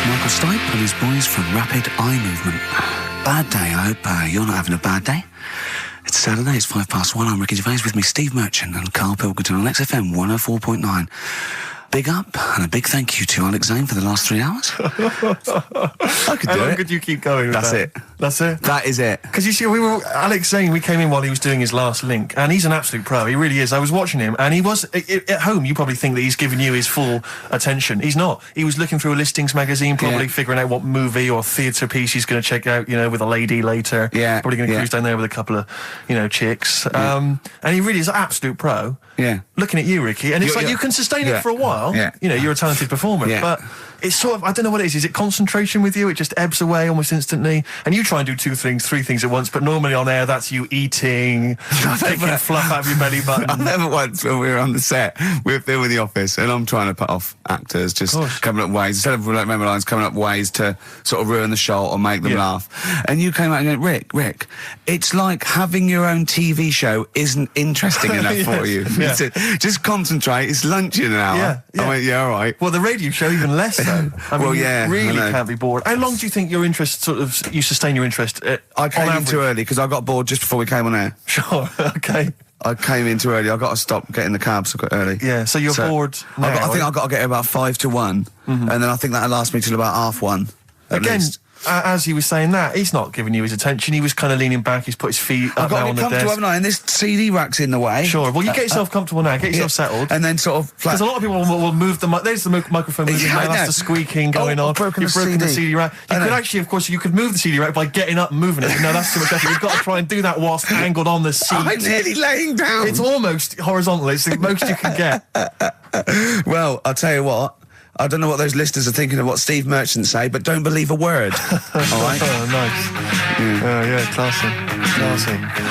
Michael Stipe and his boys from Rapid Eye Movement. Bad day, I hope you're not having a bad day. It's Saturday, it's 1:05. I'm Ricky Gervais, with me Steve Merchant and Karl Pilkington on XFM 104.9. Big up and a big thank you to Alex Zane for the last 3 hours. I could do it. How long could you keep going with That's that? it. That's it? That is it. Because you see, Alex Zane, we came in while he was doing his last link, and he's an absolute pro, he really is. I was watching him, and he was, at home, you probably think that he's giving you his full attention. He's not. He was looking through a listings magazine, probably figuring out what movie or theatre piece he's going to check out, with a lady later. Yeah. Probably going to cruise down there with a couple of, chicks. And he really is an absolute pro. Yeah. Looking at you, Ricky, and it's you can sustain it for a while. Yeah. You're a talented performer, but it's sort of, I don't know what it is. Is it concentration with you? It just ebbs away almost instantly. And you try and do 2 things, 3 things at once, but normally on air, that's you eating, picking fluff out of your belly button. I never once, when we were on the set, we were filming The Office, and I'm trying to put off actors, just coming up ways, instead of remember lines, coming up ways to sort of ruin the shot or make them laugh. And you came out and went, Rick, it's like having your own TV show isn't interesting enough for you. Yeah. Just concentrate, it's lunch in an hour. I went, all right. Well, the radio show even less so. I mean, you really can't be bored. How long do you think your interest you sustain your interest? I came in too early because I got bored just before we came on air. Sure, okay. I came in too early. I got to stop getting the cabs quite early. Yeah, so you're bored now. I think I've got to get about 1:55, and then I think that'll last me till about 1:30. Again, as he was saying that, he's not giving you his attention. He was kind of leaning back. He's put his feet up now on the desk. I've got to be comfortable, haven't I? And this CD rack's in the way. Sure. Well, you get yourself comfortable now. Get yourself settled. And then sort of... Because a lot of people will move the... There's the microphone moving now. That's the squeaking going on. You've broken the CD rack. You could actually, of course, you could move the CD rack by getting up and moving it. No, that's too much effort. You've got to try and do that whilst angled on the seat. I'm nearly laying down. It's almost horizontal. It's the most you can get. Well, I'll tell you what. I don't know what those listeners are thinking of what Steve Merchant say, but don't believe a word. All right? Oh, nice. Classy.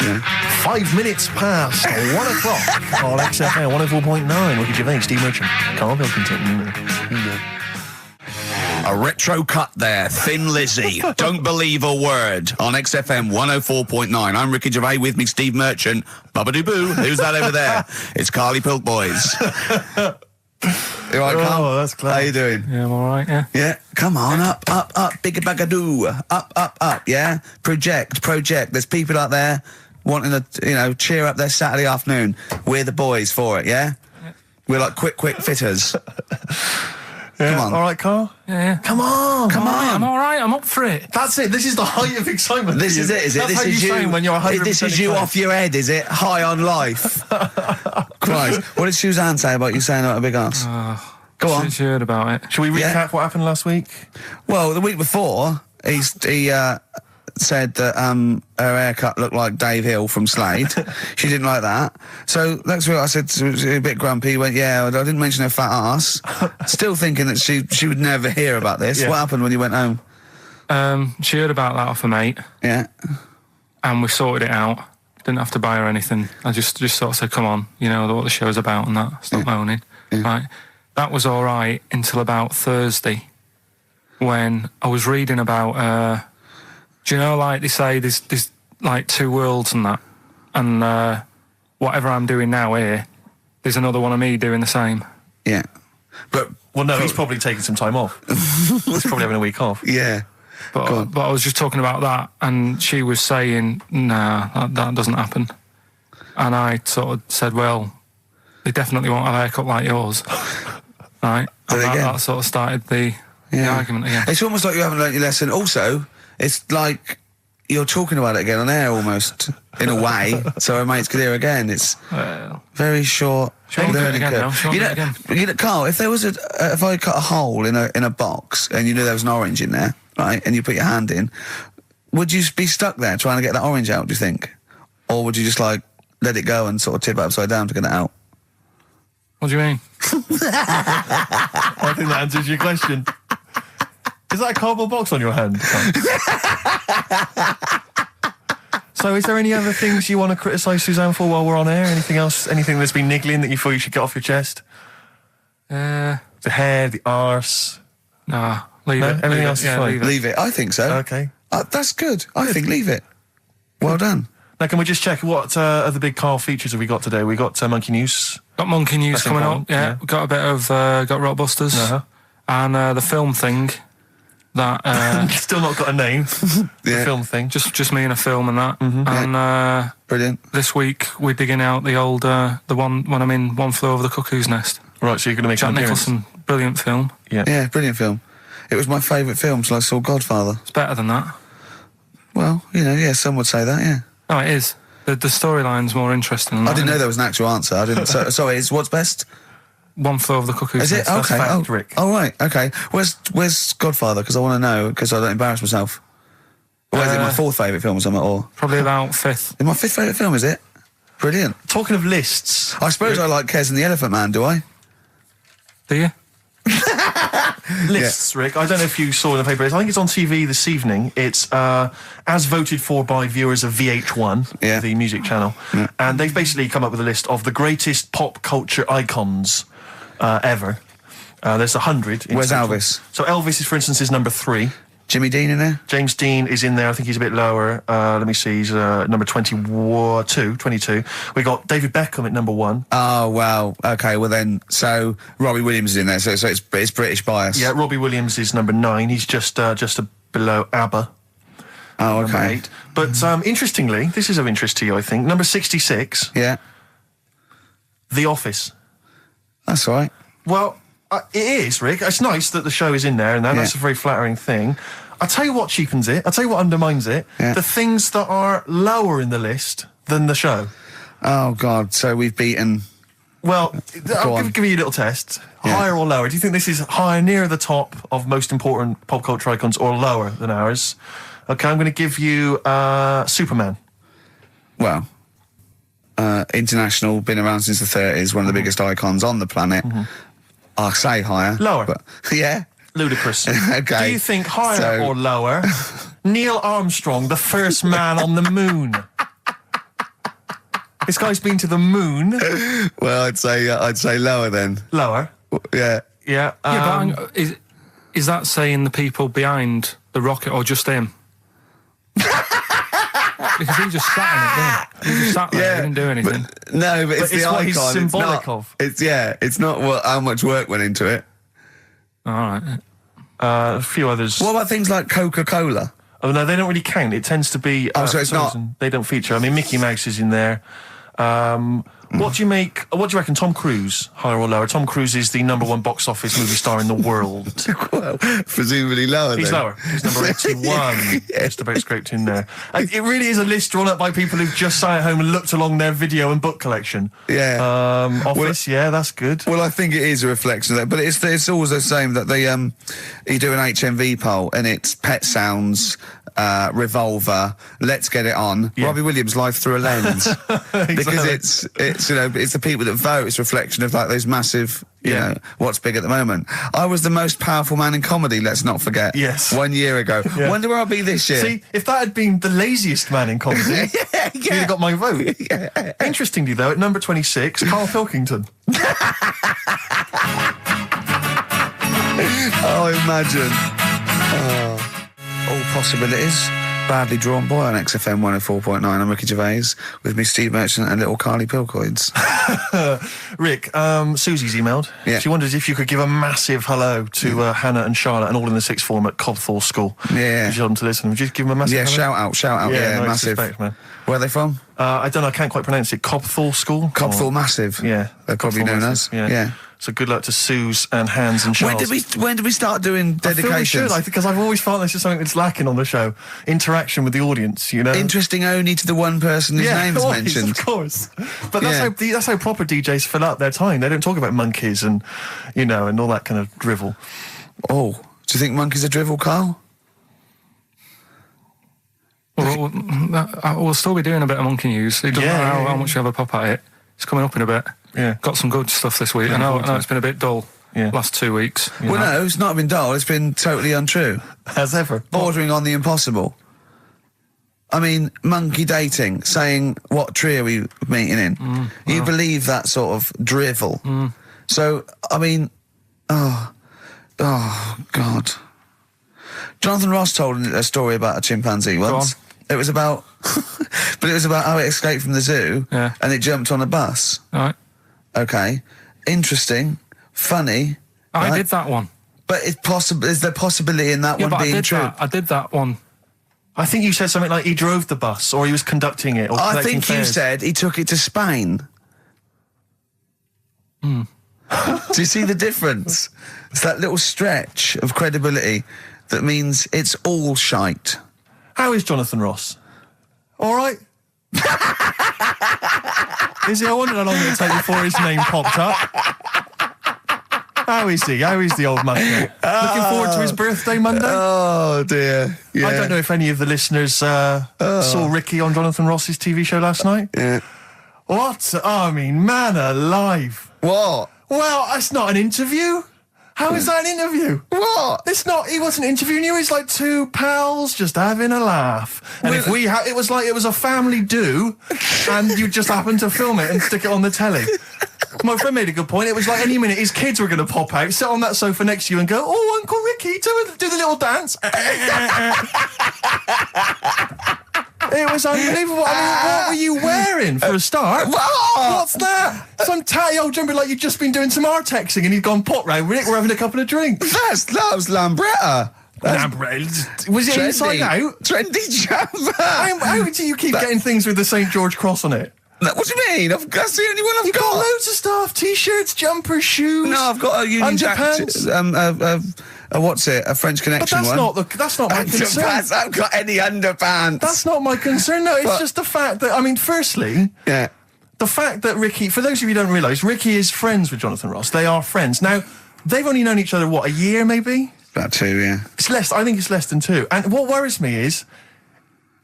Yeah. 5 minutes past 1 o'clock on XFM 104.9. Ricky Gervais, Steve Merchant, Karl Pilkington. A retro cut there, Thin Lizzy. Don't believe a word on XFM 104.9. I'm Ricky Gervais, with me Steve Merchant. Bubba-doo-boo. Who's that over there? It's Carly Pilk Boys. You all right, Carl? Oh, that's clever. How you doing? Yeah, I'm all right, yeah. Yeah, come on, up, bigger bagadoo. Up, yeah? Project. There's people out there wanting to, cheer up their Saturday afternoon. We're the boys for it, yeah? We're like quick fitters. Yeah. Come on. All right, Carl? Yeah. Come on. I'm all right. I'm up for it. That's it. This is the height of excitement. This is it, is it? That's this how is you sound when you're 100% This is you excited. off your head, is it? High on life. Christ. What did Suzanne say about you saying about a big ass? Go on. She heard about it. Shall we recap what happened last week? Well, the week before, he said that her haircut looked like Dave Hill from Slade. She didn't like that. So next week I said, she was a bit grumpy. He went, I didn't mention her fat ass. Still thinking that she would never hear about this. What happened when you went home? She heard about that off her mate. Yeah. And we sorted it out. Didn't have to buy her anything. I just sort of said, come on, what the show's about and that. Stop moaning. Yeah. Right. That was all right until about Thursday, when I was reading about... do you know, like they say, there's like 2 worlds and that, and whatever I'm doing now here, there's another one of me doing the same. Yeah, but he's probably taking some time off. He's probably having a week off. Yeah, but I was just talking about that, and she was saying, nah, that doesn't happen, and I sort of said, well, they definitely won't have a haircut like yours, right? And that sort of started the argument again. It's almost like you haven't learnt your lesson. Also, it's like you're talking about it again on air almost, in a way, so our mates could hear again. It's very short learning curve. You know, Carl, if there was if I cut a hole in a box and you knew there was an orange in there, right, and you put your hand in, would you be stuck there trying to get that orange out, do you think? Or would you just, let it go and sort of tip it upside down to get it out? What do you mean? I think that answers your question. Is that a cardboard box on your hand? So is there any other things you want to criticise Suzanne for while we're on air? Anything else? Anything that's been niggling that you feel you should get off your chest? The hair, the arse? Nah, leave it. Everything else is fine? Leave it. I think so. Okay. That's good. I think leave it. Well done. Now, can we just check what other big Karl features have we got today? We got Monkey News. Got Monkey News coming up. Yeah. We got a bit of got Rockbusters and the film thing. that... Still not got a name. The film thing. Just me in a film and that. And brilliant. This week we're digging out the old, the one when I'm in One Flew Over the Cuckoo's Nest. Right, so you're going to make Jack an appearance. Nicholson, brilliant film. Yeah, brilliant film. It was my favourite film till I saw Godfather. It's better than that. Well, some would say that, yeah. No, it is. The storyline's more interesting than that. I didn't know there was an actual answer. I didn't. Sorry, what's best? One Flew Over the Cuckoo's Is Nest. it? Okay. Fact, Rick. Oh, right. Okay. Where's Godfather? Because I want to know, because I don't embarrass myself. Or is it my fourth favourite film or something? Or Probably about fifth. It's my fifth favourite film, is it? Brilliant. Talking of lists... I suppose I like Kez and the Elephant Man, do I? Do you? Lists, Rick. I don't know if you saw in the paper. I think it's on TV this evening. It's as voted for by viewers of VH1, the music channel. Yeah. And they've basically come up with a list of the greatest pop culture icons ever. There's 100. Where's Elvis? So Elvis, for instance, is number 3. Jimmy Dean in there? James Dean is in there. I think he's a bit lower. Let me see. He's number 22. We got David Beckham at number 1. Oh, wow. Okay, well then, so Robbie Williams is in there, so it's British bias. Yeah, Robbie Williams is number 9. He's just below ABBA. Oh, okay. 8. But interestingly, this is of interest to you, I think. Number 66. Yeah. The Office. That's all right. Well... it is, Rick. It's nice that the show is in there, and that's a very flattering thing. I'll tell you what cheapens it. I'll tell you what undermines it. Yeah. The things that are lower in the list than the show. Oh, God. So we've beaten... Well, I'll give you a little test. Yeah. Higher or lower? Do you think this is higher, near the top of most important pop culture icons, or lower than ours? Okay, I'm going to give you Superman. Well... international, been around since the 30s, one of the biggest icons on the planet. I'll say higher. Lower. But, yeah. Ludicrous. Okay. Do you think higher or lower? Neil Armstrong, the first man on the moon. This guy's been to the moon. Well, I'd say lower then. Lower. Yeah. Yeah. But is that saying the people behind the rocket or just him? Because he just sat in it, didn't he? He just sat there, he didn't do anything. But it's the what icon. he's symbolic of. It's not how much work went into it. All right. A few others. What about things like Coca-Cola? Oh, no, they don't really count. It tends to be... so it's not... They don't feature. I mean, Mickey Mouse is in there. What do you reckon, Tom Cruise, higher or lower? Tom Cruise is the number 1 box office movie star in the world. Well, presumably lower He's then. lower. He's number 81. Just about scraped in there. It really is a list drawn up by people who've just sat at home and looked along their video and book collection. Yeah. Office, that's good. Well, I think it is a reflection of that, but it's always the same that they you do an HMV poll and it's Pet Sounds, Revolver, Let's Get It On, Robbie Williams, Life Through a Lens. Exactly. Because it's the people that vote. It's a reflection of like those massive, you know, what's big at the moment. I was the most powerful man in comedy. Let's not forget. Yes. 1 year ago. Yeah. Wonder where I'll be this year. See, if that had been the laziest man in comedy, you'd have got my vote. Yeah. Interestingly, though, at number 26, Karl Pilkington. Oh, imagine. All possibilities. Badly Drawn Boy on XFM 104.9. I'm Ricky Gervais with me, Steve Merchant, and little Carly Pilkington. Rick, Susie's emailed. Yeah. She wondered if you could give a massive hello to Hannah and Charlotte and all in the sixth form at Cobthall School. Yeah. If you want them to listen, would you give them a massive hello? Shout out. Yeah, no massive. respect, man. Where are they from? I don't know, I can't quite pronounce it. Cobthall School? Cobthall Massive. Yeah. They're probably known as. Yeah. So good luck to Suze and Hans and Charles. When did we start doing dedications? I think because I've always felt this is something that's lacking on the show. Interaction with the audience, you know. Interesting only to the one person whose name's mentioned. Of course. But that's how proper DJs fill up their time. They don't talk about monkeys and, you know, and all that kind of drivel. Oh, do you think monkeys are drivel, Carl? Well, we'll still be doing a bit of monkey news. It doesn't matter how much you have a pop at it. It's coming up in a bit. Yeah. Got some good stuff this week. I know it's been a bit dull last 2 weeks. Well, no, it's not been dull. It's been totally untrue. As ever. Bordering on the impossible. I mean, monkey dating, saying, what tree are we meeting in? You believe that sort of drivel. So, I mean, oh, God. Jonathan Ross told a story about a chimpanzee once. It was about, but it was about how it escaped from the zoo and it jumped on a bus. Right. Okay. Interesting. Funny. I did that one. But it's possible. Is there possibility in that one being true? I did that one. I think you said something like he drove the bus, or he was conducting it, or I think fares. you said he took it to Spain. Do you see the difference? It's that little stretch of credibility that means it's all shite. How is Jonathan Ross? All right? Is he? I wondered how long it would take before his name popped up. How is he? How is the old man? Looking forward to his birthday Monday? Oh, dear. Yeah. I don't know if any of the listeners saw Ricky on Jonathan Ross's TV show last night. Yeah. What? I mean, man alive. What? Well, that's not an interview. How is that an interview? What? It's not. He wasn't interviewing you. He's like two pals just having a laugh. And if we it was like it was a family do, and you just happened to film it and stick it on the telly. My friend made a good point. It was like any minute his kids were going to pop out, sit on that sofa next to you and go, "Oh, Uncle Ricky, do the little dance." It was unbelievable. I mean, what were you wearing for a start? What's that? Some tatty old jumper like you'd just been doing some artexing and he'd gone pot round with it. We're having a couple of drinks. That was Lambretta. Was it inside out? Trendy jumper. How do you keep getting things with the St. George cross on it? What do you mean? That's the only one I've got. You've got loads of stuff. T-shirts, jumpers, shoes. No, I've got a Union Jack. What's it? A French Connection one. But that's not my concern. I haven't got any underpants. That's not my concern. No, it's just the fact that, I mean, firstly, the fact that Ricky, for those of you who don't realise, Ricky is friends with Jonathan Ross. They are friends. Now, they've only known each other, what, a year maybe? About 2, yeah. It's less. I think it's less than 2. And what worries me is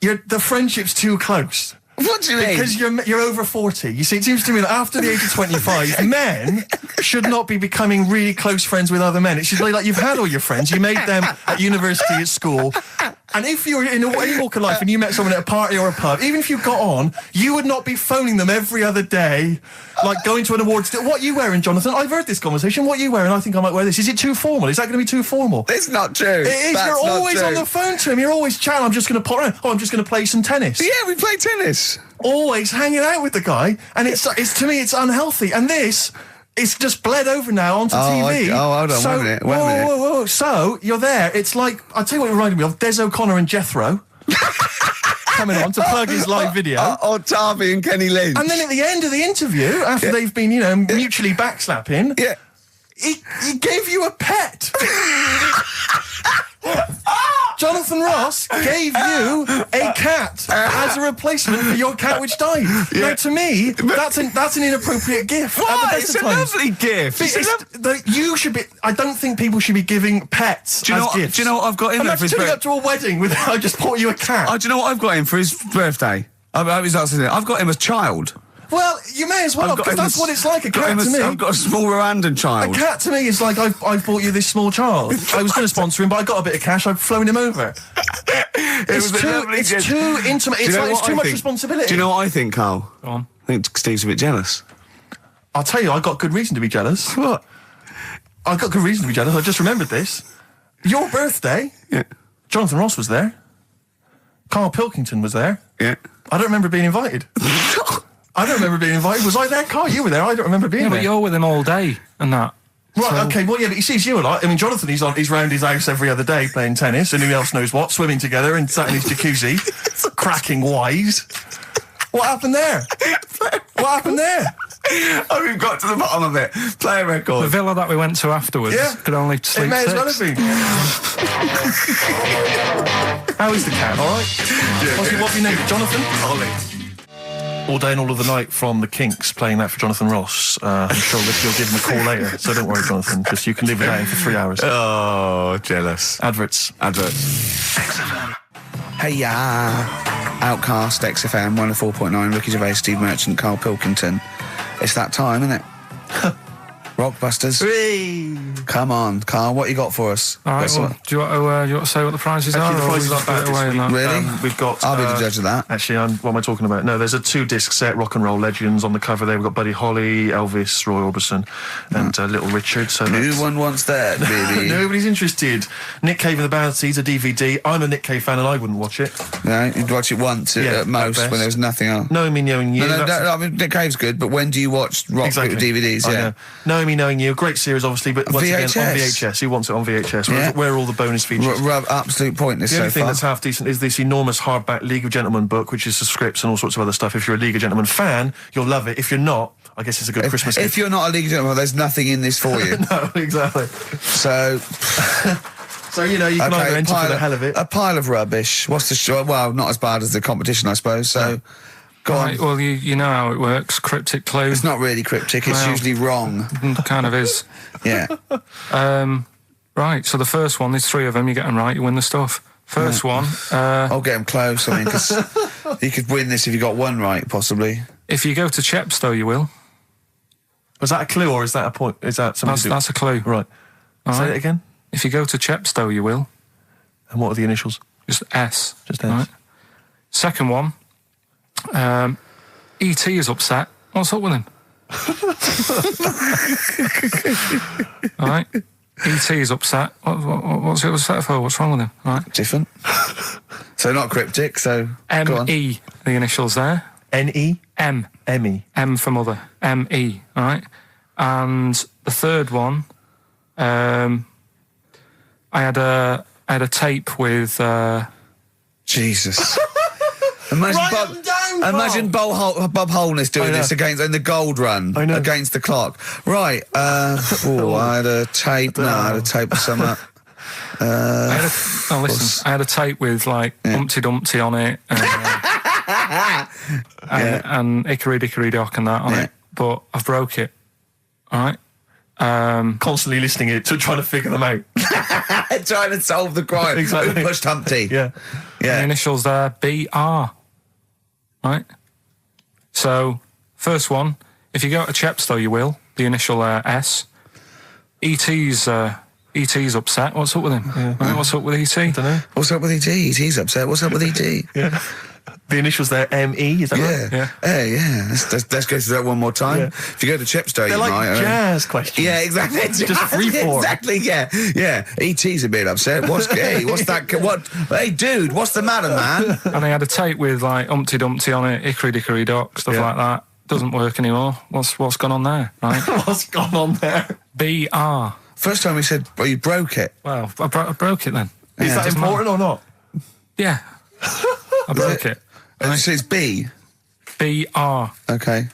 the friendship's too close. What do you mean? Because you're over 40. You see, it seems to me that after the age of 25, men should not be becoming really close friends with other men. It should be like you've had all your friends, you made them at university, at school, and if you're in any walk of life and you met someone at a party or a pub, even if you got on, you would not be phoning them every other day, like going to an awards dinner. What are you wearing, Jonathan? I've heard this conversation. What are you wearing? I think I might wear this. Is it too formal? Is that going to be too formal? It's not true. It is. That's you're always true. on the phone to him. You're always chatting. I'm just going to pop around. Oh, I'm just going to play some tennis. Yeah, we play tennis. Always hanging out with the guy, and it's to me it's unhealthy. And this, it's just bled over now onto TV. Hold on, so, wait a minute. Whoa. So you're there. It's like, I'll tell you what it reminded me of: Des O'Connor and Jethro coming on to plug his live video. Or Tarvey and Kenny Lynch. And then at the end of the interview, after they've been, mutually backslapping, he gave you a pet. Jonathan Ross gave you a cat as a replacement for your cat which died. Yeah. Now, to me, that's an inappropriate gift. What? It's a lovely gift. You should be. I don't think people should be giving pets gifts. Do you know what I've got in there for his birthday? Turning up to a wedding with I just bought you a cat. Do you know what I've got him for his birthday? I've got him as child. Well, you may as well, because that's what it's like, a cat to me. I've got a small Rwandan child. A cat to me is like, I've bought you this small child. I was going to sponsor him, but I got a bit of cash, I've flown him over. It's too intimate, it's too much responsibility. Do you know what I think, Carl? Go on. I think Steve's a bit jealous. I'll tell you, I got good reason to be jealous. What? I got good reason to be jealous, I just remembered this. Your birthday, Jonathan Ross was there. Karl Pilkington was there. Yeah. I don't remember being invited. I don't remember being invited. Was I there, Carl? You were there. I don't remember being there. But you're with him all day and that. Right, okay, well, yeah, but he sees you a lot. I mean, Jonathan, he's round his house every other day playing tennis, and who else knows what, swimming together and sat in his jacuzzi, cracking wise. What happened there? What happened there? Oh, we've got to the bottom of it. Play a record. The villa that we went to afterwards could only sleep It may 6. as well have been. How is the cat, all right? Yeah. What's your name? Jonathan? Ollie. All day and all of the night from the Kinks, playing that for Jonathan Ross. I'm sure that you'll give him a call later, so don't worry, Jonathan. Just you can live without him for 3 hours. Oh, jealous. Adverts. XFM. Hey, Outcast, XFM, 104.9, Ricky Gervais, Steve Merchant, Karl Pilkington. It's that time, isn't it? Rockbusters. Whee! Come on, Carl, what you got for us? All right, well, do you want to say what the prizes are? The prizes are better away in that? Really? We've got... I'll be the judge of that. Actually, what am I talking about? No, there's a 2-disc set, Rock and Roll Legends, on the cover there. We've got Buddy Holly, Elvis, Roy Orbison, and Little Richard. So no one wants that, baby. Nobody's interested. Nick Cave and the Bounties, a DVD. I'm a Nick Cave fan and I wouldn't watch it. No, you'd watch it once at most when there's nothing on. Knowing Me, Knowing You. No, I mean, Nick Cave's good, but when do you watch rock DVDs? Know me, Knowing You, great series, obviously, but once again VHS. on VHS. Who wants it on VHS? Where are all the bonus features? Absolute pointless The only so thing far. that's half decent is this enormous hardback League of Gentlemen book, which is the scripts and all sorts of other stuff. If you're a League of Gentlemen fan, you'll love it. If you're not, I guess it's a good Christmas gift. If you're not a League of Gentlemen, there's nothing in this for you. No, exactly. So... So, you can either enter for the hell of it. A pile of rubbish. What's the show? Well, not as bad as the competition, I suppose. So, go on. Well, you know how it works. Cryptic clue. It's not really cryptic. It's usually wrong. Kind of is. Yeah. Right. So the first one, there's 3 of them. You get them right, you win the stuff. First one. I'll get them close. I mean, because you could win this if you got one right, possibly. If you go to Chepstow, you will. Was that a clue or is that a point? Is that something? That's a clue. Right. Say it again. If you go to Chepstow, you will. And what are the initials? Just S. Just S. Right. Second one. E.T. is upset. What's up with him? All right. E.T. is upset. What's he upset for? What's wrong with him? All right. Different. So not cryptic, so go on. M.E. The initials there. N-E? M. M-E. M for mother. M.E. All right. And the third one, I had a tape with Jesus. Imagine Bob Holness doing this in the gold run against the clock. Right. I had a tape. No, I had a tape with some up. I had a tape with like Humpty Dumpty on it and Hickory Dickory Dock and that on it, but I've broke it. All right. Constantly listening it to trying to figure them out. Trying to solve the crime. Exactly. Who pushed Humpty? Yeah. The initials there, B.R. Right? So, first one, if you go to Chepstow, you will. The initial S. E.T.'s upset. What's up with him? Yeah. Right, what's up with E.T.? I don't know. What's up with E.T.? E.T.'s upset. What's up with E.T.? Yeah. The initials there, M-E, is that right? Yeah. Yeah. Let's go through that one more time. Yeah. If you go to Chepstow, They're you like might. jazz questions. Yeah, exactly. Just free form. Exactly, yeah. E.T.'s a bit upset. What's that? Hey, dude, what's the matter, man? And I had a tape with like Humpty Dumpty on it, Hickory Dickory Dock, stuff like that. Doesn't work anymore. What's gone on there, right? What's gone on there? B.R. First time we said, well, you broke it. Well, I broke it then. Is that important or not? Yeah. I broke it. And so it's B. B.R. Okay.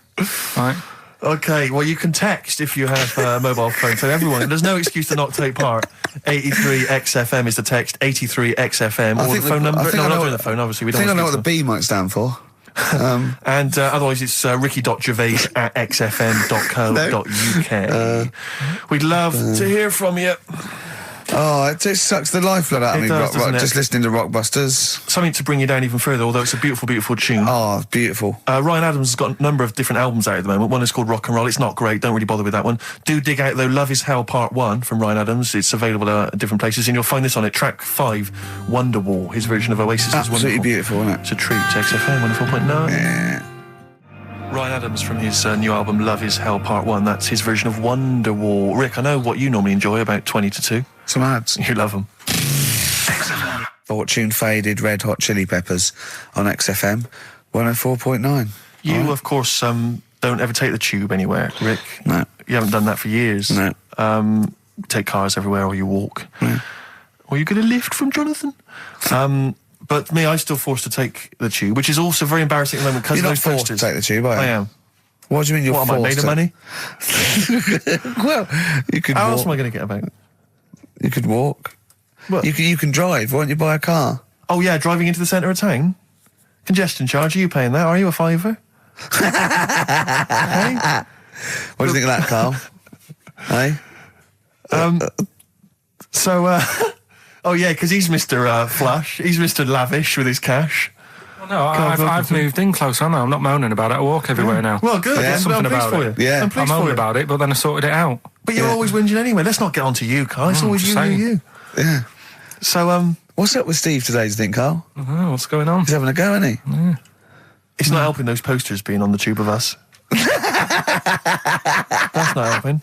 Right. Okay, well, you can text if you have a mobile phone. So everyone, there's no excuse to not take part. 83 XFM is the text, 83 XFM, or the phone number. No, we're not doing the phone, obviously. We don't I think I know what the B might stand for. And otherwise it's ricky.gervais@xfm.co.uk. We'd love to hear from you. Oh, it just sucks the lifeblood out of me, doesn't it? just listening to Rockbusters. Something to bring you down even further, although it's a beautiful, beautiful tune. Oh, beautiful. Ryan Adams has got a number of different albums out at the moment. One is called Rock and Roll. It's not great. Don't really bother with that one. Do dig out, though, Love Is Hell Part 1 from Ryan Adams. It's available at different places, and you'll find this on it. Track 5, Wonderwall. His version of Oasis is wonderful. Absolutely beautiful, isn't it? It's a treat. XFM 104.9. Yeah. Ryan Adams from his new album Love Is Hell Part 1. That's his version of Wonderwall. Rick, I know what you normally enjoy, about 20 to 2. Some ads. You love them. Fortune Faded, Red Hot Chili Peppers on XFM 104.9. You, of course, don't ever take the tube anywhere, Rick. No. You haven't done that for years. No. Take cars everywhere, or you walk. No. Or you get a lift from Jonathan. But me, I'm still forced to take the tube, which is also very embarrassing at the moment because of You're those not forced posters. to take the tube, are you? I am. What do you mean you're What forced am I, made of money? Well, you could How walk. else am I going to get about? You could walk. What? You can drive. Why don't you buy a car? Oh, yeah, driving into the centre of town? Congestion charge, are you paying that? Are you a fiver? Hey? What do you think of that, Carl? Hey? Oh, yeah, because he's Mr. Flush. He's Mr. Lavish with his cash. Well, no, I've moved in close, haven't I? I'm not moaning about it. I walk everywhere now. Well, good. Yeah. There's Something I'm pleased about for it. you. Yeah. I'm I pleased for moaned you. about it, but then I sorted it out. But you're always whinging anyway. Let's not get on to you, Carl. It's always you. Yeah. So, What's up with Steve today, do you think, Carl? Oh, what's going on? He's having a go, isn't he? it's not helping those posters being on the tube of us. That's not helping.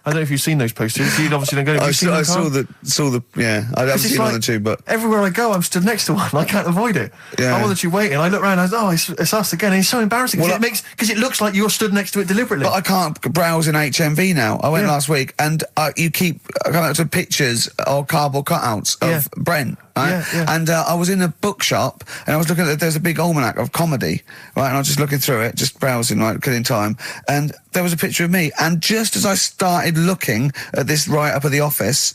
I don't know if you've seen those posters. You'd obviously don't go. I saw the. Yeah, I haven't seen one or two, but everywhere I go, I'm stood next to one. I can't avoid it. Yeah. I'm on the tube waiting. I look around. I go, it's us again. And it's so embarrassing because it looks like you're stood next to it deliberately. But I can't browse in HMV now. I went last week, and you keep coming up to pictures or cardboard cutouts of Brent. Right? Yeah. And I was in a bookshop, and I was looking at there's a big almanac of comedy, right? And I was just looking through it, just browsing, like killing time, and there was a picture of me. And just as I started looking at this right up at the office,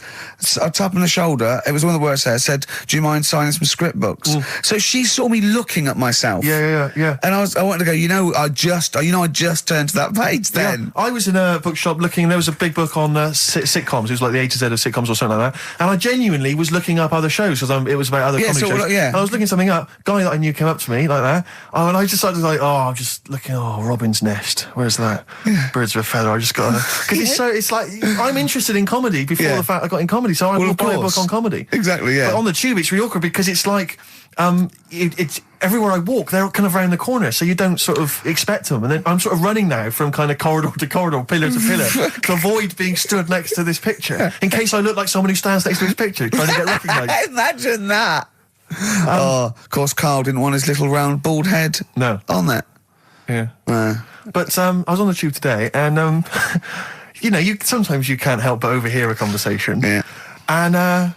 I tapped on the shoulder. It was one of the words there. Said, "Do you mind signing some script books?" So she saw me looking at myself. Yeah. And I wanted to go. I just turned to that page then. Yeah. I was in a bookshop looking. There was a big book on sitcoms. It was like the A to Z of sitcoms or something like that. And I genuinely was looking up other shows because it was about other comedy shows. And I was looking something up. Guy that I knew came up to me like that. And I just started I'm just looking. Robin's Nest. Where's that? Birds of a Feather. I just got because it's like I'm interested in comedy before the fact I got in comedy. So I will buy a book on comedy. Exactly. Yeah. But on the tube, it's really awkward because it's like it's everywhere I walk, they're kind of around the corner, so you don't sort of expect them. And then I'm sort of running now from kind of corridor to corridor, pillar to pillar, to avoid being stood next to this picture, in case I look like someone who stands next to this picture, trying to get recognised. Imagine that. Of course, Carl didn't want his little round bald head on that. Yeah. But I was on the tube today, and sometimes you can't help but overhear a conversation. Yeah. And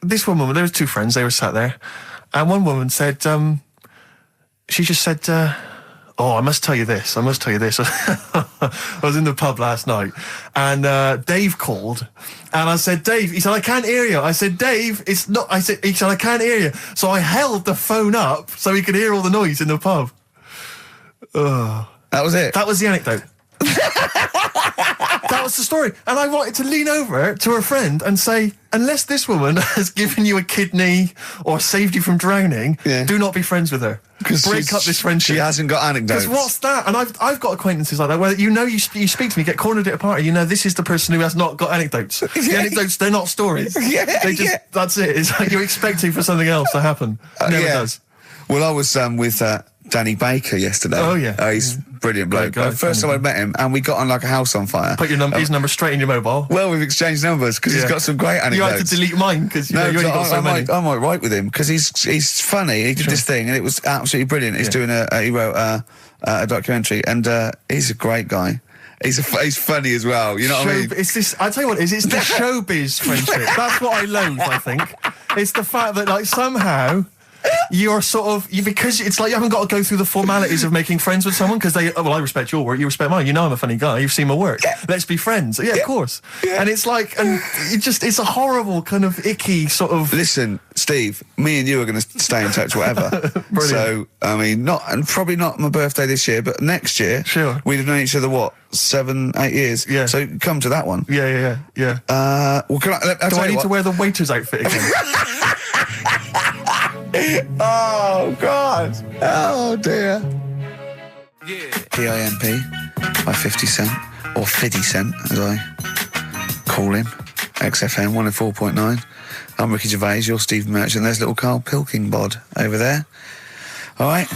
this one woman, there was two friends, they were sat there, and one woman said, she just said, I must tell you this. I was in the pub last night, and Dave called, and I said, Dave, he said, I can't hear you. I said, Dave, it's not, he said, I can't hear you. So I held the phone up so he could hear all the noise in the pub. That was it? That was the anecdote. That was the story. And I wanted to lean over to her friend and say, unless this woman has given you a kidney or saved you from drowning, do not be friends with her. Break up this friendship. She hasn't got anecdotes. Because what's that? And I've got acquaintances like that where you speak to me, get cornered at a party, this is the person who has not got anecdotes. The anecdotes, they're not stories. That's it. It's like you're expecting for something else to happen. Never does. Well, I was with Danny Baker yesterday. Oh, yeah. He's a brilliant bloke. First time I met him, and we got on like a house on fire. Put his number straight in your mobile. Well, we've exchanged numbers because he's got some great anecdotes. You had to delete mine because you only got so many. I might write with him because he's funny. He did this thing, and it was absolutely brilliant. He's doing he wrote a documentary, and he's a great guy. He's funny as well. You know what I mean? It's this. I tell you what, it's the showbiz friendship. That's what I loathe. I think it's the fact that like somehow. You're sort of because it's like you haven't got to go through the formalities of making friends with someone because I respect your work, you respect mine. I'm a funny guy. You've seen my work. Let's be friends. Yeah, of course. Yeah. And it's like, it's a horrible kind of icky sort of. Listen, Steve, me and you are going to stay in touch, whatever. So I mean, probably not my birthday this year, but next year, sure. We've known each other 7-8 years. Yeah. So come to that one. Yeah. Well, do I need to wear the waiter's outfit again? Oh, God. Oh, dear. Yeah. PIMP by 50 Cent, or 50 Cent, as I call him. XFM 104.9. I'm Ricky Gervais, you're Steve Merchant. There's little Karl Pilkington over there. All right?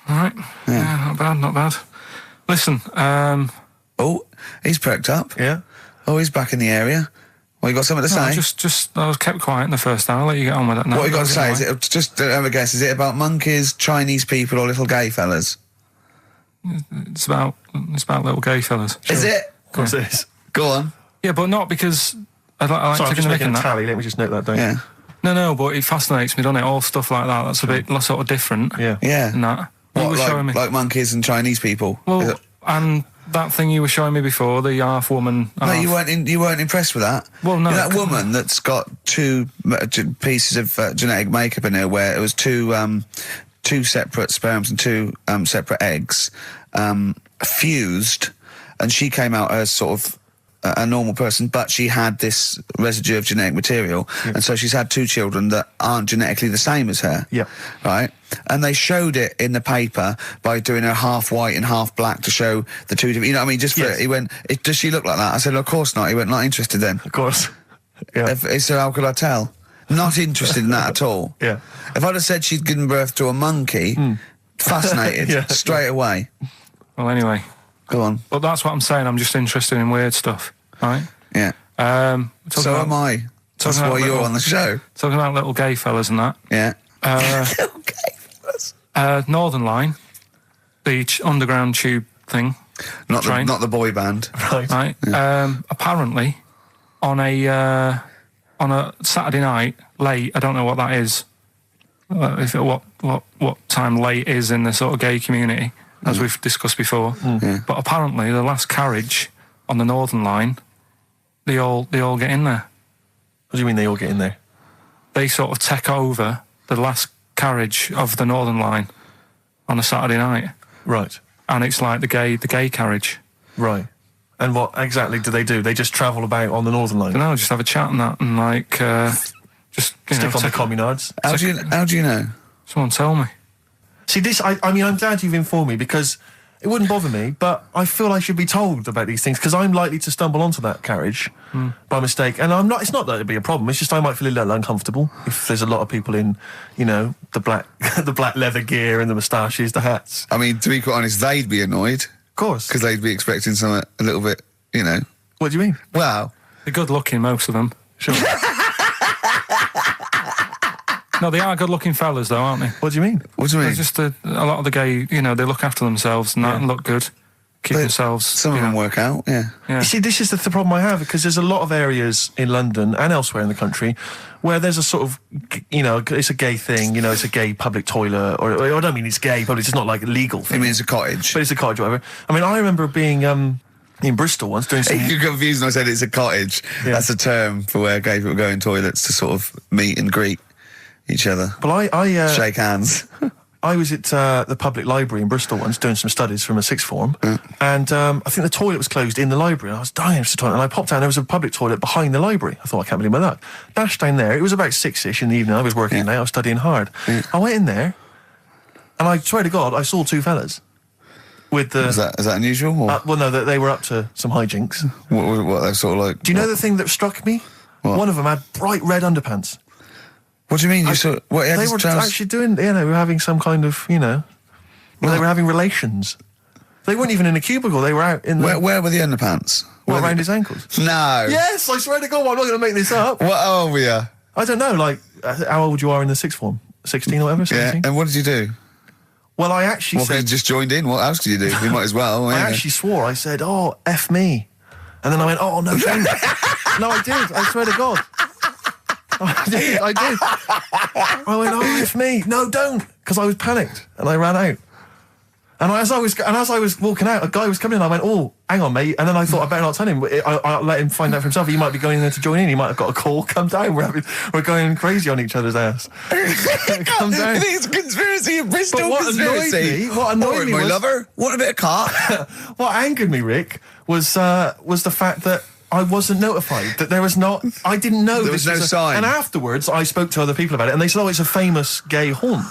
Yeah, not bad. Listen, Oh, he's perked up. Yeah. Oh, he's back in the area. Well, you got something to say? I was kept quiet in the first hour. I'll let you get on with it now. What you got to say? Is it just have a guess? Is it about monkeys, Chinese people, or little gay fellas? It's about little gay fellas. Sure. Is it? Of course it is. Go on. Yeah, but not because I like Sorry, I'm just making a that. tally. Let me just note that down. Yeah. No, but it fascinates me, doesn't it? All stuff like that. That's a bit sort of different. Yeah. And that. What, showing me. like monkeys and Chinese people? Well, and that thing you were showing me before, the half woman. No, you weren't impressed with that. Well, no. That woman that's got two pieces of genetic makeup in her, where it was two separate sperms and two separate eggs fused, and she came out as sort of a normal person, but she had this residue of genetic material, and so she's had two children that aren't genetically the same as her. Yeah. Right? And they showed it in the paper by doing her half white and half black to show the two different, you know what I mean? Just for he went, does she look like that? I said, of course not. He went, not interested then. Of course. Yeah. So how could I tell? Not interested in that at all. Yeah. If I'd have said she'd given birth to a monkey, fascinated straight away. Well, anyway. Go on. But that's what I'm saying. I'm just interested in weird stuff. right? Yeah. So am I. That's why you're on the show. Talking about little gay fellas and that. Yeah. Little gay fellas. Northern Line, the underground tube thing. Not the boy band. Right. Yeah. Apparently, on a Saturday night late, I don't know what that is. What time late is in the sort of gay community, as we've discussed before. Yeah. But apparently, the last carriage on the Northern Line, they all get in there. What do you mean they all get in there? They sort of take over the last carriage of the Northern Line on a Saturday night. Right. And it's like the gay carriage. Right. And what exactly do? They just travel about on the Northern Line? No, just have a chat and that, and like just stick on the communards. How do you know? Someone tell me. See, this, I mean, I'm glad you've informed me, because it wouldn't bother me, but I feel I should be told about these things, because I'm likely to stumble onto that carriage by mistake. And I'm not, it's not that it'd be a problem, it's just I might feel a little uncomfortable if there's a lot of people in, you know, the black the black leather gear and the moustaches, the hats. I mean, to be quite honest, they'd be annoyed. Of course. Because they'd be expecting something a little bit, you know. What do you mean? Well, they're good looking, most of them. Sure. No, they are good-looking fellas, though, aren't they? What do you mean? What do you mean? They're just a lot of the gay, you know, they look after themselves and that and look good, keep themselves. Some of them work out, yeah. You see, this is the problem I have, because there's a lot of areas in London and elsewhere in the country where there's a sort of, you know, it's a gay thing, you know, it's a gay public toilet, or I don't mean it's gay, but it's not like a legal thing. I mean, it's a cottage. But it's a cottage, whatever. I mean, I remember being in Bristol once doing some... You're confused when I said it's a cottage. Yeah. That's a term for where gay people go in toilets to sort of meet and greet each other. Well, I shake hands. I was at the public library in Bristol once doing some studies from a sixth form, and I think the toilet was closed in the library, and I was dying for the toilet, and I popped down, there was a public toilet behind the library. I thought, I can't believe my luck. Dashed down there, it was about 6-ish in the evening, I was working late, I was studying hard. I went in there, and I swear to God, I saw two fellas. With the, is that unusual? Or? Well, no, they were up to some hijinks. What they're sort of like... Do you know the thing that struck me? What? One of them had bright red underpants. What do you mean? They were actually doing, you know, they were having some kind of, you know, they were having relations. They weren't even in a cubicle, they were out in the... Where were the underpants? Around his ankles? No. Yes, I swear to God, I'm not going to make this up. What old were you? I don't know, like, how old you are in the sixth form? 16 or whatever, 17? Yeah, and what did you do? Well, I actually said... you just joined in, what else could you do? You might as well. I actually swore, I said, oh, F me. And then I went, oh, no, don't. No, I did, I swear to God. I did. I went, oh, F me. No, don't. Because I was panicked and I ran out. And as I was walking out, a guy was coming in. I went, oh, hang on, mate. And then I thought, I better not tell him. I'll let him find out for himself. He might be going in there to join in. He might have got a call. Come down. We're going crazy on each other's ass. Come down. It's a conspiracy in Bristol. What annoyed me my was, lover. What a bit of car. What angered me, Rick, was the fact that I wasn't notified, that there was not... I didn't know there was no sign. And afterwards, I spoke to other people about it, and they said, oh, it's a famous gay haunt.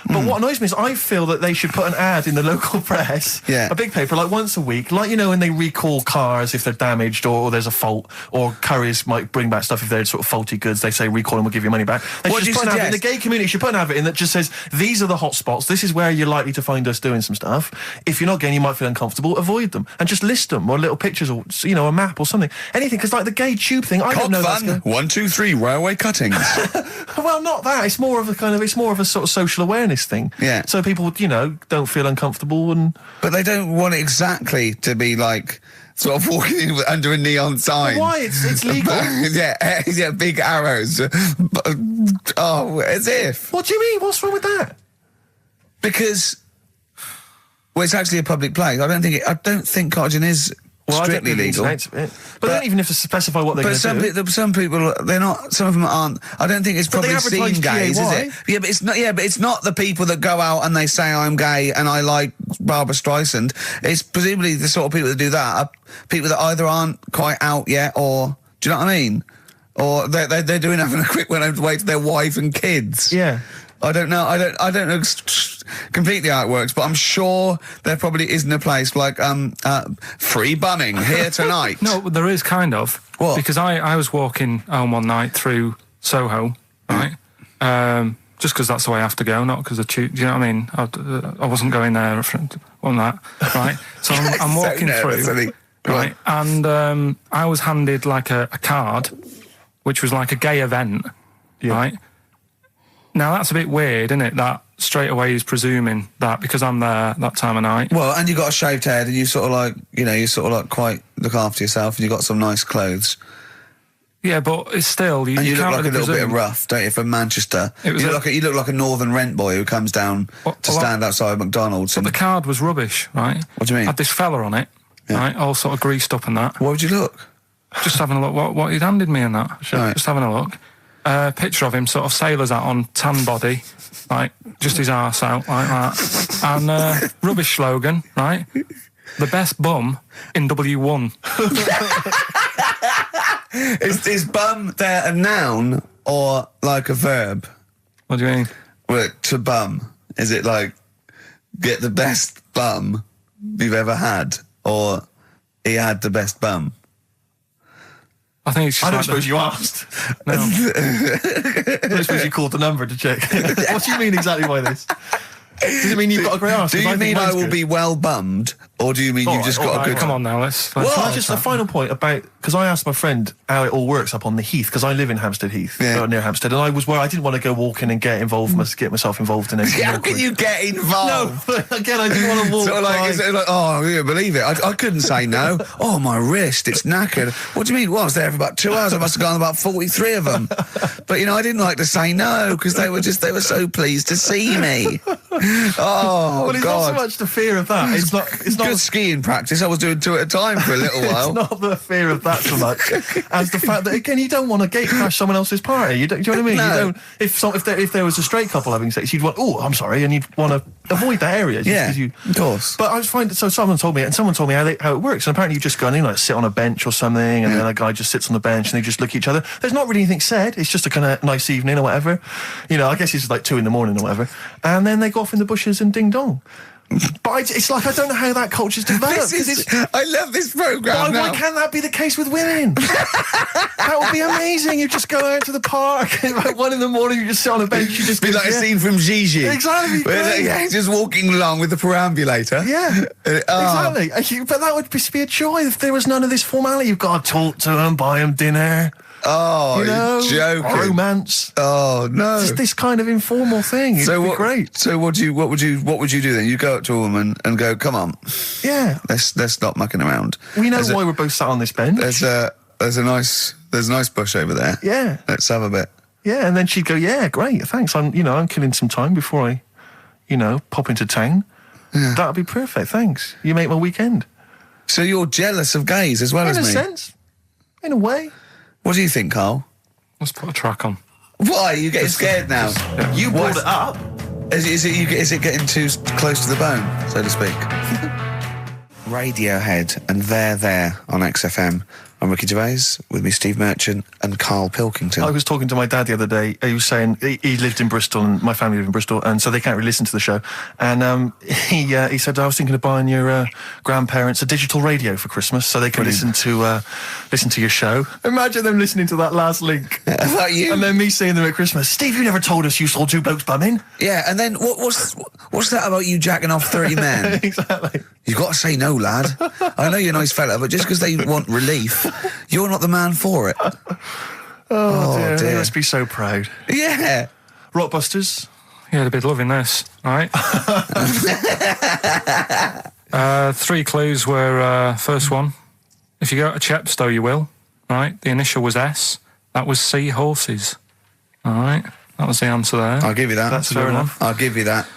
But what annoys me is I feel that they should put an ad in the local press, a big paper, like once a week, like, you know, when they recall cars if they're damaged or there's a fault, or couriers might bring back stuff if they're sort of faulty goods, they say recall and we'll give you money back. They should just put an ad in. The gay community should put an advert in that just says, these are the hot spots, this is where you're likely to find us doing some stuff. If you're not gay and you might feel uncomfortable, avoid them. And just list them, or little pictures, or, you know, a map or something. Anything, because like the gay tube thing, I don't know. Fun. 1, 2, 3, railway cuttings. Well, not that. It's more of a sort of social awareness thing. Yeah. So people, you know, don't feel uncomfortable and... But they don't want it exactly to be like sort of walking in under a neon sign. Well, why? It's legal. yeah, big arrows. Oh, as if. What do you mean? What's wrong with that? Because, well, it's actually a public place. I don't think cottaging is strictly legal. But they don't even have to specify what they're going to do. But some people, they're not. Some of them aren't. I don't think it's probably seen gays, is it? Yeah, but it's not. Yeah, but it's not the people that go out and they say I'm gay and I like Barbara Streisand. It's presumably the sort of people that do that are people that either aren't quite out yet, or do you know what I mean? Or they're doing having a quick went home to wait to their wife and kids. Yeah. I don't know. I don't know completely how it works, but I'm sure there probably isn't a place like free bumming here tonight. No, there is kind of. What? Because I was walking home one night through Soho, right? Just because that's the way I have to go, not because do you know what I mean? I wasn't going there on that, right? So I'm walking through. right? And I was handed like a card, which was like a gay event, right? Now that's a bit weird, isn't it? That straight away he's presuming that because I'm there that time of night. Well, and you got a shaved head, and you sort of like, you sort of like quite look after yourself, and you got some nice clothes. Yeah, but it's still And you look can't like really a little bit presume. rough, don't you, from Manchester? It was You look like a northern rent boy who comes down to stand outside McDonald's. But the card was rubbish, right? What do you mean? Had this fella on it, right, all sort of greased up and that. What would you look? Just having a look what he'd handed me and that. Right. Just having a look. Picture of him, sort of sailor's hat on, tan body, like just his arse out like that. And rubbish slogan, right? The best bum in W1. Is bum there a noun or like a verb? What do you mean? Well, to bum. Is it like get the best bum you've ever had, or he had the best bum? I think it's just I don't like suppose you asked. No. I don't suppose you called the number to check. What do you mean exactly by this? Does it mean you've got a great arse? Do 'Cause you think mean I mine's will good. be well bummed, or do you mean you've just got Right, a good... come on now, let's Can I let's just a final point about, because I asked my friend how it all works up on the Heath, because I live in Hampstead Heath, near Hampstead, and I was where I didn't want to go walking and get myself involved in anything. How can you get involved? No, again, I didn't want to walk. Sort of like, by. is it like, oh, you believe it? I couldn't say no. Oh, my wrist, it's knackered. What do you mean? Well, I was there for about 2 hours. I must have gone about 43 of them. But, I didn't like to say no, because they were so pleased to see me. Oh, Well, it's God. not so much the fear of that. It's not. Good skiing practice. I was doing 2 at a time for a little while. It's not the fear of that so much as the fact that, again, you don't want to gate crash someone else's party. Do you know what I mean? No. You don't. If there was a straight couple having sex, you'd want. Oh, I'm sorry, and you'd want to avoid that area. Just Yeah, 'cause you, of course. But I was finding. So someone told me how it works, and apparently you just go in, like sit on a bench or something, and then a guy just sits on the bench, and they just look at each other. There's not really anything said. It's just a kind of nice evening or whatever. I guess it's like 2 a.m. or whatever, and then they go off in the bushes and ding dong. But it's like I don't know how that culture's developed. I love this programme now. Why can't that be the case with women? That would be amazing. You just go out to the park at like 1 a.m, you just sit on a bench, you just Be like a scene from Gigi. Exactly. Where just walking along with the perambulator. Yeah, Oh. exactly. But that would be a joy if there was none of this formality. You've got to talk to them, buy them dinner. Oh, you're joking. Romance. Oh no. Just this kind of informal thing. It'd be great. So what would you do then? You go up to a woman and go, "Come on, Yeah. let's stop mucking around." We know why we're both sat on this bench. There's a nice bush over there. Yeah. Let's have a bit. Yeah, and then she'd go, "Yeah, great, thanks. I'm killing some time before I, pop into town. Yeah. That'd be perfect. Thanks. You make my weekend." So you're jealous of gays as well as In a me. sense, in a way. What do you think, Carl? Let's put a track on. Why are you getting scared now? You brought it up. Is it getting too close to the bone, so to speak? Radiohead and There on XFM. I'm Ricky Gervais, with me Steve Merchant and Karl Pilkington. I was talking to my dad the other day. He was saying he lived in Bristol, and my family lived in Bristol, and so they can't really listen to the show. And he said, I was thinking of buying your grandparents a digital radio for Christmas, so they can listen to your show. Imagine them listening to that last link. About you? And then me seeing them at Christmas. Steve, you never told us you saw 2 blokes bumming. Yeah, and then what's that about you jacking off 30 men? Exactly. You've got to say no, lad. I know you're a nice fella, but just because they want relief, you're not the man for it. Oh dear. They dear. must be so proud. Yeah. Rockbusters. Yeah, they'd be loving this, right? 3 clues were, first one, if you go to Chepstow, you will, right? The initial was S. That was sea horses. All right? That was the answer there. I'll give you that. That's fair enough. I'll give you that.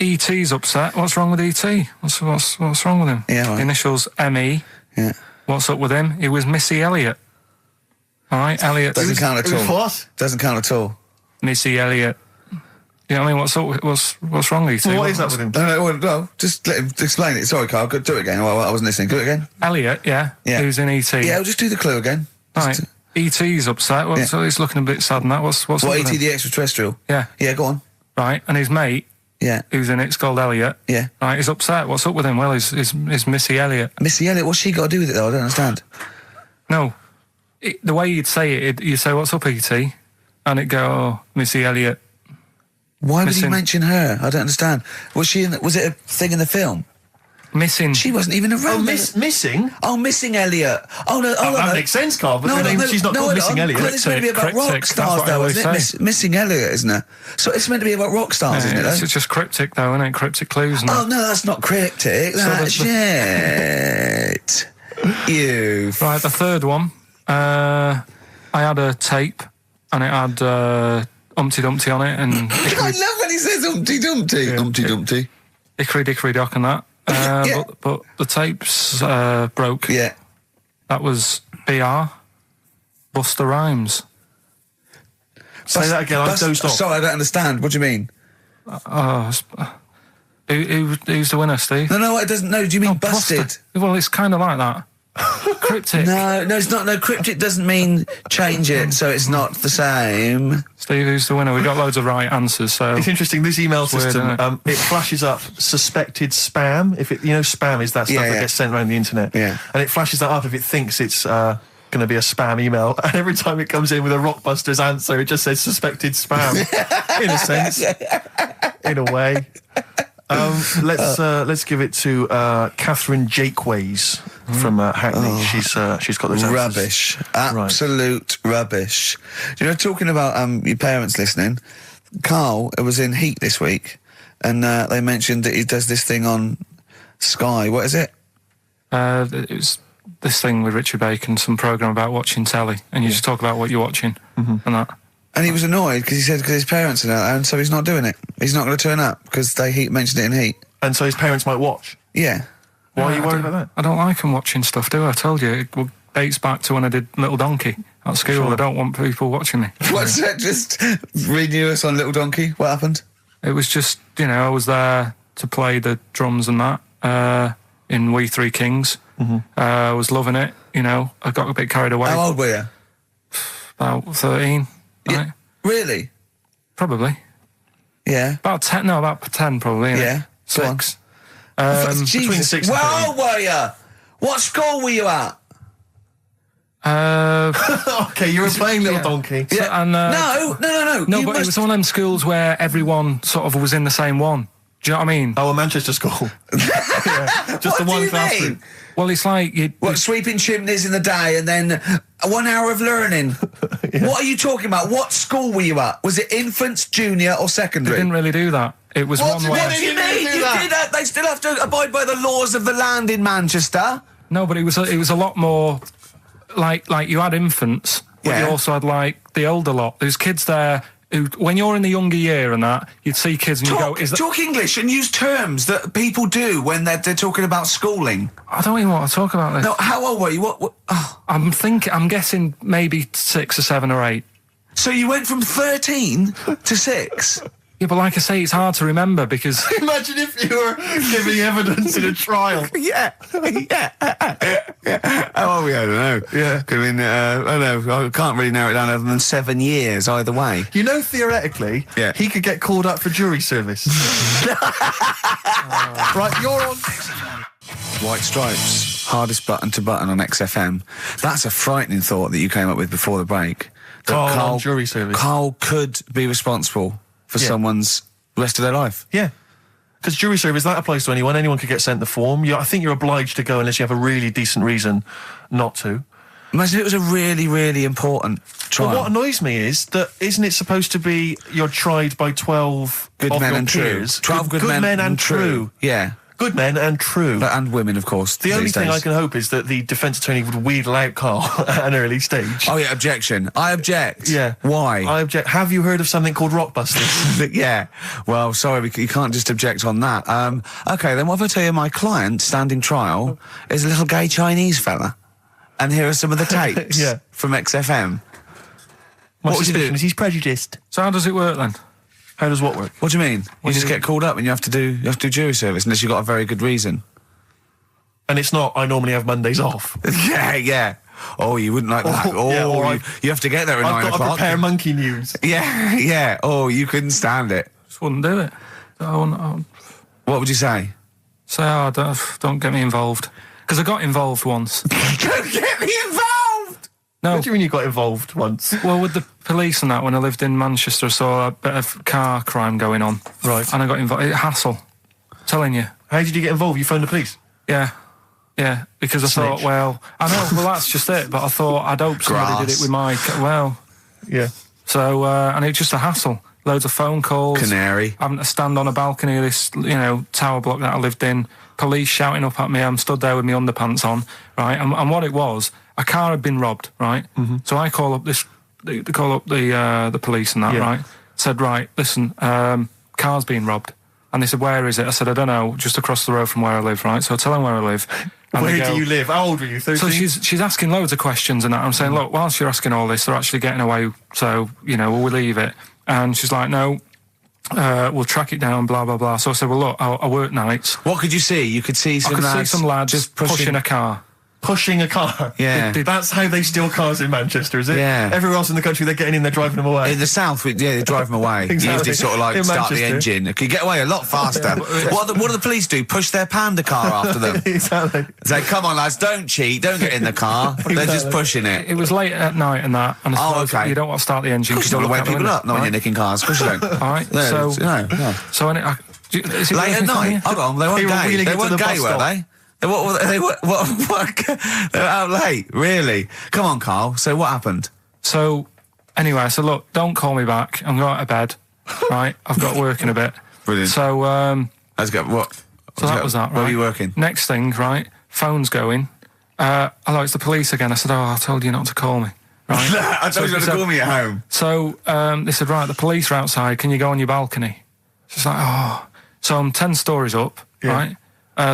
E.T.'s upset. What's wrong with E.T.? What's wrong with him? Yeah, right. The initials M.E. Yeah. What's up with him? He was Missy Elliott. All right, Elliott. Doesn't count at all. What? Doesn't count at all. Missy Elliott. You know what I mean? What's wrong with E.T.? What is that with him? No, just let him explain it. Sorry, Carl. Do it again. I wasn't listening. Do it again. Elliott, yeah. Yeah. Who's in E.T.? Yeah, we'll just do the clue again. All right. E.T.'s upset. So he's looking a bit sad and that. What's up What, with E.T. him? the extraterrestrial? Yeah. Yeah, go on. Right, and his mate, Yeah. who's in it's called Elliot. Yeah. Right, he's upset. What's up with him? Well, he's Missy Elliott. Missy Elliott, what's she got to do with it, though? I don't understand. No, the way you'd say it, you say, "What's up, E.T.?" and it'd go, "Oh, Missy Elliott." Why would he Missing- mention her? I don't understand. Was it a thing in the film? Missing. She wasn't even around. Missing? Oh, Missing Elliot. Oh, no. Oh, that makes sense, Carl, but she's not called Missing Elliot. It's meant to be about rock stars, though, isn't it? Missing Elliot, isn't it? So it's meant to be about rock stars, isn't it? It's just cryptic, though, isn't it? Cryptic clues. Oh, no, that's not cryptic. That's shit. You. Right, the third one. I had a tape, and it had Humpty Dumpty on it, and... I love when he says Humpty Dumpty. Yeah. Humpty Dumpty. Hickory Dickory Dock and that. But the tapes broke. Yeah. That was BR. Buster Rhymes. Say that again, I dozed off. Sorry, I don't understand. What do you mean? Who's the winner, Steve? No, it doesn't. No, do you mean busted? Buster. Well, it's kind of like that. Cryptic. No, it's not. No, cryptic doesn't mean change it, so it's not the same. Steve, who's the winner? We got loads of right answers, so... It's interesting, this email system, weird, it flashes up suspected spam. If it, spam is that stuff that gets sent around the internet. Yeah. And it flashes that up if it thinks it's going to be a spam email. And every time it comes in with a Rockbusters answer, it just says suspected spam. In a sense. In a way. Let's give it to Catherine Jakeways from Hackney. She's got those answers. Rubbish, absolute rubbish. Talking about your parents listening, Carl was in Heat this week, and they mentioned that he does this thing on Sky. What is it? It was this thing with Richard Bacon, some programme about watching telly, and you just talk about what you're watching and that. And he was annoyed because he said because his parents are there, and so he's not doing it. He's not going to turn up because they mentioned it in Heat. And so his parents might watch? Yeah. Why are you worried about that? I don't like them watching stuff, do I? I told you, it dates back to when I did Little Donkey at school. Sure. I don't want people watching me. What's that? Just renew us on Little Donkey? What happened? It was just, I was there to play the drums and that in We Three Kings. I was loving it, I got a bit carried away. How old were you? About 13. Yeah, right? really? Probably. Yeah. About 10, about 10 probably. Yeah. 6. Between 6 and 13. How old were you? What school were you at? Okay, you were playing Little Donkey. Yeah. So, and, No, but it was one of them schools where everyone sort of was in the same one. Do you know what I mean? Oh, a Manchester school. Just the one classroom. Well, it's like sweeping chimneys in the day and then 1 hour of learning. What are you talking about? What school were you at? Was it infants, junior, or secondary? They didn't really do that. It was one where... What do you mean? You did that. They still have to abide by the laws of the land in Manchester. No, but it was a lot more like you had infants, but you also had like the older lot. There's kids there who, when you're in the younger year and that, you'd see kids and you go, talk English and use terms that people do when they're talking about schooling. I don't even want to talk about this. No, how old were you? What? Oh. I'm guessing maybe 6 or 7 or 8. So you went from 13 to 6? Yeah, but like I say, it's hard to remember because... Imagine if you were giving evidence in a trial. Yeah. Oh, yeah, I don't know. Yeah. I mean, I don't know. I can't really narrow it down other than 7 years either way. Theoretically, he could get called up for jury service. Right, you're on... White Stripes, hardest button to button on XFM. That's a frightening thought that you came up with before the break. Carl on jury service. Carl could be responsible for someone's rest of their life. Yeah. Because jury service, that applies to anyone. Anyone could get sent the form. I think you're obliged to go unless you have a really decent reason not to. Imagine it was a really, really important trial. But what annoys me is that isn't it supposed to be you're tried by 12 good men and true. 12 good men and true. Yeah. Good men and true. And women, of course. The only thing I can hope is that the defence attorney would wheedle out Carl at an early stage. Oh, yeah, objection. I object. Yeah. Why? I object. Have you heard of something called Rockbusters? Yeah. Well, sorry, you can't just object on that. OK, then what if I tell you my client, standing trial, is a little gay Chinese fella? And here are some of the tapes from XFM. What would you do? He's prejudiced. So how does it work then? How does what work? What do you mean? You just get called up and you have to do jury service unless you've got a very good reason. And it's not, I normally have Mondays off. Yeah. Oh, you wouldn't like that. You have to get there at 9 o'clock. I've got to prepare monkey news. Yeah. Oh, you couldn't stand it. Just wouldn't do it. What would you say? Say, don't get me involved. Because I got involved once. Don't get me involved! No. What do you mean you got involved once? Well, with the police and that, when I lived in Manchester, I saw a bit of car crime going on. Right. And I got involved. Hassle. I'm telling you. How did you get involved? You phoned the police? Yeah, because I thought, well, I know, well, that's just it, but I thought I'd hope somebody did it with my, Yeah. So, and it's just a hassle. Loads of phone calls. Canary. Having to stand on a balcony of this, tower block that I lived in. Police shouting up at me. I'm stood there with my underpants on, right? And what it was, a car had been robbed, right? Mm-hmm. So I call up the police and that, right? Said, right, listen, car's been robbed. And they said, where is it? I said, I don't know, just across the road from where I live, right? So I tell them where I live. Where do you live? How old were you, 13? So she's asking loads of questions and that. I'm saying, look, whilst you're asking all this, they're actually getting away, so, will we leave it? And she's like, no, we'll track it down, blah, blah, blah. So I said, well, look, I work nights. What could you see? You could see some lads... see some lads just pushing a car. Pushing a car? Yeah. That's how they steal cars in Manchester, is it? Yeah. Everywhere else in the country, they're getting in, they're driving them away. In the south, they drive them away. Exactly. You usually sort of like In start the Manchester. engine. It could get away a lot faster. What do the police do? Push their panda car after them. Exactly. Say, come on, lads, don't cheat, don't get in the car. They're just pushing it. It was late at night and that, and I suppose you don't want to start the engine. Because you don't want to wake people up, not when you're nicking cars. Of course you don't. All right, so... No. So, late at night? Hold on, they weren't gay. They weren't gay, were they? What? They were out late, really? Come on, Carl. So what happened? So, anyway, I said, look, don't call me back. I'm going to bed, right? I've got work in a bit. Brilliant. So, Let's go. What? So that was that, right? Where were you working? Next thing, right? Phone's going. Hello, it's the police again. I said, I told you not to call me. Right? I told you not to call me at home. So, they said, right, the police are outside. Can you go on your balcony? She's like, oh. So I'm 10 stories up, right?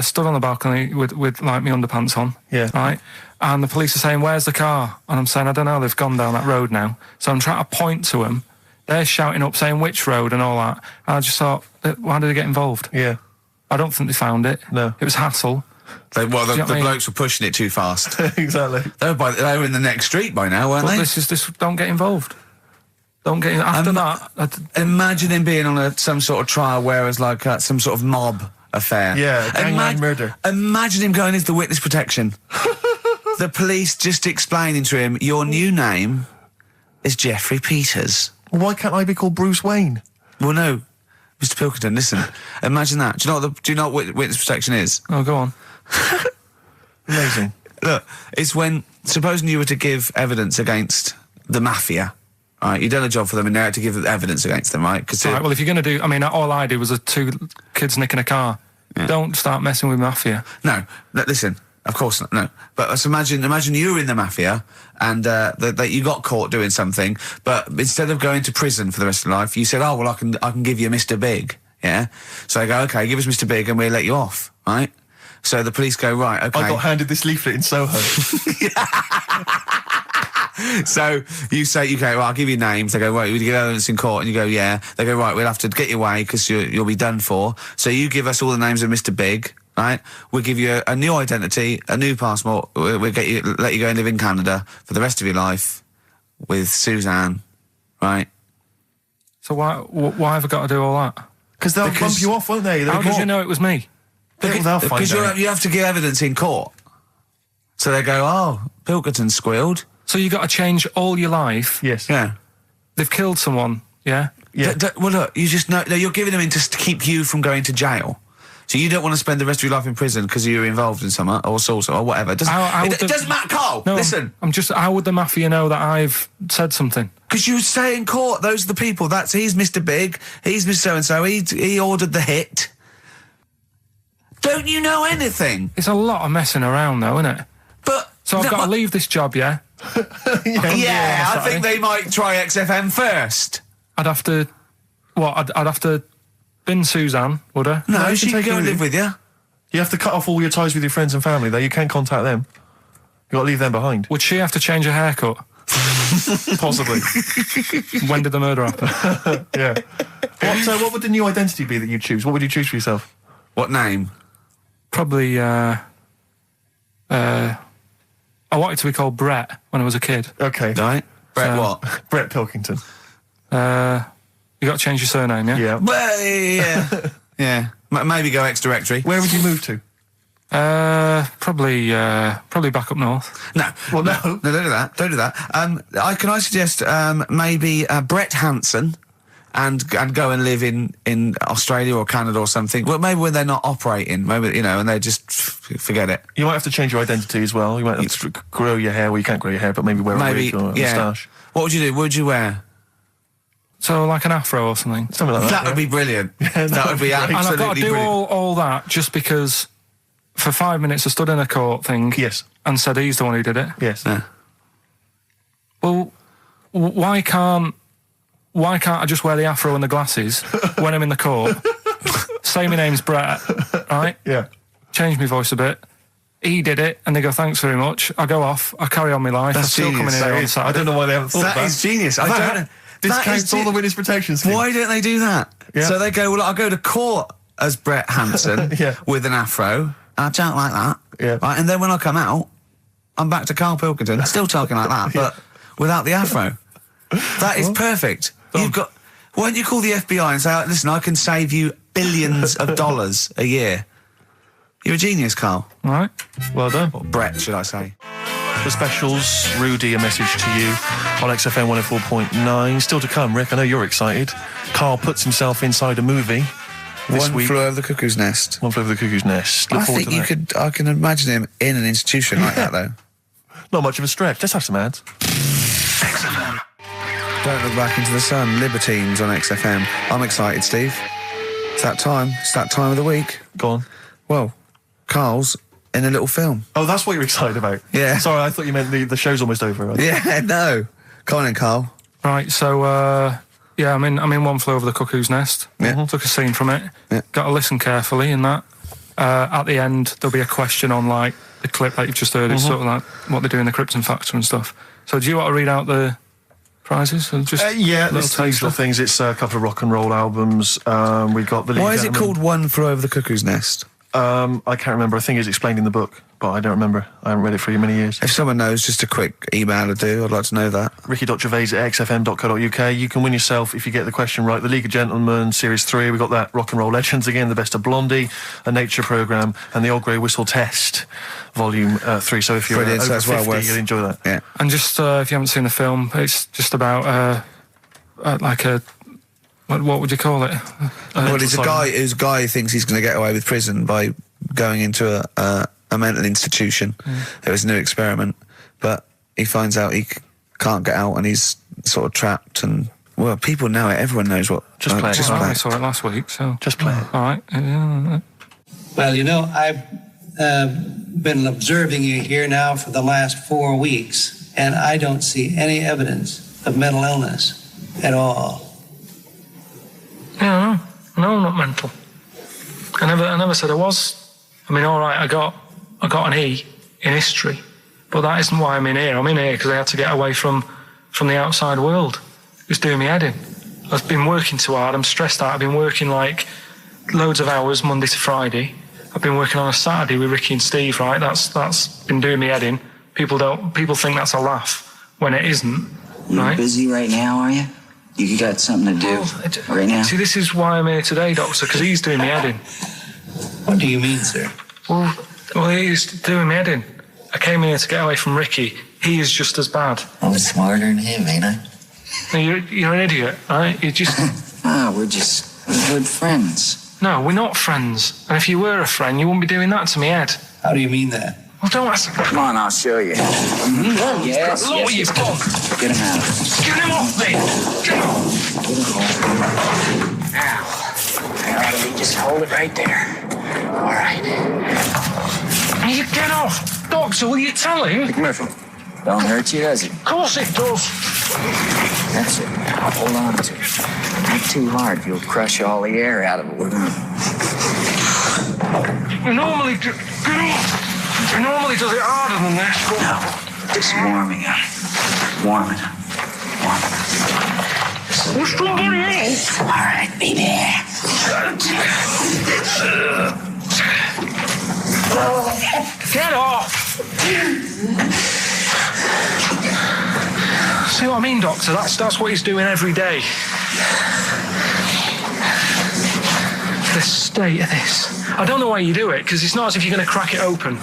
Stood on the balcony with like my underpants on, right? And the police are saying, where's the car? And I'm saying, I don't know, they've gone down that road now. So I'm trying to point to them. They're shouting up, saying which road and all that. And I just thought, why did they get involved? Yeah. I don't think they found it. No. It was hassle. The blokes were pushing it too fast. Exactly. They were in the next street by now, weren't they? This don't get involved. Don't get in. After that... Imagine him being on some sort of trial where it's like some sort of mob affair. Yeah, gangland murder. Imagine him going into the witness protection. The police just explaining to him, your new name is Jeffrey Peters. Why can't I be called Bruce Wayne? Well, no, Mr. Pilkington, listen. Imagine that. Do you know what witness protection is? Oh, go on. Amazing. Look, it's when, supposing you were to give evidence against the mafia, right, you've done a job for them and now you have to give evidence against them, right? Right, well, if you're going to do... I mean, all I did was 2 kids nicking a car. Yeah. Don't start messing with mafia. No, listen, of course not, no. But let's imagine you were in the mafia and that you got caught doing something, but instead of going to prison for the rest of your life, you said, oh, well, I can give you Mr. Big, yeah? So they go, okay, give us Mr. Big and we'll let you off, right? So the police go, right, okay. I got handed this leaflet in Soho. So you say, okay, well, I'll give you names. They go, right, we give evidence in court, and you go, yeah. They go, right, we'll have to get you away because you'll be done for. So you give us all the names of Mr. Big, right? We'll give you a new identity, a new passport. We'll let you go and live in Canada for the rest of your life with Suzanne, right? So why have I got to do all that? Because they'll bump you off, won't they? How did you know it was me? Because you have to give evidence in court. So they go, oh, Pilkington squealed. So you got to change all your life. Yes. Yeah. They've killed someone. Yeah. Yeah. Well, look, you just know you're giving them in to keep you from going to jail. So you don't want to spend the rest of your life in prison because you're involved in something or assault or whatever. It doesn't matter, Carl. No, listen. How would the mafia know that I've said something? Because you say in court, those are the people. He's Mr. Big. He's Mr. So-and-so. He ordered the hit. Don't you know anything? It's a lot of messing around, though, isn't it? So I've got to leave this job, yeah? Yeah, I think they might try XFM first. I'd have to... What? I'd have to bin Suzanne, would I? No, she can go and live with you. You have to cut off all your ties with your friends and family, though. You can't contact them. You've got to leave them behind. Would she have to change her haircut? Possibly. When did the murder happen? Yeah. So what would the new identity be that you choose? What would you choose for yourself? What name? Probably, I wanted to be called Brett when I was a kid. Okay. Right. Brett what? Brett Pilkington. You got to change your surname, yeah? Yeah. Well, yeah. Yeah. Maybe go ex-directory. Where would you move to? Probably back up north. No. Well, no. No, don't do that. Don't do that. Can I suggest maybe Brett Hanson and go and live in Australia or Canada or something? Well, maybe when they're not operating, maybe, and they're just forget it. You might have to change your identity as well. You might have to grow your hair. Well, you can't grow your hair, but maybe wear a wig or a moustache. What would you do? What would you wear? So like an afro or something. Something like that. That would be brilliant. That would be absolutely And I've got to do brilliant. all that just because for 5 minutes I stood in a court thing. Yes. And said he's the one who did it. Yes. Yeah. Well, why can't I just wear the afro and the glasses when I'm in the court? Say my name's Brett, right? Yeah. Change my voice a bit. He did it, and they go, thanks very much. I go off, I carry on my life. That's I'm still coming genius. in here on I Saturday. don't know why they haven't thought That that. is genius. I don't know. This That counts is all the witness protection scheme. Why don't they do that? Yeah. So they go, well, I'll go to court as Brett Hanson Yeah. with an afro, and I talk like that. Yeah. Right, and then when I come out, I'm back to Karl Pilkington, still talking like that, but without the afro. That is perfect. You've got... Why don't you call the FBI and say, listen, I can save you billions of dollars a year. You're a genius, Karl. All right. Well done. Or Brett, should I say. The specials, Rudy, a message to you on XFM 104.9. Still to come, Rick, I know you're excited. Karl puts himself inside a movie this One week. Flew Over the Cuckoo's Nest. One Flew Over the Cuckoo's Nest. Look I forward think to you that. could... I can imagine him in an institution like that, though. Not much of a stretch. Let's have some ads. XFM. Don't Look Back Into the Sun, Libertines on XFM. I'm excited, Steve. It's that time. It's that time of the week. Go on. Well, Karl's in a little film. Oh, that's what you're excited about? Yeah. Sorry, I thought you meant the show's almost over. Right? Yeah, no. Come on in, Karl. Right, so, I'm in One Flew Over the Cuckoo's Nest. Yeah. Took a scene from it. Yeah. Got to listen carefully in that. At the end, there'll be a question on, like, the clip that you've just heard. It's sort of like what they do in the Krypton Factor and stuff. So do you want to read out the prizes? Or just Yeah, little there's usual taster? things. It's a couple of rock and roll albums. We got the. Why is it Gentleman. called One Flew Over the Cuckoo's Nest? I can't remember. I think it's explained in the book, but I don't remember. I haven't read it for many years. If someone knows, just a quick email to do. I'd like to know that. Ricky.gervais@xfm.co.uk. You can win yourself, if you get the question right, the League of Gentlemen Series 3. We got that Rock and Roll Legends again, the Best of Blondie, a nature programme, and the Old Grey Whistle Test, Volume 3. So if you're Brilliant, so over that's well 50, worth- you'll enjoy that. Yeah. And just if you haven't seen the film, it's just about like a what would you call it? Well, it's a guy who thinks he's going to get away with prison by going into a mental institution. It was a new experiment, but he finds out he can't get out and he's sort of trapped. And well, people know it. Everyone knows what. Just play it. Just Well, play I it. saw it last week, so Just play it. all right. Well, you know, I've been observing you here now for the last 4 weeks, and I don't see any evidence of mental illness at all. Yeah, no, I'm not mental. I never said I was. I mean, all right, I got an E in history, but that isn't why I'm in here. I'm in here because I had to get away from the outside world. It was doing me head in. I've been working too hard. I'm stressed out. I've been working like loads of hours Monday to Friday. I've been working on a Saturday with Ricky and Steve. Right, that's been doing me head in. People think that's a laugh when it isn't. You're Right? busy right now, are you? You got something to do right now? See, this is why I'm here today, Doctor, because he's doing me head in. What do you mean, sir? Well, he's doing me head in. I came in here to get away from Ricky. He is just as bad. I'm smarter than him, ain't I? No, you're an idiot, right? You're just... We're just good friends. No, we're not friends. And if you were a friend, you wouldn't be doing that to me, Ed. How do you mean that? Well, don't ask... Come on, I'll show you. Yes, Look what you've done. Get him out. Get him off me! Get him off! Get him off. Now, we just hold it right there. All right. You get off! Doctor, will you tell him? Murphy, don't hurt you, does it? Of course it does. That's it. Now, hold on to it. Not too hard. You'll crush all the air out of it with him. He normally... Get off! He normally does it harder than this, but... No, just warming up. Warming up. Warming up. What's somebody else? All right, be there. Get off! See what I mean, Doctor? That's what he's doing every day. The state of this. I don't know why you do it, because it's not as if you're going to crack it open.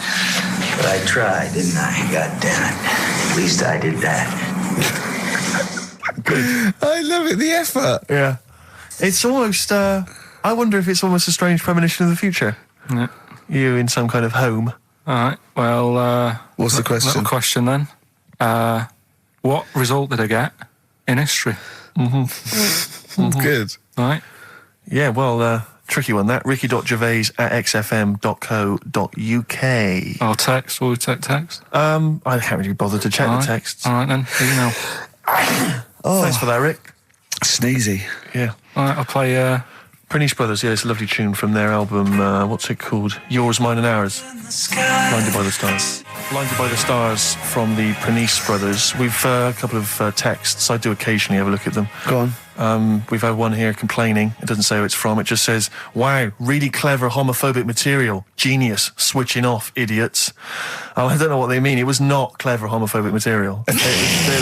But I tried, didn't I? God damn it. At least I did that. I love it. The effort. Yeah. It's almost, I wonder if it's almost a strange premonition of the future. Yeah. You in some kind of home. All right. Well, What's the question? Little question then. What result did I get in history? Good. Right. Yeah, well, tricky one, that. ricky.gervais@xfm.co.uk. Or text. Will we take text? I can't really bother to check All the right. texts. All right then. Email. Thanks for that, Rick. Sneezy. Yeah. All right. I'll play. Prinish Brothers, yeah, it's a lovely tune from their album, what's it called? Yours, Mine and Ours. Blinded by the Stars. Blinded by the Stars from the Prinish Brothers. We've a couple of texts. I do occasionally have a look at them. Go on. We've had one here complaining. It doesn't say who it's from. It just says, wow, really clever homophobic material. Genius. Switching off, idiots. I don't know what they mean. It was not clever homophobic material. It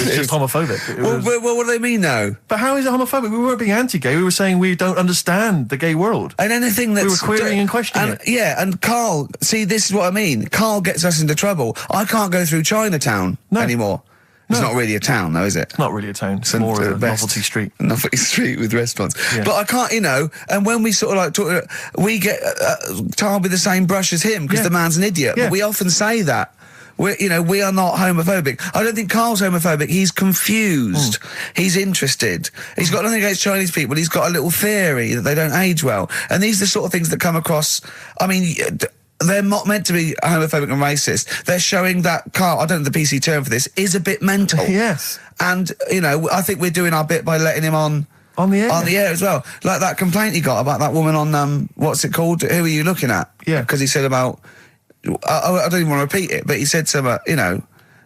was just homophobic. Well, what do they mean, though? But how is it homophobic? We weren't being anti-gay. We were saying we don't understand the gay world. And anything that's... We were querying and questioning it. Yeah, and Carl, see, this is what I mean. Carl gets us into trouble. I can't go through Chinatown anymore. It's not really a town, though, is it? It's not really a town. It's more of a novelty street. Novelty street with restaurants. Yeah. But I can't, and when we sort of like talk, we get tarred with the same brush as him because the man's an idiot. Yeah. But we often say that. We are not homophobic. I don't think Carl's homophobic. He's confused. He's interested. He's got nothing against Chinese people. He's got a little theory that they don't age well. And these are the sort of things that come across, I mean... They're not meant to be homophobic and racist. They're showing that Carl, I don't know the PC term for this, is a bit mental. Yes. And, I think we're doing our bit by letting him on the air. On the air as well. Like that complaint he got about that woman on, what's it called? Who are you looking at? Yeah. Because he said about, I don't even want to repeat it, but he said some,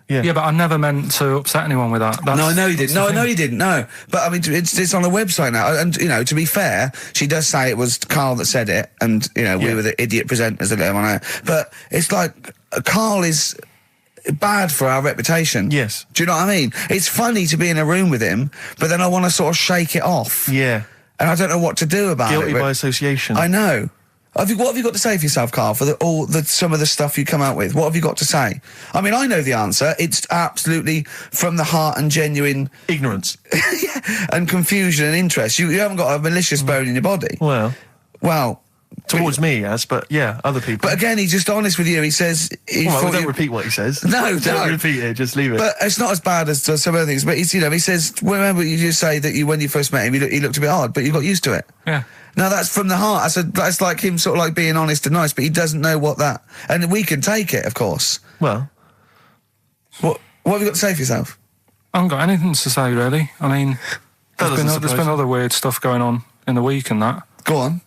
Yeah, but I never meant to upset anyone with that. No, I know you didn't. No, I know you didn't. No, but I mean, it's on the website now, and to be fair, she does say it was Carl that said it, and we were the idiot presenters that let him on air. But it's like Carl is bad for our reputation. Yes. Do you know what I mean? It's funny to be in a room with him, but then I want to sort of shake it off. Yeah. And I don't know what to do about Guilty it. by association. I know. What have you got to say for yourself, Carl, for some of the stuff you come out with? What have you got to say? I mean, I know the answer. It's absolutely from the heart and genuine... ignorance. and confusion and interest. You haven't got a malicious bone in your body. Well... Towards but, me, yes, but yeah, other people. But again, he's just honest with you. He says... don't repeat what he says. No, don't repeat it, just leave it. But it's not as bad as some other things. But he says, remember you just say that when you first met him, he looked a bit hard, but you got used to it. Yeah. Now that's from the heart. That's like him sort of like being honest and nice, but he doesn't know what that... And we can take it, of course. Well... What have you got to say for yourself? I haven't got anything to say, really. I mean, there's been other weird stuff going on in the week and that. Go on.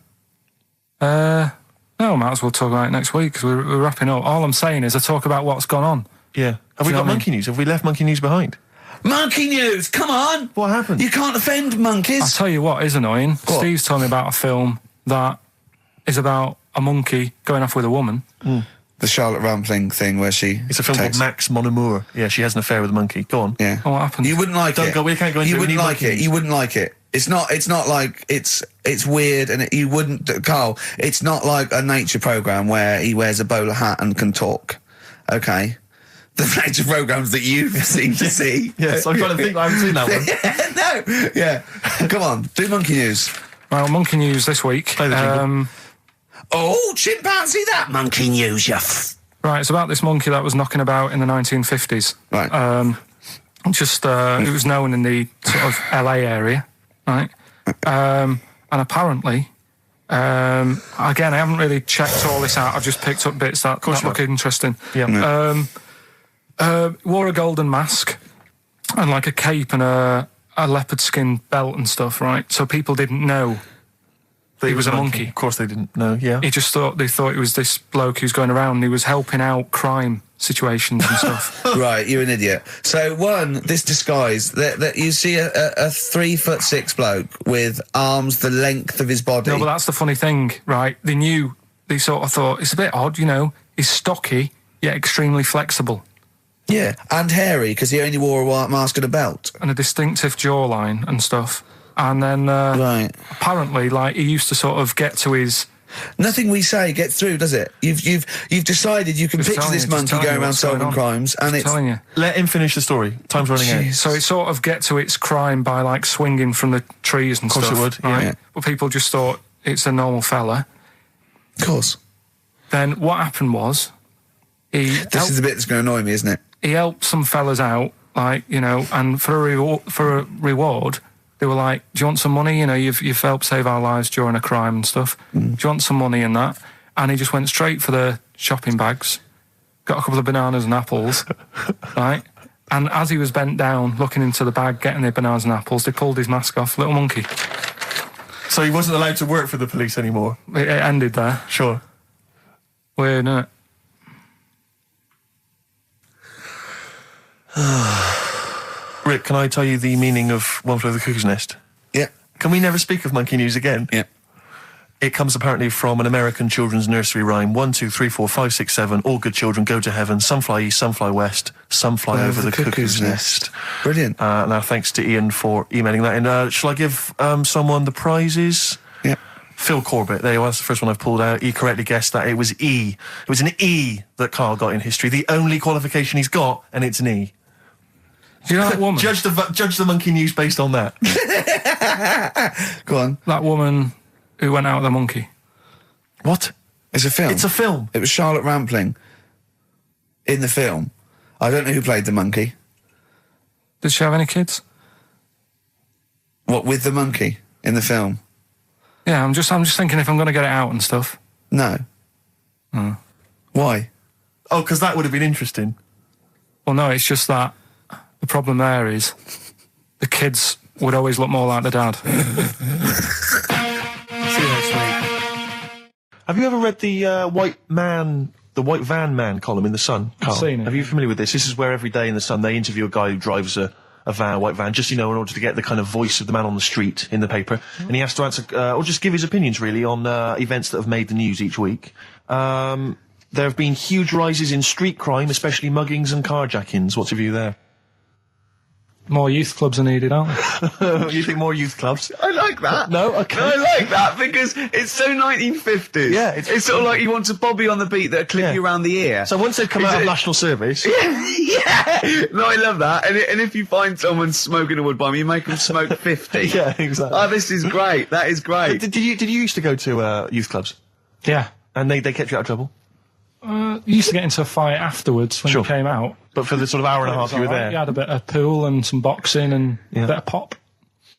No, I might as well talk about it next week because we're wrapping up. All I'm saying is I talk about what's gone on. Yeah. Have we got monkey news? Have we left monkey news behind? Monkey news, come on! What happened? You can't offend monkeys. I'll tell you what is annoying. What? Steve's told me about a film that is about a monkey going off with a woman. The Charlotte Rampling thing where she... It's a film called Max Mon Amour. Yeah, she has an affair with a monkey. Go on. Yeah. Oh, what happened? You wouldn't like it. We can't go into it. You wouldn't like it. You wouldn't like it. It's not like it's weird and you wouldn't... Carl, it's not like a nature programme where he wears a bowler hat and can talk. Okay? The nature programmes that you've seemed to see. Yes, I'm trying to think. I haven't seen that one. No. Yeah. Come on. Do monkey news. Well, monkey news this week. Play the jingle. Oh, chimpanzee, that monkey news, you Right, it's about this monkey that was knocking about in the 1950s. Right. It was known in the sort of LA area, right? And apparently, again, I haven't really checked all this out. I've just picked up bits that look interesting. Yeah. Wore a golden mask and like a cape and a leopard skin belt and stuff, right? So people didn't know that he was a monkey. Of course they didn't know, yeah. They thought it was this bloke who's going around and he was helping out crime situations and stuff. Right, you're an idiot. So this disguise, that you see a 3'6" bloke with arms the length of his body. No, but that's the funny thing, right? They sort of thought, it's a bit odd, he's stocky, yet extremely flexible. Yeah, and hairy, because he only wore a white mask and a belt. And a distinctive jawline and stuff. And then, right. apparently, like, he used to sort of get to his... Nothing we say gets through, does it? You've decided you can picture this monkey going around solving crimes, and it's... telling you. Let him finish the story. Time's running out. So it sort of get to its crime by, like, swinging from the trees and stuff. Of course it would, right? yeah. But people just thought it's a normal fella. Of course. then what happened was, This is the bit that's going to annoy me, isn't it? he helped some fellas out, like, you know, and for a reward, they were like, do you want some money? You know, you've helped save our lives during a crime and stuff. Do you want some money and that? And he just went straight for the shopping bags, got a couple of bananas and apples, right? And as he was bent down, looking into the bag, getting the bananas and apples, they pulled his mask off. Little monkey. So he wasn't allowed to work for the police anymore? It ended there. Sure. Weird, isn't it? Rick, can I tell you the meaning of One Flew Over the Cuckoo's Nest? Yeah. Can we never speak of monkey news again? Yeah. It comes apparently from an American children's nursery rhyme. 1, 2, 3, 4, 5, 6, 7. All good children go to heaven. Some fly east, some fly west. Some fly over the cuckoo's nest. Brilliant. Now, thanks to Ian for emailing that in. Shall I give someone the prizes? Yeah. Phil Corbett. There you are. That's the first one I've pulled out. He correctly guessed that it was E. It was an E that Karl got in history. The only qualification he's got, and it's an E. Do you know that woman? Judge the monkey news based on that. Go on. That woman who went out with the monkey. What? It's a film. It's a film. It was Charlotte Rampling in the film. I don't know who played the monkey. Did she have any kids? What, with the monkey in the film? Yeah, I'm just thinking if I'm going to get it out and stuff. No. Why? Oh, because that would have been interesting. Well, no, it's just that the problem there is the kids would always look more like the dad. See you next week. Have you ever read the White Van Man column in The Sun, Karl? I've seen it. Are you familiar with this? This is where every day in The Sun they interview a guy who drives a white van, just, you know, in order to get the kind of voice of the man on the street in the paper. And he has to answer, or just give his opinions, really, on events that have made the news each week. There have been huge rises in street crime, especially muggings and carjackings. What's your view there? More youth clubs are needed, aren't there? You think more youth clubs? I like that. No? Okay. I like that because it's so 1950s. Yeah, it's sort of like you want a bobby on the beat that'll clip you around the ear. So once they've come out of national service... Yeah! No, I love that. And if you find someone smoking a wood bomb, you make them smoke 50. Yeah, exactly. Oh, this is great. That is great. Did you used to go to youth clubs? Yeah. And they kept you out of trouble? You used to get into a fight afterwards when Sure. you came out. But for the sort of hour and a half you were there? You had a bit of pool and some boxing and Yeah. a bit of pop.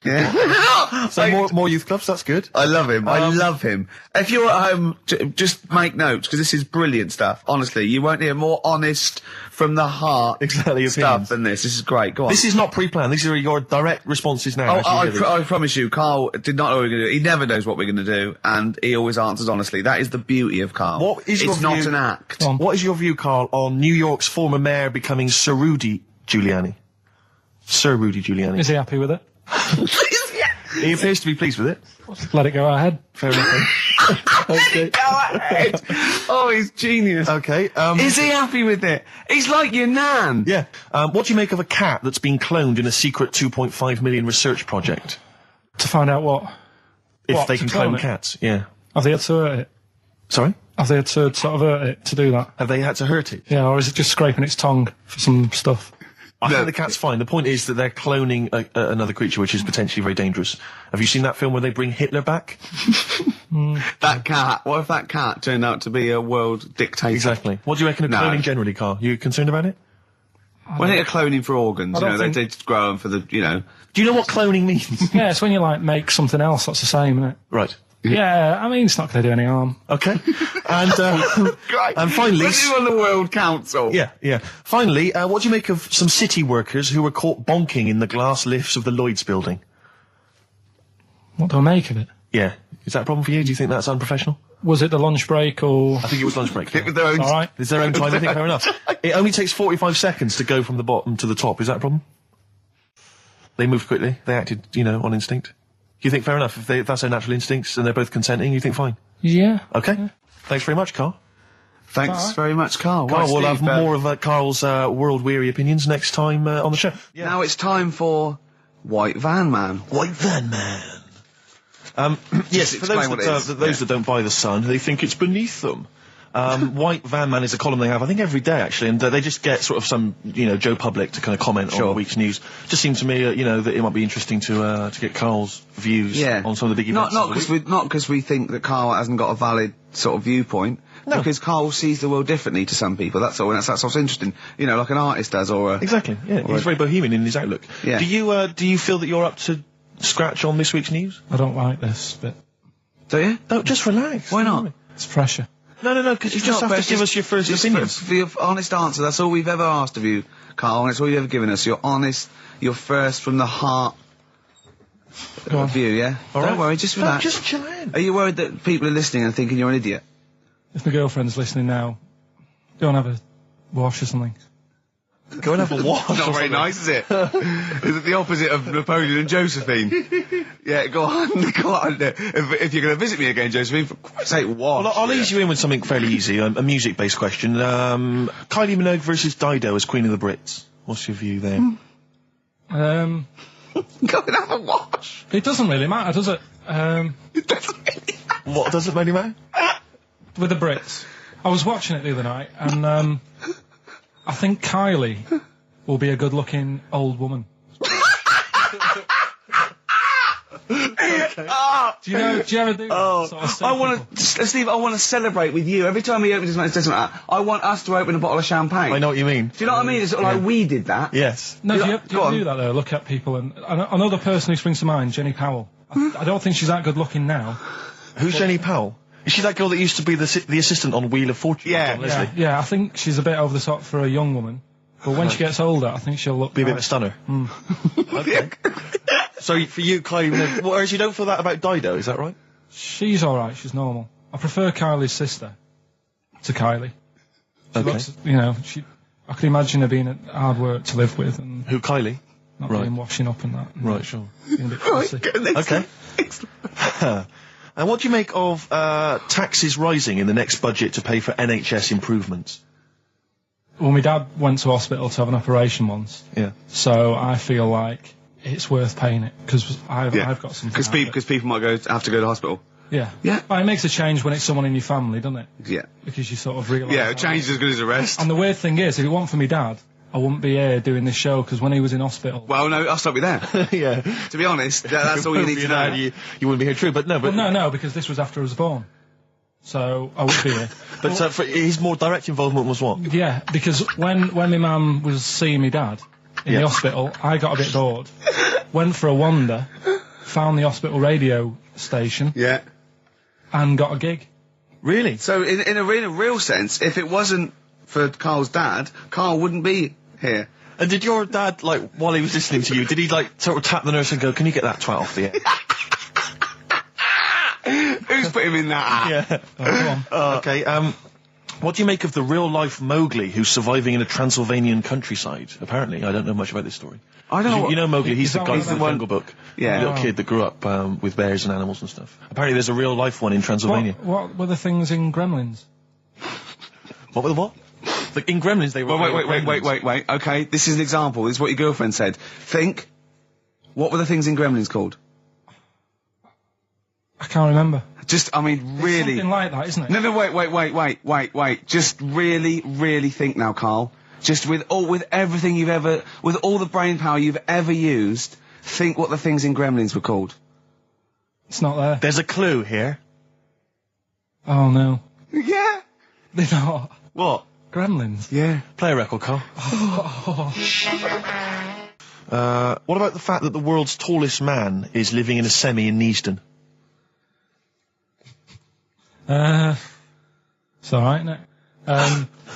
Yeah. So more youth clubs, that's good. I love him. I love him. If you're at home, just make notes, because this is brilliant stuff. Honestly, you won't hear more honest, from the heart Exactly, stuff opinions. than this. This is great. Go on. This is not pre-planned. These are your direct responses now. as you hear I promise you, Karl did not know what we were going to do. He never knows what we're going to do, and he always answers honestly. That is the beauty of Karl. What is your it's not view- an act. these. What is your view, Karl, on New York's former mayor becoming Sir Rudy Giuliani? Sir Rudy Giuliani. Is he happy with it? He appears to be pleased with it. Let it go ahead. Fair enough. Okay. Go ahead. Oh, he's genius. Okay. Is he happy with it? He's like your nan. Yeah. What do you make of a cat that's been cloned in a secret 2.5 million research project? To find out what? If What, they to can clone clone it? cats, yeah. Have they had to hurt it? Sorry? Have they had to sort of hurt it to do that? Have they had to hurt it? Yeah, or is it just scraping its tongue for some stuff? I think the cat's fine. The point is that they're cloning another creature, which is potentially very dangerous. Have you seen that film where they bring Hitler back? That cat. What if that cat turned out to be a world dictator? Exactly. What do you reckon of No. cloning generally, Karl? You concerned about it? When they're cloning for organs, I you don't know, think- they just grow them for the, you know. Do you know what cloning means? Yeah, it's when you like make something else that's the same, isn't it? Right. Yeah, I mean, it's not going to do any harm. Okay. And Great. And finally, When you on the World Council. yeah. Finally, what do you make of some city workers who were caught bonking in the glass lifts of the Lloyd's building? What do I make of it? Yeah. Is that a problem for you? Do you think that's unprofessional? Was it the lunch break or? I think it was lunch break. With their own. All right. It's their own time, I think, fair enough. It only takes 45 seconds to go from the bottom to the top. Is that a problem? They moved quickly. They acted, you know, on instinct. Do you think fair enough? If that's their natural instincts and they're both consenting, you think fine? Yeah. Okay. Thanks very much, Karl. Thanks very much, Karl. Karl, Right, we'll Steve, have more of Karl's world-weary opinions next time on the show. Now it's time for White Van Man. White Van Man. Yes, for explain those, what it is. those that don't buy The Sun, they think it's beneath them. White Van Man is a column they have, I think, every day, actually, and they just get sort of some, you know, Joe Public to kind of comment on the week's news. Just seemed to me, you know, that it might be interesting to get Karl's views on some of the big events. Not because we think that Karl hasn't got a valid sort of viewpoint. Because Karl sees the world differently to some people. That's all. And that's what's interesting. You know, like an artist does, or exactly. Yeah, he's very bohemian in his outlook. Yeah. Do you feel that you're up to scratch on this week's news? I don't like this bit. Do you? No, just relax. Why not? It's pressure. No, because you just have to give us your first opinion. For your honest answer, that's all we've ever asked of you, Karl, and it's all you've ever given us. Your honest, your first from the heart view, yeah? All Don't right. worry, just relax. Just chill out. Are you worried that people are listening and thinking you're an idiot? If my girlfriend's listening now, go and have a wash or something. Go and have a wash. Not very nice, is it? Is it the opposite of Napoleon and Josephine? Yeah, go on. If you're going to visit me again, Josephine, for Christ's sake, wash. Well, I'll ease you in with something fairly easy, a music-based question. Kylie Minogue versus Dido as Queen of the Brits. What's your view there? Go and have a wash. It doesn't really matter, does it? It doesn't really matter. What doesn't really matter? With the Brits. I was watching it the other night, and I think Kylie will be a good-looking old woman. Do you ever do that? Sort of I want to, Steve, I want to celebrate with you. Every time he opens his mouth, it doesn't matter. I want us to open a bottle of champagne. I know what you mean. Do you know what I mean? It's sort of like we did that. Yes. No, do you go on. do that though? Look at people, and another person who springs to mind, Jenny Powell. I don't think she's that good looking now. Who's Jenny Powell? Is she that girl that used to be the assistant on Wheel of Fortune? Yeah. John Leslie? Yeah, I think she's a bit over the top for a young woman. But when she gets older, I think she'll look... Be a bit of a stunner. Okay. So for you, Kylie Minogue, whereas you don't feel that about Dido, is that right? She's alright, she's normal. I prefer Kylie's sister to Kylie. She looks, you know, I could imagine her being hard work to live with and... Who, Kylie? Not being washing up and that. Right, sure. Being a bit fussy. Okay. And what do you make of taxes rising in the next budget to pay for NHS improvements? Well, my dad went to hospital to have an operation once. Yeah. So I feel like it's worth paying it, because I've got something. Because people might have to go to hospital. Yeah. Yeah. But it makes a change when it's someone in your family, doesn't it? Yeah. Because you sort of realise... Yeah, a change is as good as a rest. And the weird thing is, if it weren't for my dad, I wouldn't be here doing this show, because when he was in hospital... Well, no, I'll stop you there. Yeah. To be honest, that's all you need to know. You wouldn't be here, true, but no. But Well, no, because this was after I was born. So I would be here. But his more direct involvement was what? Yeah, because when my mum was seeing my dad in the hospital, I got a bit bored. Went for a wander, found the hospital radio station, Yeah. and got a gig. Really? So in a real sense, if it wasn't for Karl's dad, Karl wouldn't be here. And did your dad, like, while he was listening to you, did he, like, sort of tap the nurse and go, can you get that twat off the air? Who's put him in that? Yeah. Oh, go on. Okay, what do you make of the real-life Mowgli who's surviving in a Transylvanian countryside? Apparently, I don't know much about this story. I don't know. You know Mowgli, he's the guy He's from the Jungle Book. Yeah. The little kid that grew up with bears and animals and stuff. Apparently there's a real-life one in Transylvania. What were the things in Gremlins? What were the what? Like, in Gremlins they were... Wait. Okay, this is an example. This is what your girlfriend said. Think. What were the things in Gremlins called? I can't remember. Just, I mean, really. Something like that, isn't it? No, wait. Just really think now, Karl. Just with everything with all the brain power you've ever used, think what the things in Gremlins were called. It's not there. There's a clue here. Oh, no. Yeah. They're not. What? Gremlins. Yeah. Play a record, Carl. What about the fact that the world's tallest man is living in a semi in Neasden? It's alright, isn't it?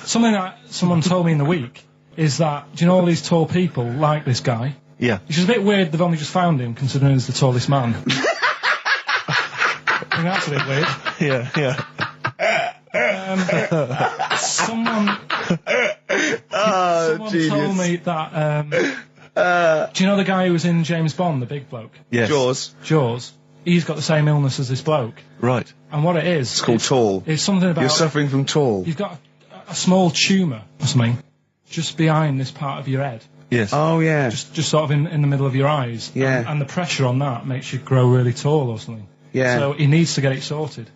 Something that someone told me in the week is that, do you know all these tall people like this guy? Yeah. Which is a bit weird they've only just found him, considering he's the tallest man. I think that's a bit weird. Yeah. Someone genius. told me that, do you know the guy who was in James Bond, the big bloke? Yes. Jaws. He's got the same illness as this bloke. Right. And what it is... It's called tall. It's something about... You're suffering from tall. You've got a small tumour or something just behind this part of your head. Yes. Oh, yeah. Just sort of in the middle of your eyes. Yeah. And the pressure on that makes you grow really tall or something. Yeah. So he needs to get it sorted.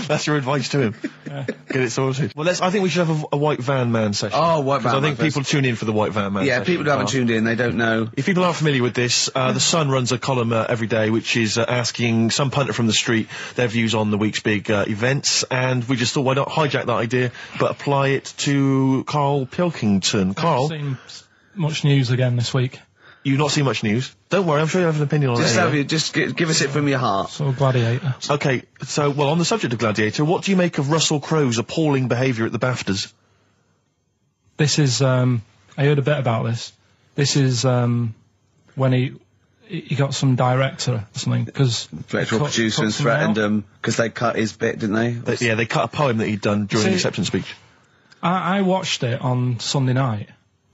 That's your advice to him. Yeah. Get it sorted. Well, I think we should have a white van man session. Oh, white van man. I think people tune in for the white van man Yeah, session. people who haven't tuned in, they don't know. If people aren't familiar with this, The Sun runs a column every day which is asking some punter from the street their views on the week's big events, and we just thought, why not hijack that idea, but apply it to Karl Pilkington. Karl? I've seen much news again this week. You've not seen much news? Don't worry, I'm sure you have an opinion on it. Just give us it from your heart. So, Gladiator. Okay, so, well, on the subject of Gladiator, what do you make of Russell Crowe's appalling behaviour at the BAFTAs? This is, I heard a bit about this. This is, when he got some director or something, because... Director or producer and threatened them, because they cut his bit, didn't they? Yeah, they cut a poem that he'd done during the acceptance speech. I watched it on Sunday night.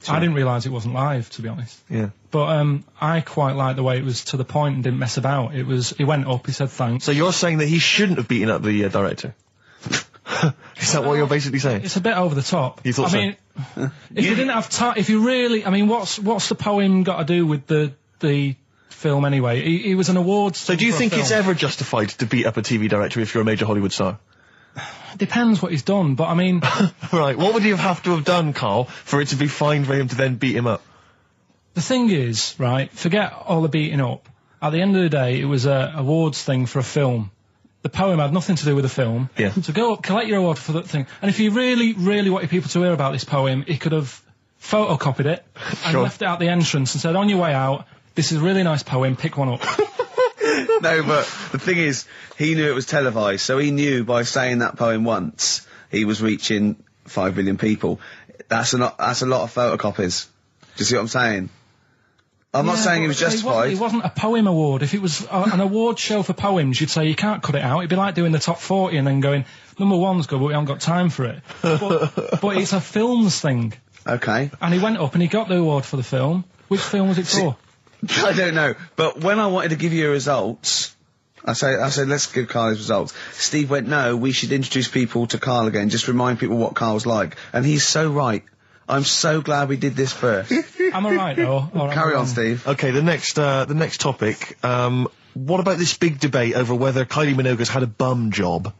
Sure. I didn't realise it wasn't live, to be honest. Yeah. But I quite liked the way it was to the point and didn't mess about. He went up, he said thanks. So you're saying that he shouldn't have beaten up the director? Is that what you're basically saying? It's a bit over the top. You thought I mean, if you didn't have time, if you really, I mean, what's the poem got to do with the film anyway? He was an awards. So do you think it's ever justified to beat up a TV director if you're a major Hollywood star? Depends what he's done, but I mean... Right, what would he have to have done, Karl, for it to be fine for him to then beat him up? The thing is, right, forget all the beating up. At the end of the day, it was a awards thing for a film. The poem had nothing to do with the film. Yeah. So go up, collect your award for that thing. And if he really, really wanted people to hear about this poem, he could have photocopied it and left it at the entrance and said, on your way out, this is a really nice poem, pick one up. No, but the thing is, he knew it was televised, so he knew by saying that poem once, he was reaching 5 billion people. That's a lot of photocopies. Do you see what I'm saying? I'm not saying he was justified. It wasn't a poem award. If it was an award show for poems, you'd say you can't cut it out. It'd be like doing the top 40 and then going, number one's good, but we haven't got time for it. But it's a films thing. Okay. And he went up and he got the award for the film. Which film was it for? I don't know, but when I wanted to give you results, I said, let's give Karl his results. Steve went, no, we should introduce people to Karl again, just remind people what Karl's like. And he's so right. I'm so glad we did this first. Am I right, though? Carry on, Steve. Okay, the next topic, what about this big debate over whether Kylie Minogue's had a bum job?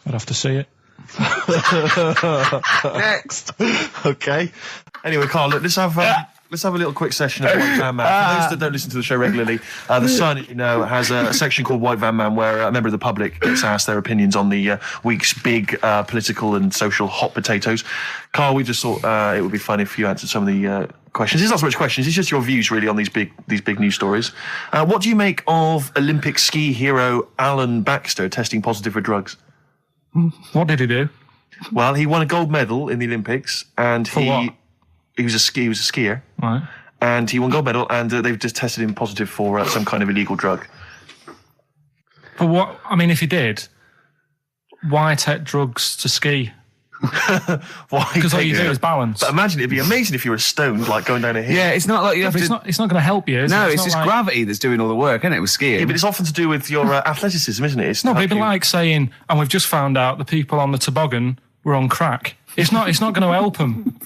I'd have to see it. Next. Okay. Anyway, Karl, look, let's have a little quick session of White Van Man. For those that don't listen to the show regularly, The Sun, as you know, has a section called White Van Man where a member of the public gets asked their opinions on the week's big political and social hot potatoes. Karl, we just thought it would be fun if you answered some of the questions. It's not so much questions, it's just your views really on these big news stories. What do you make of Olympic ski hero Alan Baxter testing positive for drugs? What did he do? Well, he won a gold medal in the Olympics, and for what? He was a skier, right? And he won gold medal, and they've just tested him positive for some kind of illegal drug. But what? I mean, if he did, why take drugs to ski? Why? Because all you do is balance. But imagine it'd be amazing if you were stoned, like going down a hill. Yeah, it's not like you have to. It's not going to help you. No, it's just like... gravity that's doing all the work, isn't it? With skiing. Yeah, but it's often to do with your athleticism, isn't it? It's no, but it'd be like saying, and we've just found out the people on the toboggan were on crack. It's not going to help them.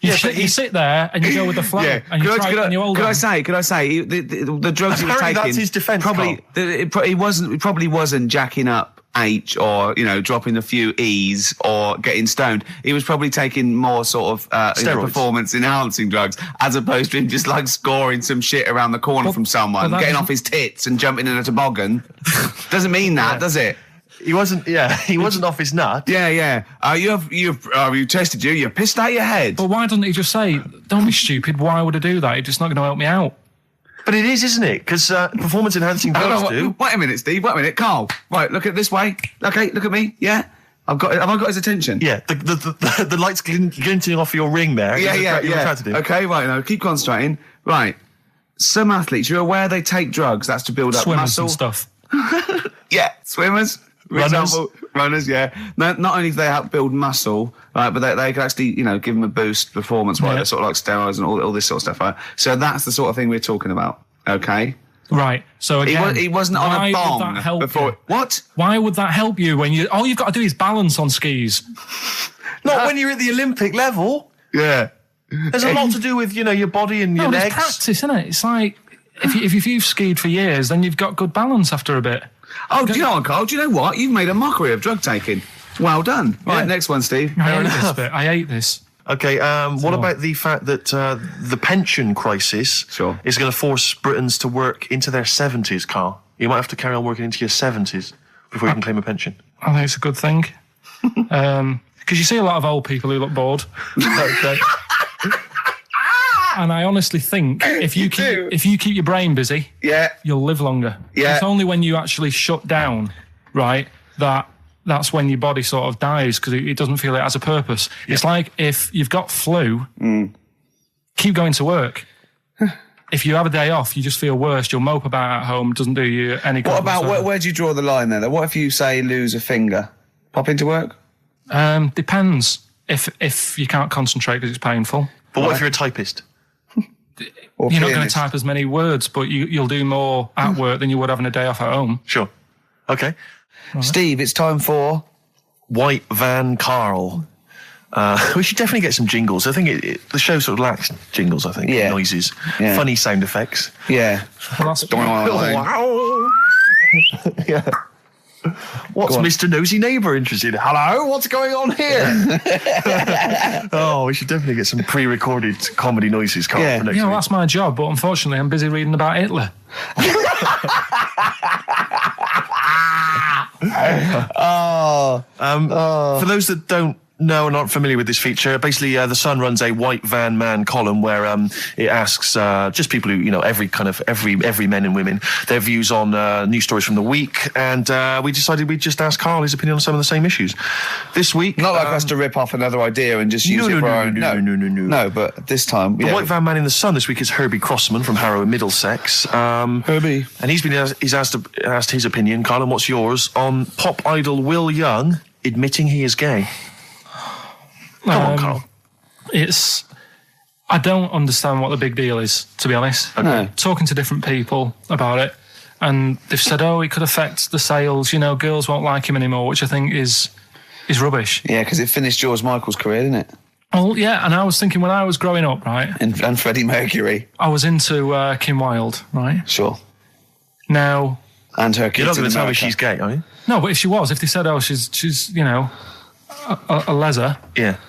You sit there and you go with the flow, and you try and you hold on. Could I say the drugs he was taking? That's his defence. He probably wasn't jacking up H or dropping a few E's or getting stoned. He was probably taking more sort of performance enhancing drugs as opposed to him just like scoring some shit around the corner from someone, getting off his tits and jumping in a toboggan. Doesn't mean that, does it? He wasn't off his nut. Yeah. You tested you. You're pissed out your head. But why doesn't he just say, "Don't be stupid. Why would I do that? It's just not going to help me out." But it is, isn't it? Because performance enhancing drugs do. Wait a minute, Steve. Wait a minute, Karl. Right, look at it this way. Okay, look at me. Yeah, have I got his attention? Yeah. The lights glinting off your ring there. Yeah. Okay, right. Now keep concentrating. Right. Some athletes, you're aware they take drugs. That's to build up swimmers muscle and stuff. Yeah, swimmers. For example, runners, yeah. Not only do they help build muscle, right, but they can actually, give them a boost performance-wise. They're sort of like steroids and all this sort of stuff, right? So that's the sort of thing we're talking about, okay? Right. So again, he wasn't on a bong would that help before. You? What? Why would that help you when all you've got to do is balance on skis? Not when you're at the Olympic level. Yeah. There's a lot to do with your body and your legs. It's practice, isn't it? It's like if you've skied for years, then you've got good balance after a bit. Oh, do you know what, Carl? Do you know what? You've made a mockery of drug taking. Well done. Right, next one, Steve. I hate this. Okay, what about the fact that the pension crisis is going to force Britons to work into their 70s, Carl? You might have to carry on working into your 70s before you can claim a pension. I think it's a good thing. Because you see a lot of old people who look bored. Okay. And I honestly think if you keep your brain busy, you'll live longer. Yeah. It's only when you actually shut down, right, that's when your body sort of dies because it doesn't feel it has a purpose. Yeah. It's like if you've got flu, keep going to work. If you have a day off, you just feel worse. You'll mope about at home. Doesn't do you any good. What about where do you draw the line there? What if you say lose a finger? Pop into work? Depends. If you can't concentrate because it's painful. But what if you're a typist? You're not going to type as many words, but you'll do more at work than you would having a day off at home. Sure. Okay. Right. Steve, it's time for White Van Karl. We should definitely get some jingles. I think the show sort of lacks jingles, I think. Yeah. Noises. Yeah. Funny sound effects. Yeah. Wow. Yeah. What's Mr. Nosy Neighbour interested in? Hello, what's going on here? Oh, we should definitely get some pre-recorded comedy noises, Carl, for next week. That's my job, but unfortunately I'm busy reading about Hitler. For those that don't know and aren't familiar with this feature, basically The Sun runs a White Van Man column where it asks just people who, every men and women, their views on news stories from the week, and we decided we'd just ask Carl his opinion on some of the same issues. This week... Not like us to rip off another idea and just use it for our own... No, but this time... The White Van Man in The Sun this week is Herbie Crossman from Harrow in Middlesex. Herbie. And he's asked his opinion, Carl, and what's yours, on pop idol Will Young admitting he is gay. Come on, Carl. I don't understand what the big deal is, to be honest. Okay. No. Talking to different people about it, and they've said, it could affect the sales, girls won't like him anymore, which I think is rubbish. Yeah, because it finished George Michael's career, didn't it? Well, yeah, and I was thinking when I was growing up, right? And Freddie Mercury. I was into Kim Wilde, right? Sure. Now... And her kids. You're not going to tell me she's gay, are you? No, but if she was, if they said, she's a leather,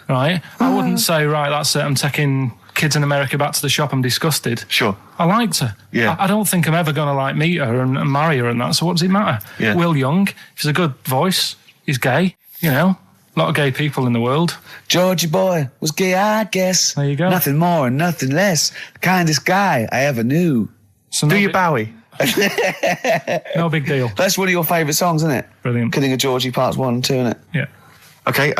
right? I wouldn't say, right, that's it, I'm taking kids in America back to the shop, I'm disgusted. Sure. I liked her. Yeah. I don't think I'm ever going to meet her and marry her and that, so what does it matter? Yeah. Will Young, he's a good voice, he's gay, a lot of gay people in the world. Georgie boy was gay, I guess. There you go. Nothing more and nothing less. The kindest guy I ever knew. So Do you Bowie? No big deal. That's one of your favourite songs, isn't it? Brilliant. Killing a Georgie Parts 1 and 2, isn't it? Yeah. Okay,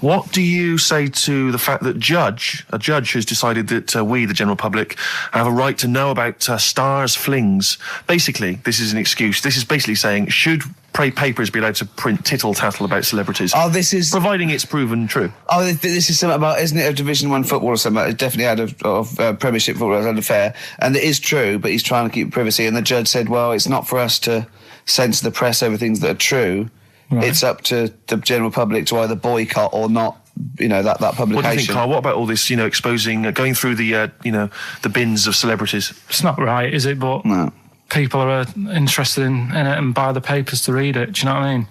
what do you say to the fact that a judge has decided that we, the general public, have a right to know about stars' flings? Basically, this is an excuse. This is basically saying, should papers be allowed to print tittle-tattle about celebrities? Oh, this is... Providing it's proven true. Oh, this is something about, isn't it, a Division 1 football or something? It definitely had a Premiership football had an affair. And it is true, but he's trying to keep privacy. And the judge said, well, it's not for us to censor the press over things that are true. Right. It's up to the general public to either boycott or not, that publication. What do you think, Carl? What about all this, exposing, going through the, the bins of celebrities? It's not right, is it? But people are interested in it and buy the papers to read it. Do you know what I mean?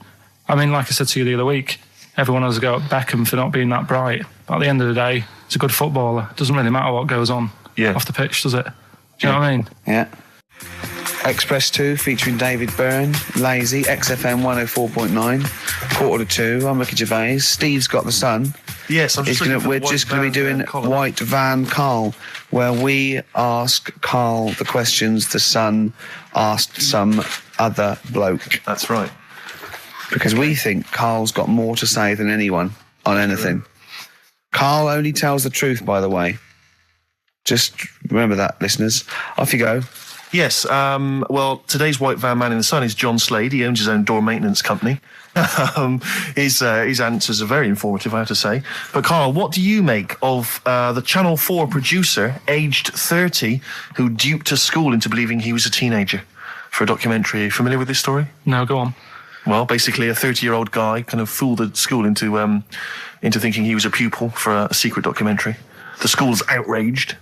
I mean, like I said to you the other week, everyone has a go at Beckham for not being that bright. But at the end of the day, he's a good footballer. It doesn't really matter what goes on off the pitch, does it? Do you know what I mean? Yeah. Express 2 featuring David Byrne, Lazy, XFM 104.9, 1:45. I'm Ricky Gervais. Steve's got The Sun. Yes, we're just going to be doing White Van Karl, where we ask Karl the questions The Sun asked some other bloke. That's right. Because we think Karl's got more to say than anyone on anything. Yeah. Karl only tells the truth, by the way. Just remember that, listeners. Off you go. Yes, well, today's White Van Man in the Sun is John Slade. He owns his own door maintenance company. His answers are very informative, I have to say. But, Karl, what do you make of the Channel 4 producer, aged 30, who duped a school into believing he was a teenager for a documentary? Are you familiar with this story? No, go on. Well, basically, a 30-year-old guy kind of fooled the school into thinking he was a pupil for a secret documentary. The school's outraged.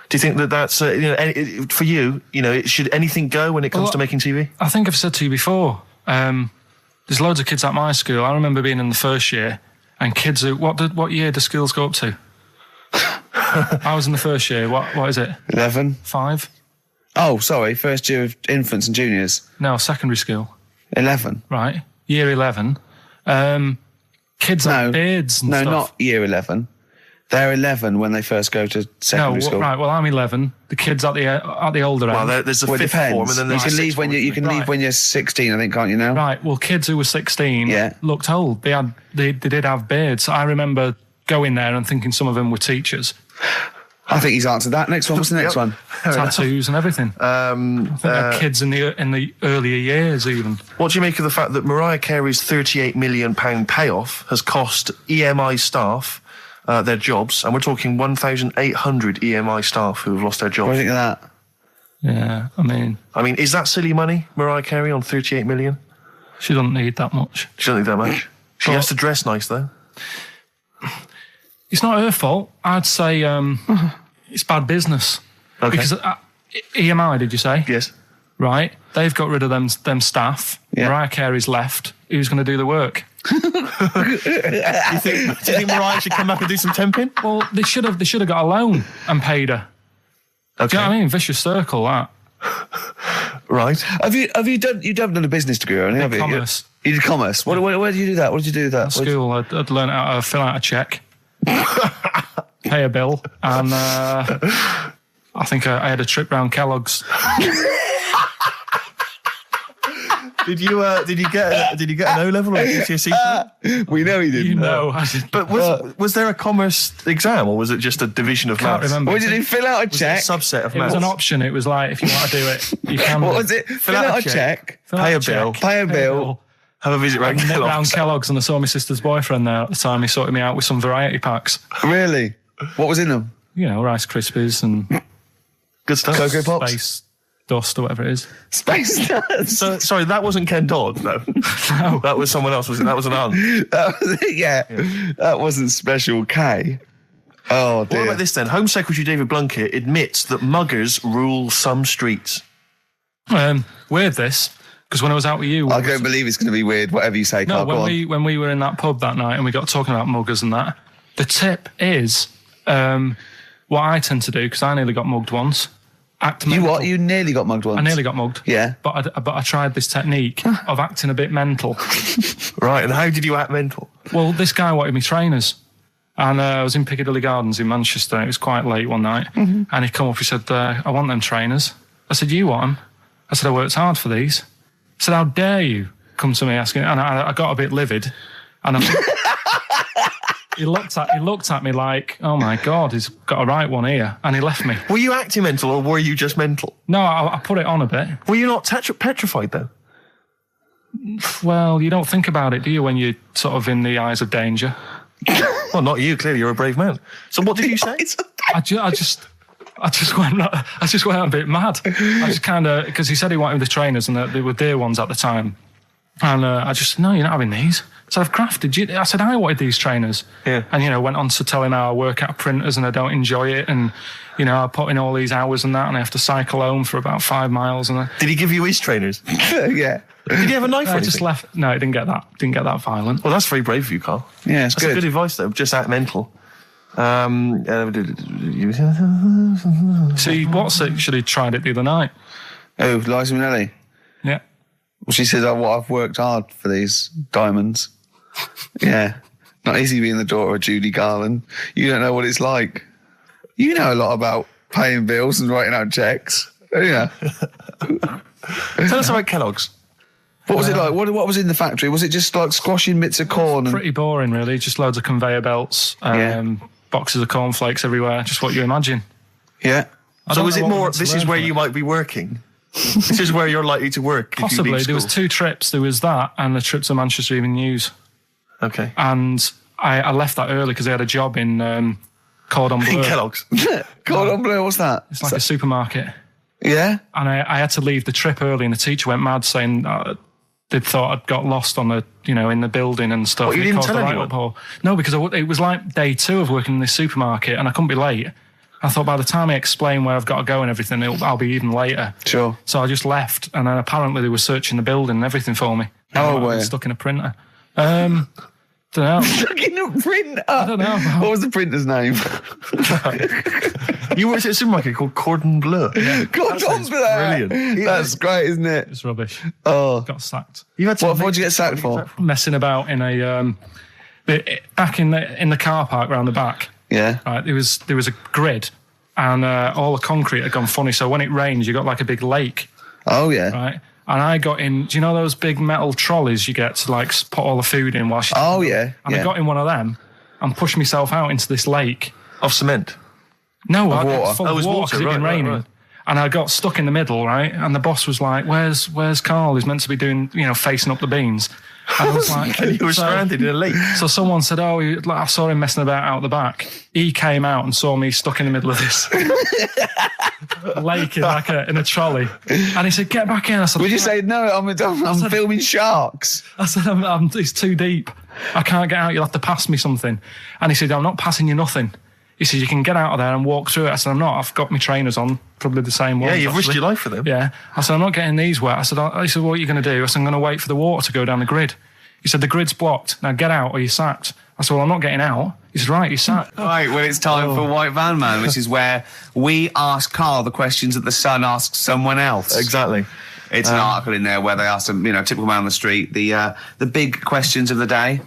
Do you think that that's, for you, should anything go when it comes to making TV? I think I've said to you before, there's loads of kids at my school. I remember being in the first year, and kids who, what year do schools go up to? I was in the first year. What is it? 11. 5? Oh, sorry, first year of infants and juniors. No, secondary school. 11. Right, year 11. Kids have beards and stuff. No, not year 11. They're 11 when they first go to secondary school. Right. Well, I'm 11. The kids at the older end. Well, there's a fifth form, and then there's you can leave when leave when you're 16. I think, can't you now? Right. Well, kids who were 16 looked old. They did have beards. I remember going there and thinking some of them were teachers. I think he's answered that. Next one. What's the next one? Tattoos and everything. I think they're kids in the earlier years even. What do you make of the fact that Mariah Carey's £38 million payoff has cost EMI staff their jobs, and we're talking 1,800 EMI staff who have lost their jobs? What do you think of that? Yeah, I mean, is that silly money, Mariah Carey, on 38 million? She doesn't need that much. She doesn't need that much. She has to dress nice, though. It's not her fault. I'd say it's bad business. Okay. Because EMI, did you say? Yes. Right. They've got rid of them staff. Yeah. Mariah Carey's left. Who's going to do the work? Do you think Mariah should come back and do some temping? Well, they should have got a loan and paid her. Okay. Do you know what I mean? Vicious circle, that. Right. Have you done a business degree or anything? Commerce. You did commerce. Where did you do that? What did you do with that? At school, I'd learned how to fill out a cheque, pay a bill, and I think I had a trip round Kellogg's. Did you get an O level or a GCSE? We know he didn't. You know, I did. But was there a commerce exam, or was it just a division of Can't maths? remember. What did he fill out a Was check? it a subset of It maths? was an option. It was like, if you want to do it, you can. What was it? Fill out a check. Fill out pay a check, bill, Pay a bill. have a visit round Nip round Kellogg's. Kellogg's, and I saw my sister's boyfriend there at the time. He sorted me out with some variety packs. Really? What was in them? You know, Rice Krispies and Good stuff. Cocoa Pops? Space Dust or whatever it is. Space Nuts. So, sorry, that wasn't Ken Dodd, no. No. That was someone else, was it? That was an aunt. That wasn't Special K. Oh, dear. What about this then? Home Secretary David Blunkett admits that muggers rule some streets. Weird this, because when I was out with you... I don't believe it's going to be weird, whatever you say, No, Carl. when we were in that pub that night and we got talking about muggers and that, the tip is what I tend to do, because I nearly got mugged once. Act mental. You what? You nearly got mugged once? I nearly got mugged. Yeah. But I tried this technique of acting a bit mental. Right, and how did you act mental? Well, this guy wanted me trainers. And I was in Piccadilly Gardens in Manchester. It was quite late one night. Mm-hmm. And he come up, he said, I want them trainers. I said, you want them? I said, I worked hard for these. I said, how dare you come to me asking? And I got a bit livid. And he looked at me like, oh my God, he's got a right one here. And he left me. Were you acting mental or were you just mental? No, I put it on a bit. Were you not petrified though? Well, you don't think about it, do you, when you're sort of in the eyes of danger? Well, not you. Clearly, you're a brave man. So, what did you say? I just went a bit mad. I just kind of, because he said he wanted the trainers and they were dear ones at the time, and I just, no, you're not having these. So I've crafted you. I said I wanted these trainers, yeah. And went on to tell him how I work at printers and I don't enjoy it, and I put in all these hours and that, and I have to cycle home for about 5 miles. And did he give you his trainers? Yeah. Did he have a knife or anything? I just left. No, it didn't get that. Didn't get that violent. Well, that's very brave of you, Carl. Yeah, it's that's good. Good advice, though. Just act mental. See, what's it? Should have tried it the other night. Oh, Liza Minnelli. Yeah. Well, she says, I've worked hard for these diamonds. Yeah. Not easy being the daughter of Judy Garland. You don't know what it's like. You know a lot about paying bills and writing out checks. Yeah. Tell us about Kellogg's. What was it like? What was in the factory? Was it just like squashing bits of corn? Pretty boring, really. Just loads of conveyor belts, boxes of cornflakes everywhere. Just what you imagine. Yeah. So is it more, this is where you might be working? This is where you're likely to work? Possibly. There was 2 trips. There was that and the trip to Manchester Evening News. Okay. And I left that early because they had a job in Cordon Bleu. In Kellogg's? Cordon Bleu, what's that? It's like a supermarket. Yeah? And I had to leave the trip early, and the teacher went mad saying they'd thought I'd got lost on the, in the building and stuff. What, you didn't tell anyone? No, because it was like day 2 of working in this supermarket, and I couldn't be late. I thought by the time I explain where I've got to go and everything, I'll be even later. Sure. So I just left, and then apparently they were searching the building and everything for me. Oh, were you? Stuck in a printer. Don't know. Stuck in a printer? I don't know. What was the printer's name? You worked at a supermarket called Cordon Bleu. Yeah. Cordon Bleu. Brilliant. That's great, isn't it? It's rubbish. Oh. Got sacked. What'd you get sacked for? Messing about in a back in the car park round the back. Yeah. Right, there was a grid, and all the concrete had gone funny. So when it rains, you got like a big lake. Oh yeah. Right. And I got in. Do you know those big metal trolleys you get to like put all the food in whilst? Oh yeah. And I got in one of them and pushed myself out into this lake of cement. No, of water. Full of water. Because it'd been raining. Right. And I got stuck in the middle, right? And the boss was like, "Where's Karl? He's meant to be doing, facing up the beans." And I was like, and you were stranded in a lake. So someone said, "Oh, I saw him messing about out the back." He came out and saw me stuck in the middle of this lake in a trolley, and he said, "Get back in." I said, "Would you say no? I'm filming sharks." I said, "It's too deep. I can't get out. You'll have to pass me something." And he said, "I'm not passing you nothing." He said, "You can get out of there and walk through it." I said, "I'm not. I've got my trainers on, probably the same ones." Yeah, you've risked your life for them. Yeah. I said, "I'm not getting these wet." He said, "What are you going to do?" I said, "I'm going to wait for the water to go down the grid." He said, "The grid's blocked. Now get out or you're sacked." I said, "Well, I'm not getting out." He said, "Right, you're sacked." Right, well, it's time for White Van Man, which is where we ask Karl the questions that the Sun asks someone else. Exactly. It's an article in there where they ask them, typical man on the street, the big questions of the day,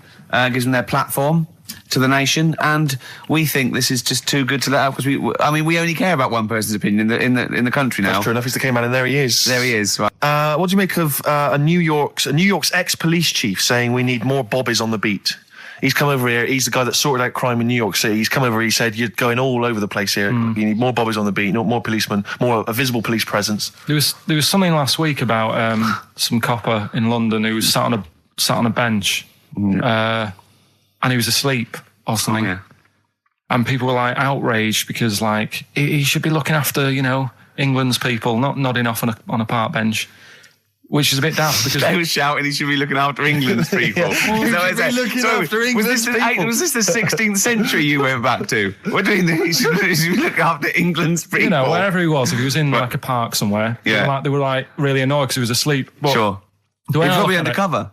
gives them their platform to the nation, and we think this is just too good to let out because we only care about one person's opinion in the country now. That's true enough. He's the K-man, and there he is. There he is. Right. What do you make of New York's ex-police chief saying we need more bobbies on the beat? He's come over here. He's the guy that sorted out crime in New York City. He's come over. He said, "You're going all over the place here. You need more bobbies on the beat, more policemen, a visible police presence." There was something last week about some copper in London who was sat on a bench, and he was asleep or something. Oh, yeah. And people were like outraged because like he should be looking after England's people, not nodding off on a park bench. Which is a bit daft because they were shouting he should be looking after England's people. Was this the 16th century you went back to? What do you mean he should be looking after England's people? Wherever he was, if he was in like a park somewhere, they were like really annoyed because he was asleep. But sure. He was probably undercover.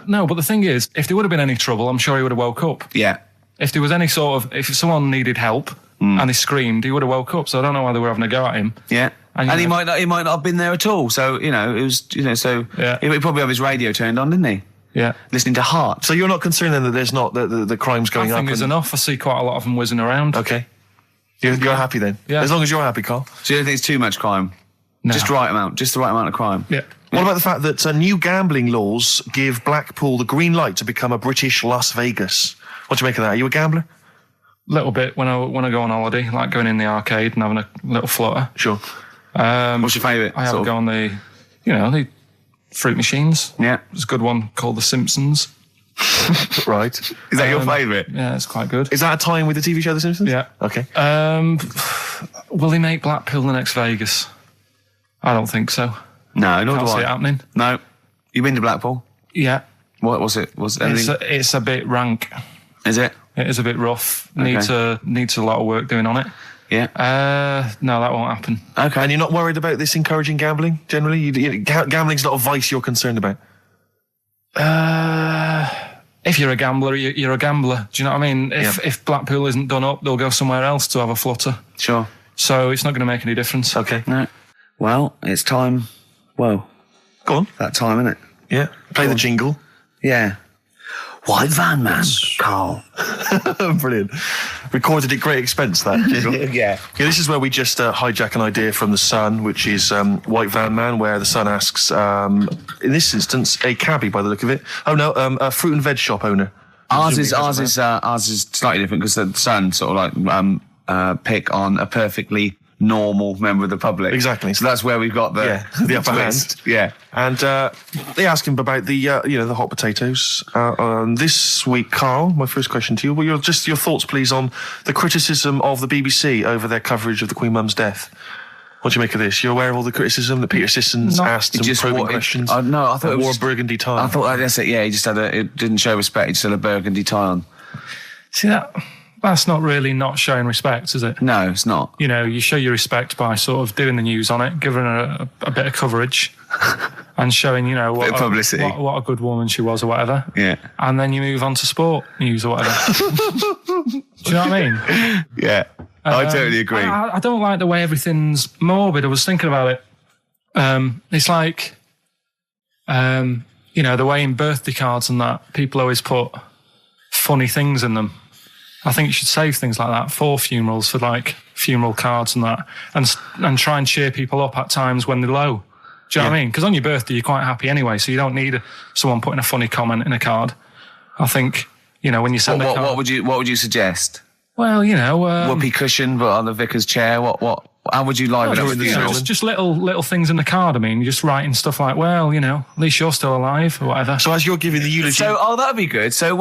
No, but the thing is, if there would have been any trouble, I'm sure he would have woke up. Yeah. If there was any if someone needed help and he screamed, he would have woke up. So I don't know why they were having a go at him. Yeah. And he might not have been there at all. So, it was, so he probably have his radio turned on, didn't he? Yeah. Listening to Heart. So you're not concerned then that there's not the crime's going up? I think there's enough. I see quite a lot of them whizzing around. Okay. You're happy then? Yeah. As long as you're happy, Karl. So you don't think it's too much crime? No. Just the right amount of crime? Yeah. What about the fact that new gambling laws give Blackpool the green light to become a British Las Vegas? What do you make of that? Are you a gambler? Little bit when I go on holiday, like going in the arcade and having a little flutter. Sure. What's your favourite? I have a go on the fruit machines. Yeah. There's a good one called The Simpsons. Right. Is that your favourite? Yeah, it's quite good. Is that a tie-in with the TV show The Simpsons? Yeah. Okay. Will they make Blackpool the next Vegas? I don't think so. No, nor do I. Can't see it happening. No. You been to Blackpool? Yeah. What was it? It's a bit rank. Is it? It is a bit rough. Okay. Needs a lot of work doing on it. Yeah. No, that won't happen. Okay. And you're not worried about this encouraging gambling, generally? Gambling's not a vice you're concerned about? If you're a gambler, you're a gambler. Do you know what I mean? If Blackpool isn't done up, they'll go somewhere else to have a flutter. Sure. So it's not going to make any difference. Okay. No. Well, it's time. Whoa. Go on. That time, isn't it? Yeah. Play the jingle. Yeah. White Van Man, Karl. Brilliant. Recorded at great expense, that jingle. Yeah. This is where we just hijack an idea from The Sun, which is White Van Man, where The Sun asks, in this instance, a cabbie by the look of it. Oh, no, a fruit and veg shop owner. Ours is slightly different because The Sun sort of like pick on a perfectly normal member of the public. Exactly. So that's where we've got the upper hand. Yeah. And they ask him about the the hot potatoes. This week, Karl, my first question to you, well, your thoughts, please, on the criticism of the BBC over their coverage of the Queen Mum's death. What do you make of this? You're aware of all the criticism that Peter Sissons asked some probing questions? No, I thought it wore was a burgundy tie. I thought that's it. Yeah, he just it didn't show respect. He just had a burgundy tie on. See that? that's not really not showing respect, is it? No, it's not. You know, you show your respect by sort of doing the news on it, giving her a bit of coverage and showing, you know, Bit of publicity. what a good woman she was or whatever. Yeah. And then you move on to sport news or whatever. Do you know what I mean? Yeah. I totally agree. I don't like the way everything's morbid. I was thinking about it. It's like, you know, the way in birthday cards and that, people always put funny things in them. I think you should save things like that for funerals, for like funeral cards and that, and try and cheer people up at times when they're low. Do you know what I mean? Because on your birthday, you're quite happy anyway, so you don't need someone putting a funny comment in a card. I think, you know, when you send a card... What would you suggest? Well, you know... whoopee cushion, but on the vicar's chair. How would you liven up the funeral? Just little things in the card. I mean, you're just writing stuff like, well, you know, at least you're still alive or whatever. So as you're giving the eulogy... So, that'd be good. So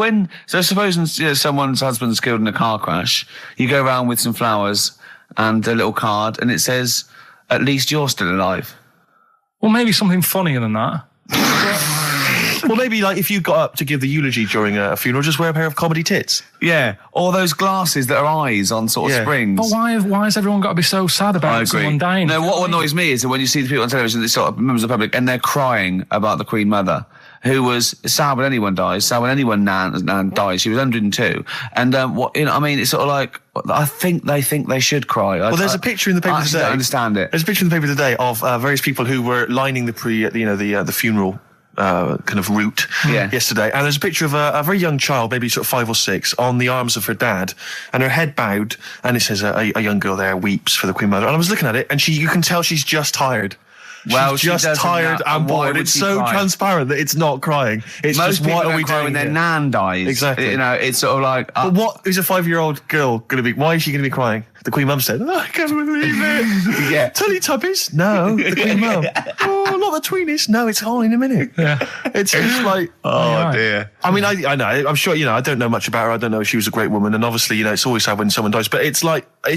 supposing someone's husband's killed in a car crash, you go around with some flowers and a little card, and it says, at least you're still alive. Well, maybe something funnier than that. Well, maybe like if you got up to give the eulogy during a funeral, just wear a pair of comedy tits. Yeah, or those glasses that are eyes on sort of springs. But why has everyone got to be so sad about someone dying? No, what annoys me is that when you see the people on television, they sort of members of the public, and they're crying about the Queen Mother, who was sad when anyone dies, sad when anyone nan dies. She was 102, and it's sort of like I think they should cry. Well, there's a picture in the paper today. I don't understand it. There's a picture in the paper today of various people who were lining the funeral. Kind of route yesterday, and there's a picture of a very young child, maybe sort of 5 or 6, on the arms of her dad, and her head bowed, and it says a young girl there weeps for the Queen Mother. And I was looking at it, and you can tell she's just tired. Well, she's just tired and bored. It's so transparent that it's not crying. It's most just people what are we cry doing when their here? nan dies. Exactly. You know, it's sort of like. But what is a 5-year-old girl going to be? Why is she going to be crying? The Queen Mum said, I can't believe it. Yeah. Teletubbies? No. The Queen Mum. Oh, not the tweenies. No, it's all in a minute. Yeah. It's like, oh dear. I mean, I know. I'm sure, I don't know much about her. I don't know if she was a great woman. And obviously, it's always sad when someone dies. But it's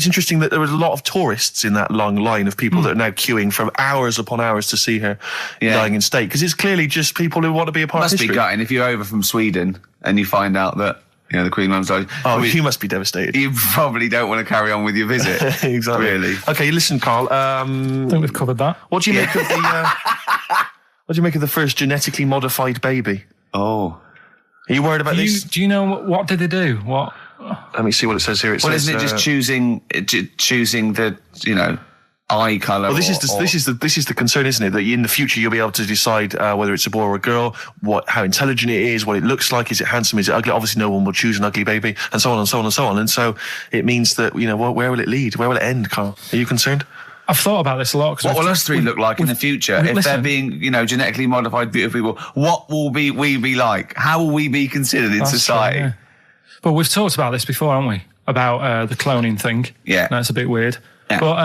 interesting that there was a lot of tourists in that long line of people that are now queuing for hours upon hours to see her dying in state. Because it's clearly just people who want to be a part of history. Must be gutting if you're over from Sweden and you find out that the Queen Mum's died. Oh, you must be devastated. You probably don't want to carry on with your visit. Exactly. Really. Okay, listen, Carl. I think we've covered that. What do you make of the? What do you make of the first genetically modified baby? Oh, are you worried about this? Do you know what did they do? What? Let me see what it says here. Isn't it just choosing the eye colour? Well, this is the concern, isn't it? That in the future you'll be able to decide whether it's a boy or a girl, how intelligent it is, what it looks like, is it handsome, is it ugly? Obviously, no one will choose an ugly baby, and so on and so on and so on. And so it means that where will it lead? Where will it end, Carl? Are you concerned? I've thought about this a lot. What will us three look like in the future if they're being, genetically modified, beautiful people? What will we be like? How will we be considered in society? True, yeah. But we've talked about this before, haven't we? About the cloning thing. Yeah, that's a bit weird. Yeah. But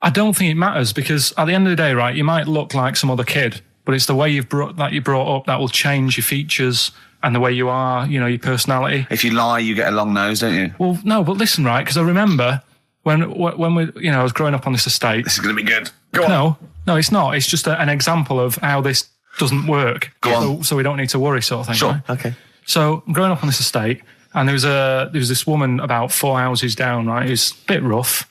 I don't think it matters because at the end of the day, right, you might look like some other kid, but it's the way you're brought up that will change your features and the way you are, your personality. If you lie, you get a long nose, don't you? Well, no, but listen, right, because I remember when we, I was growing up on this estate. This is going to be good. Go on. No, it's not. It's just an example of how this doesn't work. Go on. So we don't need to worry, sort of thing. Sure. Right? Okay. So I'm growing up on this estate, and there was this woman about 4 houses down, right, who's a bit rough.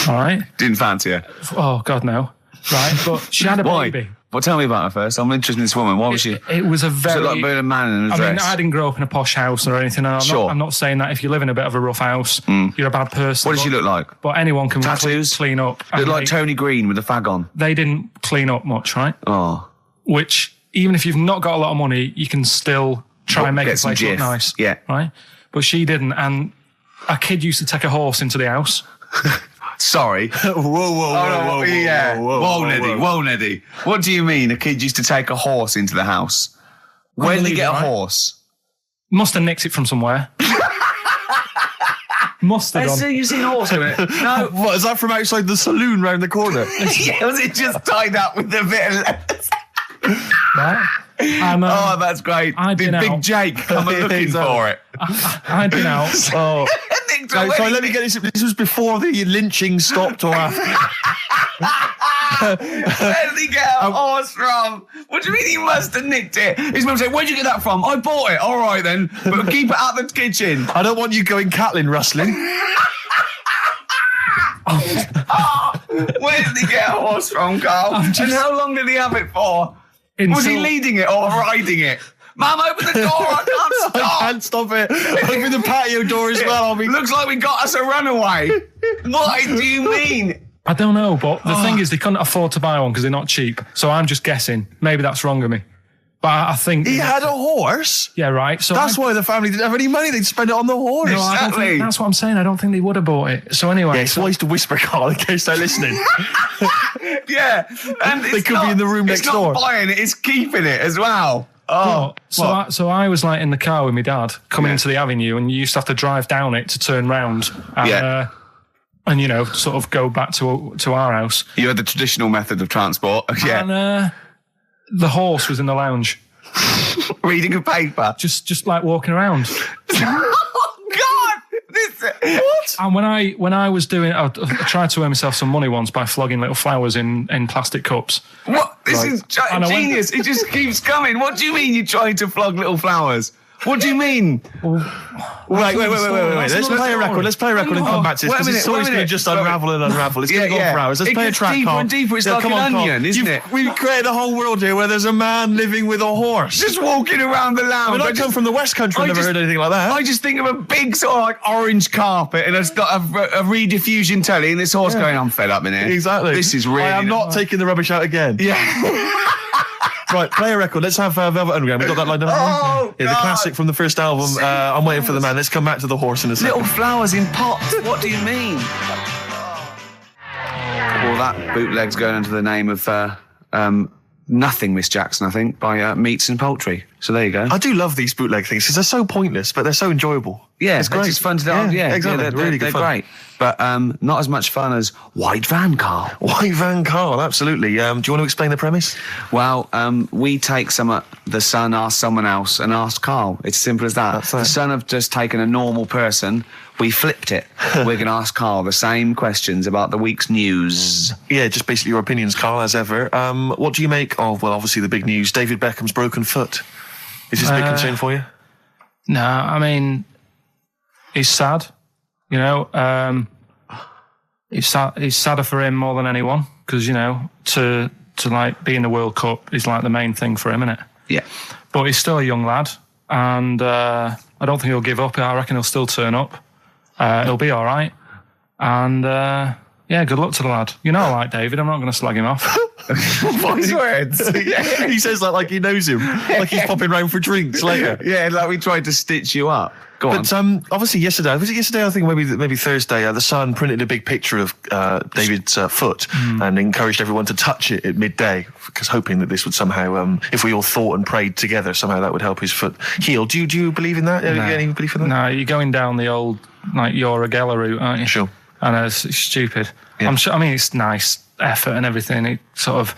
All right. Didn't fancy her. Oh God, no. Right, but she had a baby. Well, tell me about her first. I'm interested in this woman. Why was she? It was a very. So like a man in a dress. I mean, I didn't grow up in a posh house or anything. And I'm not saying that if you live in a bit of a rough house, you're a bad person. What did she look like? But anyone can tattoos, clean up. Looked like Tony Green with a fag on. They didn't clean up much, right? Oh. Which even if you've not got a lot of money, you can still try and make the place look nice. Yeah. Right. But she didn't, and a kid used to take a horse into the house. Sorry. Whoa, Neddy. What do you mean a kid used to take a horse into the house? Where did he get a horse? Must have nicked it from somewhere. Must have done. You've seen a horse in it? No. What, is that from outside the saloon round the corner? Yeah, was it just tied up with a bit of lettuce? Right. Oh, that's great. Did Big Jake come looking for it? I'd been out. Oh. So let me get this. This was before the lynching stopped or after? Where did he get a horse from? What do you mean he must have nicked it? His mum said, where'd you get that from? I bought it. All right then, but keep it out of the kitchen. I don't want you going Catlin rustling. Where did he get a horse from, Carl? And how long did he have it for? Was he leading it or riding it? Mum, open the door, I can't stop. I can't stop it. Open the patio door as well. Looks like we got us a runaway. What do you mean? I don't know, but the thing is they couldn't afford to buy one because they're not cheap. So I'm just guessing. Maybe that's wrong of me. But I think... He had a horse? Yeah, right. So that's why the family didn't have any money. They'd spend it on the horse. No, I don't think, that's what I'm saying. I don't think they would have bought it. So anyway... Yeah, it's wise to whisper, Carl, in case they're listening. Yeah. And they could be in the room next door. It's not buying it, it's keeping it as well. Oh, so I was like in the car with my dad coming into the avenue, and you used to have to drive down it to turn round and, and you know, sort of go back to our house. You had the traditional method of transport. Yeah. And the horse was in the lounge. Reading a paper. Just like walking around. Oh, God! What? And when I was doing, I tried to earn myself some money once by flogging little flowers in plastic cups. What? This is genius. It just keeps coming. What do you mean you're trying to flog little flowers? What do you mean? Wait. Let's play a record. Let's play a record and come back to this, because it's always going to just unravel and unravel. It's going to go for hours. Let's play a track, deeper Carl. and deeper. It's like an onion, isn't it? We've created a whole world here where there's a man living with a horse. Just walking around the lounge. I come from the West Country. I've never heard anything like that. I just think of a big sort of like orange carpet, and it's got a rediffusion telly, and this horse going, I'm fed up in here. Exactly. This is really... I am not taking the rubbish out again. Yeah. Right, play a record. Let's have Velvet Underground. We've got that lined up. Oh, yeah, the classic from the first album. I'm Waiting for the Man. Let's come back to the horse in a second. Little flowers in pots. What do you mean? Well, that bootleg's going under the name of Nothing, Miss Jackson, I think, by Meats and Poultry. So there you go. I do love these bootleg things because they're so pointless, but they're so enjoyable. Yeah, it's great. It's fun to do. Yeah, exactly. They're great. But not as much fun as White Van Carl. White Van Carl, absolutely. Do you want to explain the premise? Well, we take the Sun asks someone else and asks Carl. It's as simple as that. The Sun have just taken a normal person. We flipped it. We're going to ask Carl the same questions about the week's news. Yeah, just basically your opinions, Carl, as ever. What do you make of, well, obviously the big news, David Beckham's broken foot? Is this a big concern for you? No, I mean, he's sad. You know, it's sadder for him more than anyone because, you know, to like be in the World Cup is like the main thing for him, isn't it? Yeah. But he's still a young lad, and I don't think he'll give up. I reckon he'll still turn up. He'll be all right. And yeah, good luck to the lad. You know, I like David. I'm not going to slag him off. Voice words. Yeah. He says that like he knows him, like he's popping round for drinks later. Yeah, like we tried to stitch you up. Go on. But obviously yesterday, was it yesterday? I think maybe Thursday. The Sun printed a big picture of David's foot and encouraged everyone to touch it at midday, because hoping that this would somehow, if we all thought and prayed together, somehow that would help his foot heal. Do you believe in that? No. Any belief in that? No, you're going down the old like Ura Geller route, aren't you? Sure. I know, it's stupid. Yeah. I'm sure. I mean, it's nice effort and everything. It sort of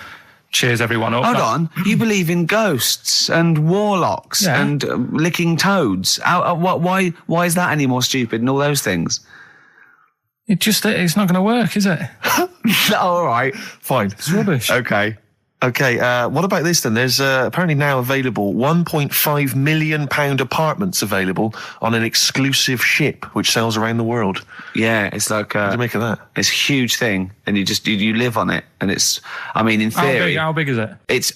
cheers everyone up. Hold on, you believe in ghosts and warlocks and licking toads? Why is that any more stupid than all those things? It's not going to work, is it? All right, fine. It's rubbish. Okay. What about this then? There's apparently now available £1.5 million apartments available on an exclusive ship which sails around the world. Yeah, it's like what do you make of that? It's a huge thing, and you live on it, and it's. I mean, in theory, how big is it? It's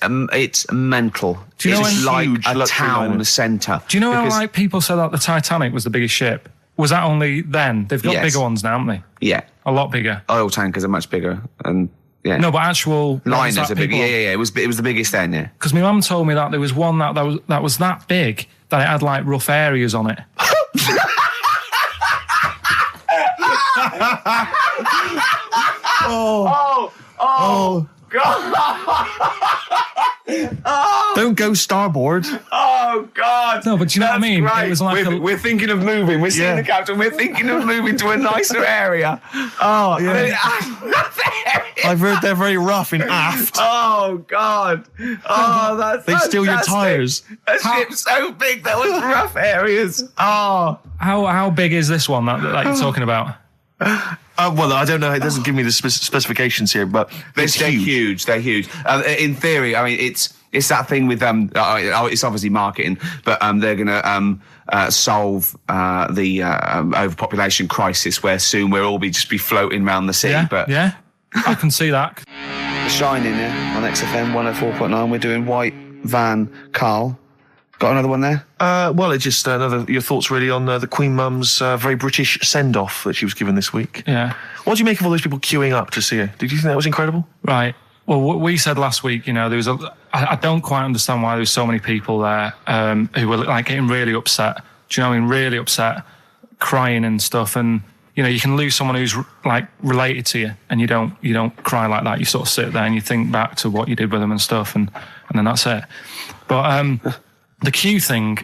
mental. Do you know it's like huge a town centre. Do you know how like people said that the Titanic was the biggest ship? Was that only then? They've got bigger ones now, haven't they? Yeah, a lot bigger. Oil tankers are much bigger, and. Yeah. No, but actual liners are big. Yeah. It was the biggest then. Yeah. Because my mum told me that there was one that was that big that it had like rough areas on it. Oh God! Don't go starboard. Oh God! No, but do you know what I mean? Great. It was like we're thinking of moving. We're seeing the captain. We're thinking of moving to a nicer area. Oh yeah. I've heard they're very rough in aft. Oh God! Oh, they steal your tyres. A ship so big there was rough areas. Oh, how big is this one that you're talking about? Well, I don't know. It doesn't give me the specifications here, but they're huge. They're huge. In theory, I mean, it's that thing with it's obviously marketing, but they're going to solve the overpopulation crisis, where soon we'll all just be floating around the sea. Yeah, I can see that. The Shining on XFM 104.9. We're doing White Van Karl. Got another one there? Well, it's just your thoughts really on the Queen Mum's very British send-off that she was given this week. Yeah. What do you make of all those people queuing up to see her? Did you think that was incredible? Right. Well, what we said last week, there was I don't quite understand why there was so many people there who were like getting really upset. Do you know what I mean? Really upset, crying and stuff. And you can lose someone who's like related to you, and you don't cry like that. You sort of sit there and you think back to what you did with them and stuff, and then that's it. But the queue thing,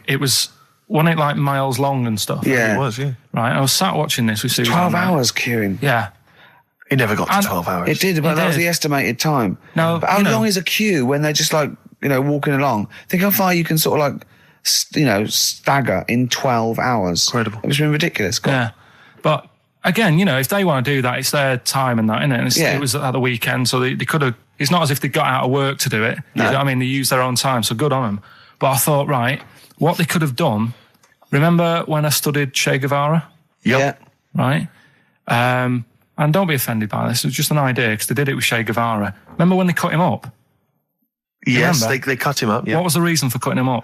wasn't it like miles long and stuff? Yeah, it was. Yeah. Right. I was sat watching this with Susan. 12 hours queuing. Yeah. It never got to 12 hours. It did, but that was the estimated time. No, but how long is a queue when they're just like, walking along? Think how far you can sort of like, stagger in 12 hours. Incredible. It's been ridiculous. Yeah. But again, if they want to do that, it's their time and that, isn't it? And it was at the weekend, so they could have, it's not as if they got out of work to do it. No. I mean, they used their own time, so good on them. But I thought, right, what they could have done, remember when I studied Che Guevara? Yep. Yeah. Right? And don't be offended by this, it was just an idea, because they did it with Che Guevara. Remember when they cut him up? Yes, they cut him up, yeah. What was the reason for cutting him up?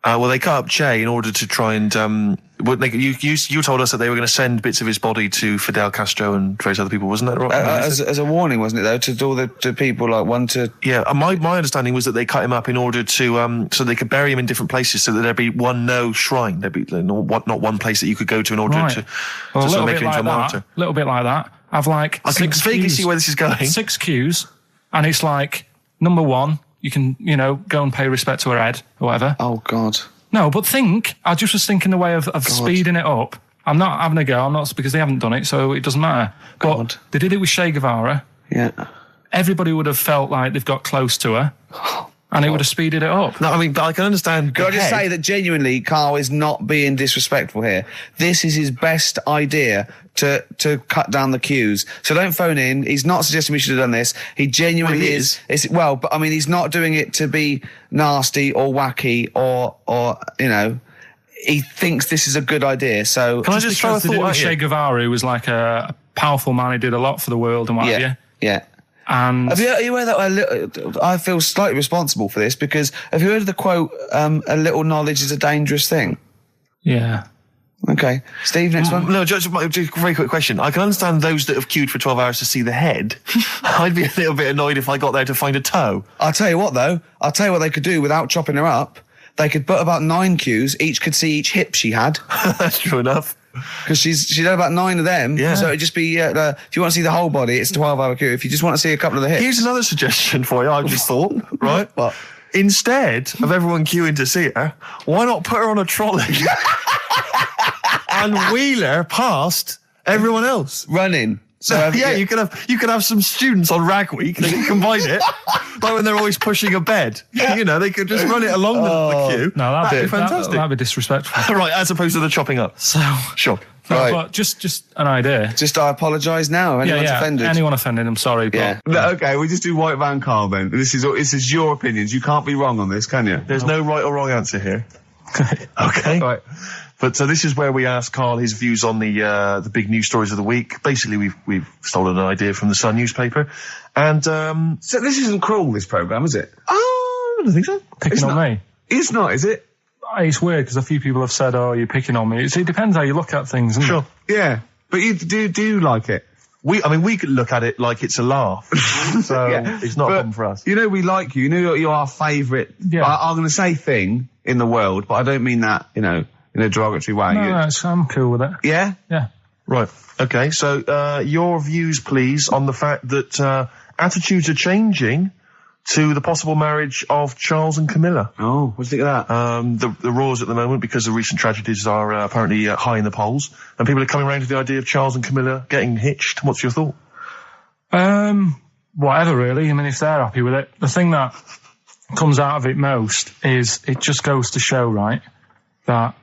Well, they cut up Che in order to try and... you told us that they were going to send bits of his body to Fidel Castro and various other people, wasn't that right? As a warning, wasn't it, though, to all the people, like, one to... Yeah, my understanding was that they cut him up in order to... so they could bury him in different places, so that there'd be no shrine. There'd be not one place that you could go to in order to sort of make him into a martyr. A little bit like that. I've like... I can vaguely see where this is going. 6 queues, and it's like, number 1... You can, go and pay respect to her head or whatever. Oh, God. No, but I just was thinking the way of speeding it up. I'm not having a go. I'm not, because they haven't done it, so it doesn't matter. God. But they did it with Che Guevara. Yeah. Everybody would have felt like they've got close to her. And it would have speeded it up. No, I mean, but I can understand. Can I just say that genuinely, Karl is not being disrespectful here. This is his best idea to cut down the queues. So don't phone in. He's not suggesting we should have done this. He genuinely is. But I mean, he's not doing it to be nasty or wacky or he thinks this is a good idea. So can I just throw a thought at Che Guevara, who was like a powerful man, he did a lot for the world and what have you. Yeah. And have you heard that? I feel slightly responsible for this, because have you heard of the quote, a little knowledge is a dangerous thing? Yeah. Okay. Steve, next one? No, just a very quick question. I can understand those that have queued for 12 hours to see the head. I'd be a little bit annoyed if I got there to find a toe. I'll tell you what, though. I'll tell you what they could do without chopping her up. They could put about 9 queues. Each could see each hip she had. That's true enough. Because she's had about 9 of them. Yeah. So it'd just be, if you want to see the whole body, it's a 12-hour queue. If you just want to see a couple of the hips. Here's another suggestion for you, I just thought, right? What? Instead of everyone queuing to see her, why not put her on a trolley and wheel her past everyone else? Running. So you could have some students on Rag Week. They could combine it, like when they're always pushing a bed. They could just run it along the queue. No, that'd be fantastic. That'd be disrespectful. Right, as opposed to the chopping up. So sure. No, right. But just an idea. Just I apologise now. Anyone's offended. Anyone offended, I'm sorry. But Okay, we just do White Van Karl then. This is your opinions. You can't be wrong on this, can you? There's no right or wrong answer here. Okay. Right. But so this is where we ask Karl his views on the big news stories of the week. Basically, we've stolen an idea from the Sun newspaper, and so this isn't cruel, this programme, is it? Oh, I don't think so. Picking on me. It's not, is it? It's weird because a few people have said, "Oh, you're picking on me." It depends how you look at things, doesn't Sure. it? Yeah, but you do like it. We could look at it like it's a laugh, so it's not a problem for us. We like you. You're our favourite. Yeah. I'm going to say thing in the world, but I don't mean that, in a derogatory way. No, I'm cool with it. Yeah? Yeah. Right. Okay. So your views, please, on the fact that attitudes are changing to the possible marriage of Charles and Camilla. Oh, what do you think of that? The roars at the moment, because the recent tragedies are apparently high in the polls, and people are coming around to the idea of Charles and Camilla getting hitched. What's your thought? Whatever, really. I mean, if they're happy with it. The thing that comes out of it most is it just goes to show, right, that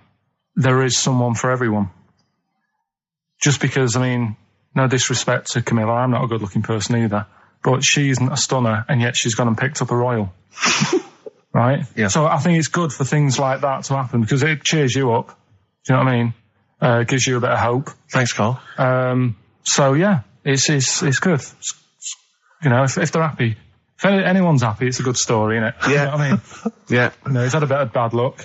there is someone for everyone. Just because, I mean, no disrespect to Camilla, I'm not a good-looking person either, but she isn't a stunner, and yet she's gone and picked up a royal. Right? Yeah. So I think it's good for things like that to happen, because it cheers you up. Do you know what I mean? Gives you a bit of hope. Thanks, Carl. So yeah, it's good. You know, if they're happy, if anyone's happy, it's a good story, isn't it? Yeah. You know what I mean? Yeah. You know, he's had a bit of bad luck,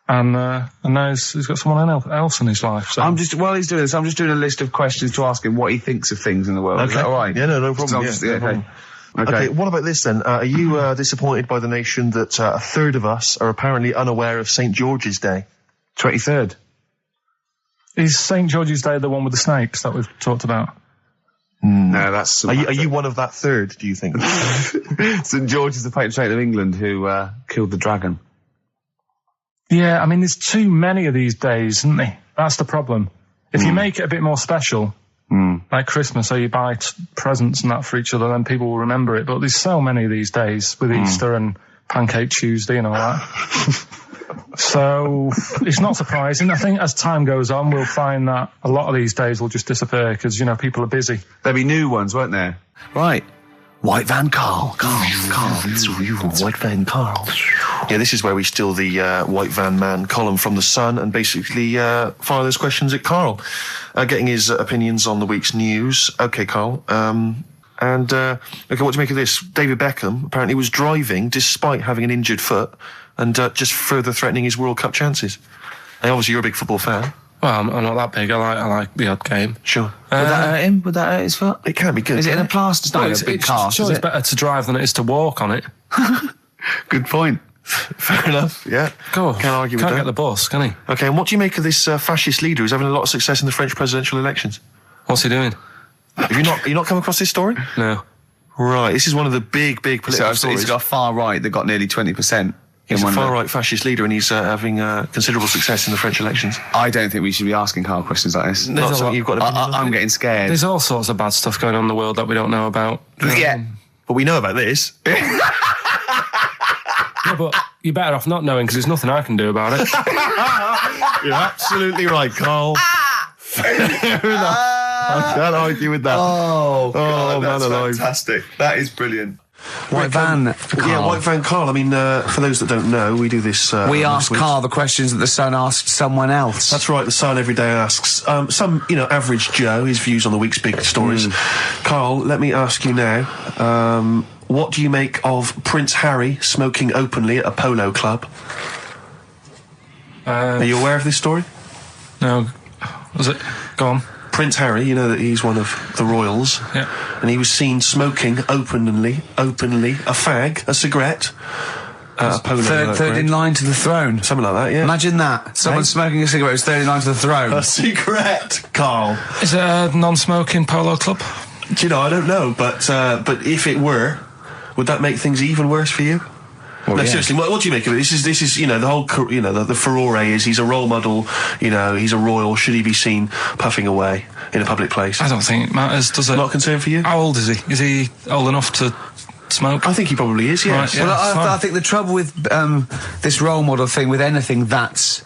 and now he's got someone else in his life. So. While he's doing this, I'm just doing a list of questions to ask him what he thinks of things in the world. Is that all right? Yeah, no problem. Okay. Okay, what about this then? Are you disappointed by the nation that a third of us are apparently unaware of St. George's Day? 23rd. Is St. George's Day the one with the snakes that we've talked about? No, that's... Are you one of that third, do you think? St. George is the patron saint of England who killed the dragon. Yeah, I mean, there's too many of these days, isn't there? That's the problem. If you make it a bit more special, like Christmas, so you buy presents and that for each other, then people will remember it. But there's so many of these days with Easter and Pancake Tuesday and all that. So it's not surprising. I think as time goes on, we'll find that a lot of these days will just disappear because, you know, people are busy. There'll be new ones, won't there? Right. White Van Karl. White Van Karl. Yeah, this is where we steal the White Van Man column from The Sun and basically fire those questions at Karl, getting his opinions on the week's news. Okay, Karl. Okay, what do you make of this? David Beckham apparently was driving despite having an injured foot and just further threatening his World Cup chances. And obviously, you're a big football fan. Well, I'm not that big. I like the odd game. Sure. Would that hurt him? Would that hurt his foot? It can be good. Is it in a plaster? It's not a big cast, Sure, is it's it? better to drive than it is to walk on it. Good point. Fair enough. Yeah. Cool. Can't argue with Can't that. get the bus, can he? Okay, and what do you make of this fascist leader who's having a lot of success in the French presidential elections? What's he doing? Have you not come across this story? No. Right, this is one of the big political stories. He's got a far right that got nearly 20%. He's a far-right fascist leader and he's having considerable success in the French elections. I don't think we should be asking Karl questions like this. Not something you've got to I'm getting scared. There's all sorts of bad stuff going on in the world that we don't know about. Yeah. But we know about this. Yeah, but you're better off not knowing because there's nothing I can do about it. You're absolutely right, Karl. Fair enough. I can't argue with that. Oh, God, man that's alive. fantastic. That is brilliant. White Van Karl. Yeah, White Van Karl. I mean, for those that don't know, we do this... we ask Karl the questions that the Sun asked someone else. That's right, the Sun every day asks some, average Joe, his views on the week's big stories. Karl, let me ask you now, what do you make of Prince Harry smoking openly at a polo club? Are you aware of this story? No. Was it? Go on. Prince Harry, you know that he's one of the royals. Yeah. And he was seen smoking openly, a fag, a cigarette, a polo. Third in line to the throne. Something like that, yeah. Imagine that. Someone smoking a cigarette who's third in line to the throne. A cigarette, Karl. Is it a non-smoking polo club? Do you know, I don't know, but if it were, would that make things even worse for you? Well, no, yeah. seriously, what do you make of it? This is, the whole, the furore is he's a role model, he's a royal. Should he be seen puffing away in a public place? I don't think it matters, does it? Not a concern for you? How old is he? Is he old enough to smoke? I think he probably is, yes. Right, yeah. Well, I think the trouble with this role model thing, with anything that's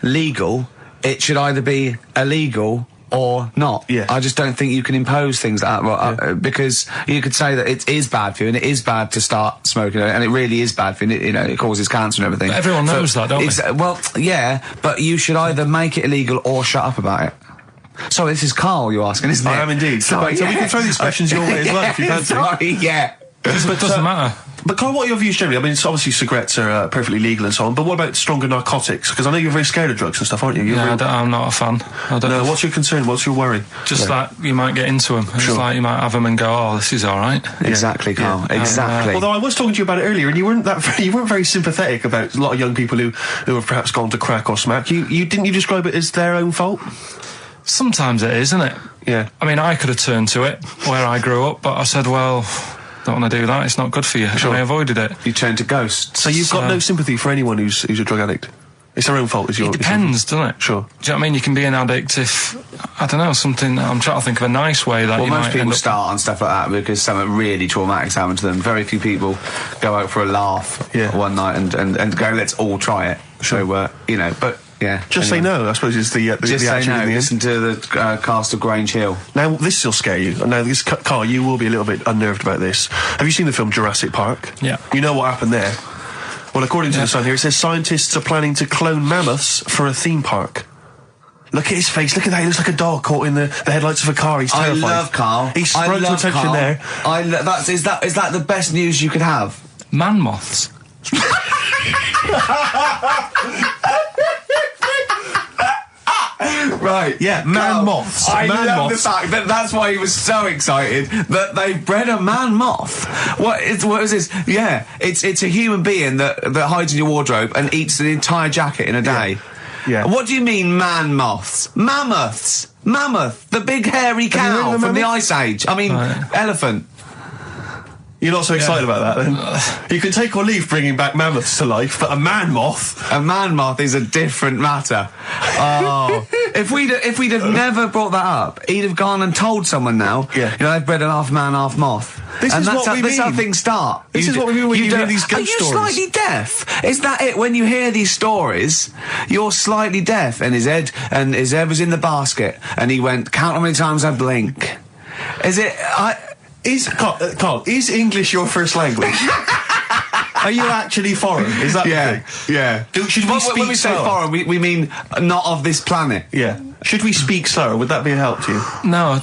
legal, it should either be illegal or not. Yeah. I just don't think you can impose things like that, because you could say that it is bad for you, and it is bad to start smoking, and it really is bad for you, it causes cancer and everything. But everyone knows that, don't they? Well, yeah, but you should either make it illegal or shut up about it. So this is Karl you're asking, isn't it? I am indeed. Sorry, So we can throw these questions your way as well if you fancy. Sorry, yeah. But it doesn't matter. But Karl, what are your views generally? I mean, it's obviously cigarettes are perfectly legal and so on, but what about stronger narcotics? Because I know you're very scared of drugs and stuff, aren't you? I'm not a fan. No, what's your concern? What's your worry? Just like you might get into them. It's like you might have them and go, oh, this is all right. Exactly, Karl. Exactly. Although I was talking to you about it earlier, and you weren't very sympathetic about a lot of young people who have perhaps gone to crack or smack. You didn't you describe it as their own fault? Sometimes it is, isn't it? Yeah. I mean, I could have turned to it where I grew up, but I said, well, don't want to do that. It's not good for you. Sure. And I avoided it. You turn to ghosts. So you've got no sympathy for anyone who's a drug addict? It's their own fault, is your... It depends, doesn't it? Sure. Do you know what I mean? You can be an addict if, I don't know, something... I'm trying to think of a nice way that you might most people end up... start on stuff like that because something really traumatic's happened to them. Very few people go out for a laugh one night and go, let's all try it. Sure. So, but Yeah. Just say no, I suppose, is the Just say action no. in the end. Listen to the cast of Grange Hill. Now, this will scare you. Now, Carl, you will be a little bit unnerved about this. Have you seen the film Jurassic Park? Yeah. You know what happened there? Well, according to the Sun here, it says scientists are planning to clone mammoths for a theme park. Look at his face. Look at that. He looks like a dog caught in the headlights of a car. He's terrified. I love Carl. He sprung to attention Carl. there. Is that the best news you could have? Man moths. Right. Yeah, man moths. I Man love moths. the fact that that's why he was so excited that they bred a man moth. What is this? Yeah, it's a human being that hides in your wardrobe and eats an entire jacket in a day. Yeah. What do you mean, man moths? Mammoths. Mammoth, the big hairy Have you heard cow of a from the mammoth? Ice Age. I mean, elephant. You're not so excited about that, then? You can take or leave bringing back mammoths to life, but a man moth... A man moth is a different matter. Oh, if we'd have never brought that up, he'd have gone and told someone now. Yeah. You know, they've bred an half man, half moth. This is what we This is how mean. things start. This is what we mean when you hear don't- these ghost Are you stories. slightly deaf? Is that it? When you hear these stories, you're slightly deaf, and his head was in the basket, and he went, "Count how many times I blink." Is it? Carl, is English your first language? Are you actually foreign? Is that the thing? yeah. Should we speak when we say slower? foreign, we mean not of this planet. Yeah. Should we speak slower? Would that be a help to you? No,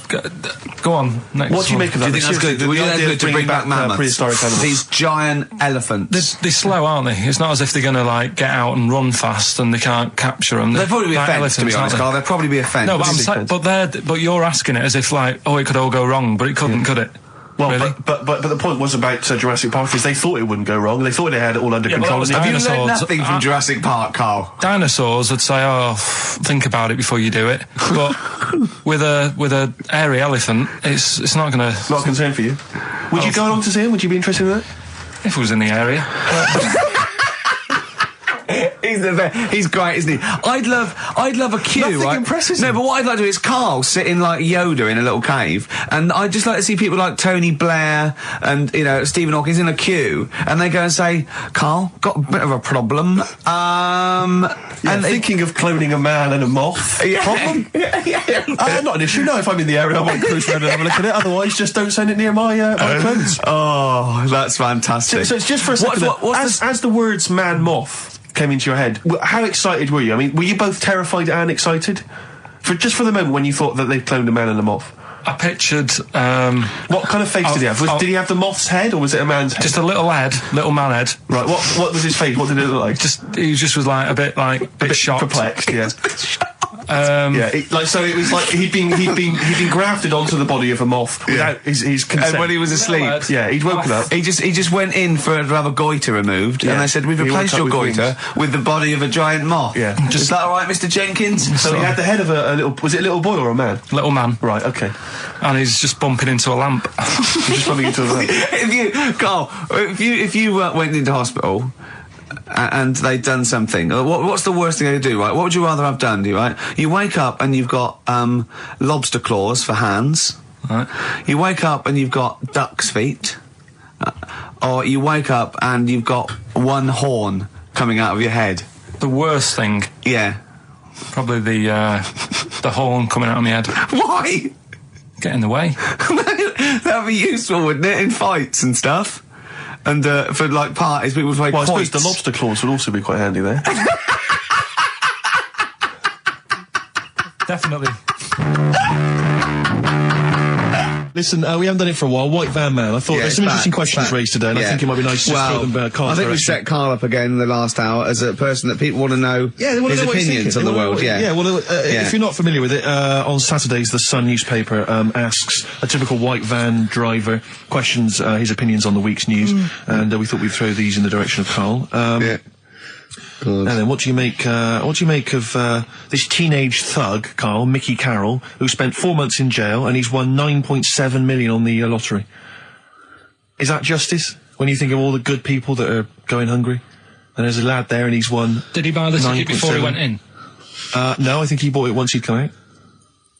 go on. Next What do you one. make of Do that? you think that's good? The Would you idea think of that's good to bring back mammoths? prehistoric animals. These giant elephants. They're slow, aren't they? It's not as if they're going to like get out and run fast and they can't capture them. They'd probably be a Like fence, to be elephants, honest, aren't Carl. They'd probably be a fence. they? No, but I'm Big saying, fence. but you're asking it as if like, oh, it could all go wrong, but it couldn't, could it? Well, really? but the point was about Jurassic Park is they thought it wouldn't go wrong. They thought they had it all under Yeah, but control. that was and they Have you didn't. learned Dinosaurs. nothing from Jurassic Park, Carl? Dinosaurs would say, oh, think about it before you do it. But with a hairy elephant, it's not going to. Not a concern for you. Would you go along to see him? Would you be interested in that? If it was in the area. He's great, isn't he? I'd love a queue, Nothing right? impresses No, him. but what I'd like to do is Carl sitting like Yoda in a little cave, and I'd just like to see people like Tony Blair and Stephen Hawking's in a queue, and they go and say, "Carl, got a bit of a problem." And thinking of cloning a man and a moth. Problem? Not an issue. No, if I'm in the area, I might cruise around and have a look at it. Otherwise, just don't send it near my clothes. Oh, that's fantastic. So it's just for a second. As the words "man moth" came into your head, how excited were you? I mean, were you both terrified and excited? For the moment when you thought that they cloned a man and a moth. I pictured What kind of face did he have? Did he have the moth's head or was it a man's head? just a little man head. Right. What was his face? What did it look like? He just was like a bit shocked. Perplexed. Yeah. Yeah, it was like he'd been grafted onto the body of a moth without his consent. And when he was asleep, lad. Yeah, he'd woken up. he just went in to have a goiter removed, Yeah. and they said, "We've He replaced woke your up with goiter with the body of a giant moth." Yeah. Is that all right, Mr. Jenkins? So he had the head of a little. Was it a little boy or a man? Little man. Right. Okay. And he's just bumping into a lamp. Just running into a lamp. If you went into hospital and they'd done something, what's the worst thing they do, right? What would you rather have done, right? You wake up and you've got lobster claws for hands. Right. You wake up and you've got duck's feet. Or you wake up and you've got one horn coming out of your head. The worst thing, Yeah. probably the horn coming out of my head. Why? Get in the way. That'd be useful, wouldn't it, in fights and stuff? And for like parties, people would play Well, I suppose quoits. the lobster claws would also be quite handy there. Definitely. Listen, we haven't done it for a while. White Van Man. I thought there's some interesting questions raised today, and I think it might be nice to just throw them Carl's I think we direction. set Carl up again in the last hour as a person that people want to know Yeah, they want to his know what he's opinions thinking. on the world. Well, if you're not familiar with it, on Saturdays, the Sun newspaper asks a typical white van driver questions his opinions on the week's news, and we thought we'd throw these in the direction of Carl. And then, what do you make of this teenage thug, Carl, Mickey Carroll, who spent 4 months in jail and he's won 9.7 million on the lottery? Is that justice? When you think of all the good people that are going hungry, and there's a lad there and he's won. Did he buy the ticket before he went in? No, I think he bought it once he'd come out.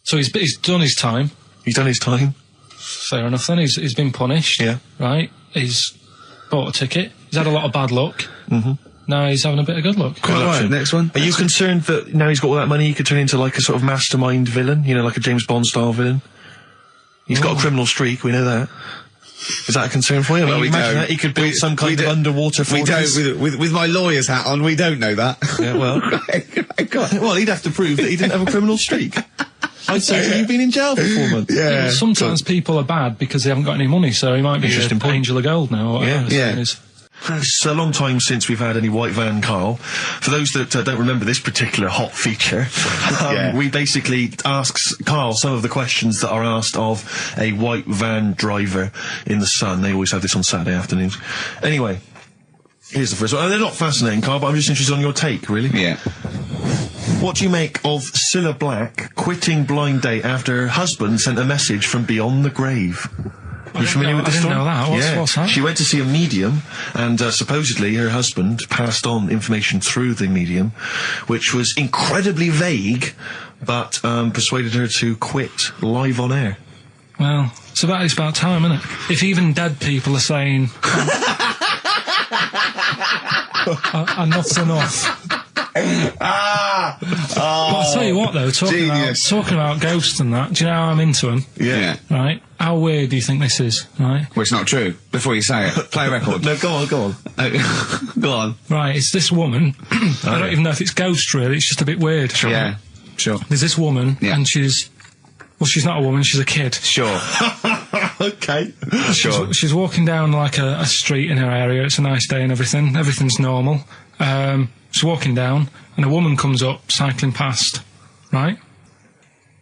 So he's done his time. He's done his time. Fair enough then. He's been punished. Yeah. Right. He's bought a ticket. He's had a lot of bad luck. Mm-hmm. Now he's having a bit of good luck. Quite right. Next one. Are you concerned that now he's got all that money, he could turn into like a sort of mastermind villain? You know, like a James Bond style villain? He's got a criminal streak, we know that. Is that a concern for you? Well, we imagine don't. that he could build some kind of underwater fortress. We don't. With my lawyer's hat on, we don't know that. Yeah, well. Well, he'd have to prove that he didn't have a criminal streak. I'd say you've been in jail for 4 months. Yeah, well, sometimes people are bad because they haven't got any money, so he might be Interesting an point. angel of gold now. Or whatever Yeah. it is. It's a long time since we've had any white van, Carl. For those that don't remember this particular hot feature, we basically ask Carl some of the questions that are asked of a white van driver in the Sun. They always have this on Saturday afternoons. Anyway, here's the first one. They're not fascinating, Carl, but I'm just interested on your take, really. Yeah. What do you make of Cilla Black quitting Blind Date after her husband sent a message from beyond the grave? Are you familiar with this story? I didn't know that. What's that? She went to see a medium, and supposedly her husband passed on information through the medium, which was incredibly vague, but persuaded her to quit live on air. Well, it's about time, isn't it? If even dead people are saying, enough's enough. But I'll tell you what, though, talking about ghosts and that, do you know how I'm into them? Yeah. Right? How weird do you think this is, right? Well, it's not true. Before you say it, play a record. No, go on. Go on. Right, it's this woman. I don't even know if it's ghost, really. It's just a bit weird. Sure. Yeah, sure. There's this woman, Yeah. and she's not a woman, she's a kid. Sure. Okay. Sure. She's walking down, like, a street in her area. It's a nice day and everything. Everything's normal. She's walking down, and a woman comes up, cycling past, right?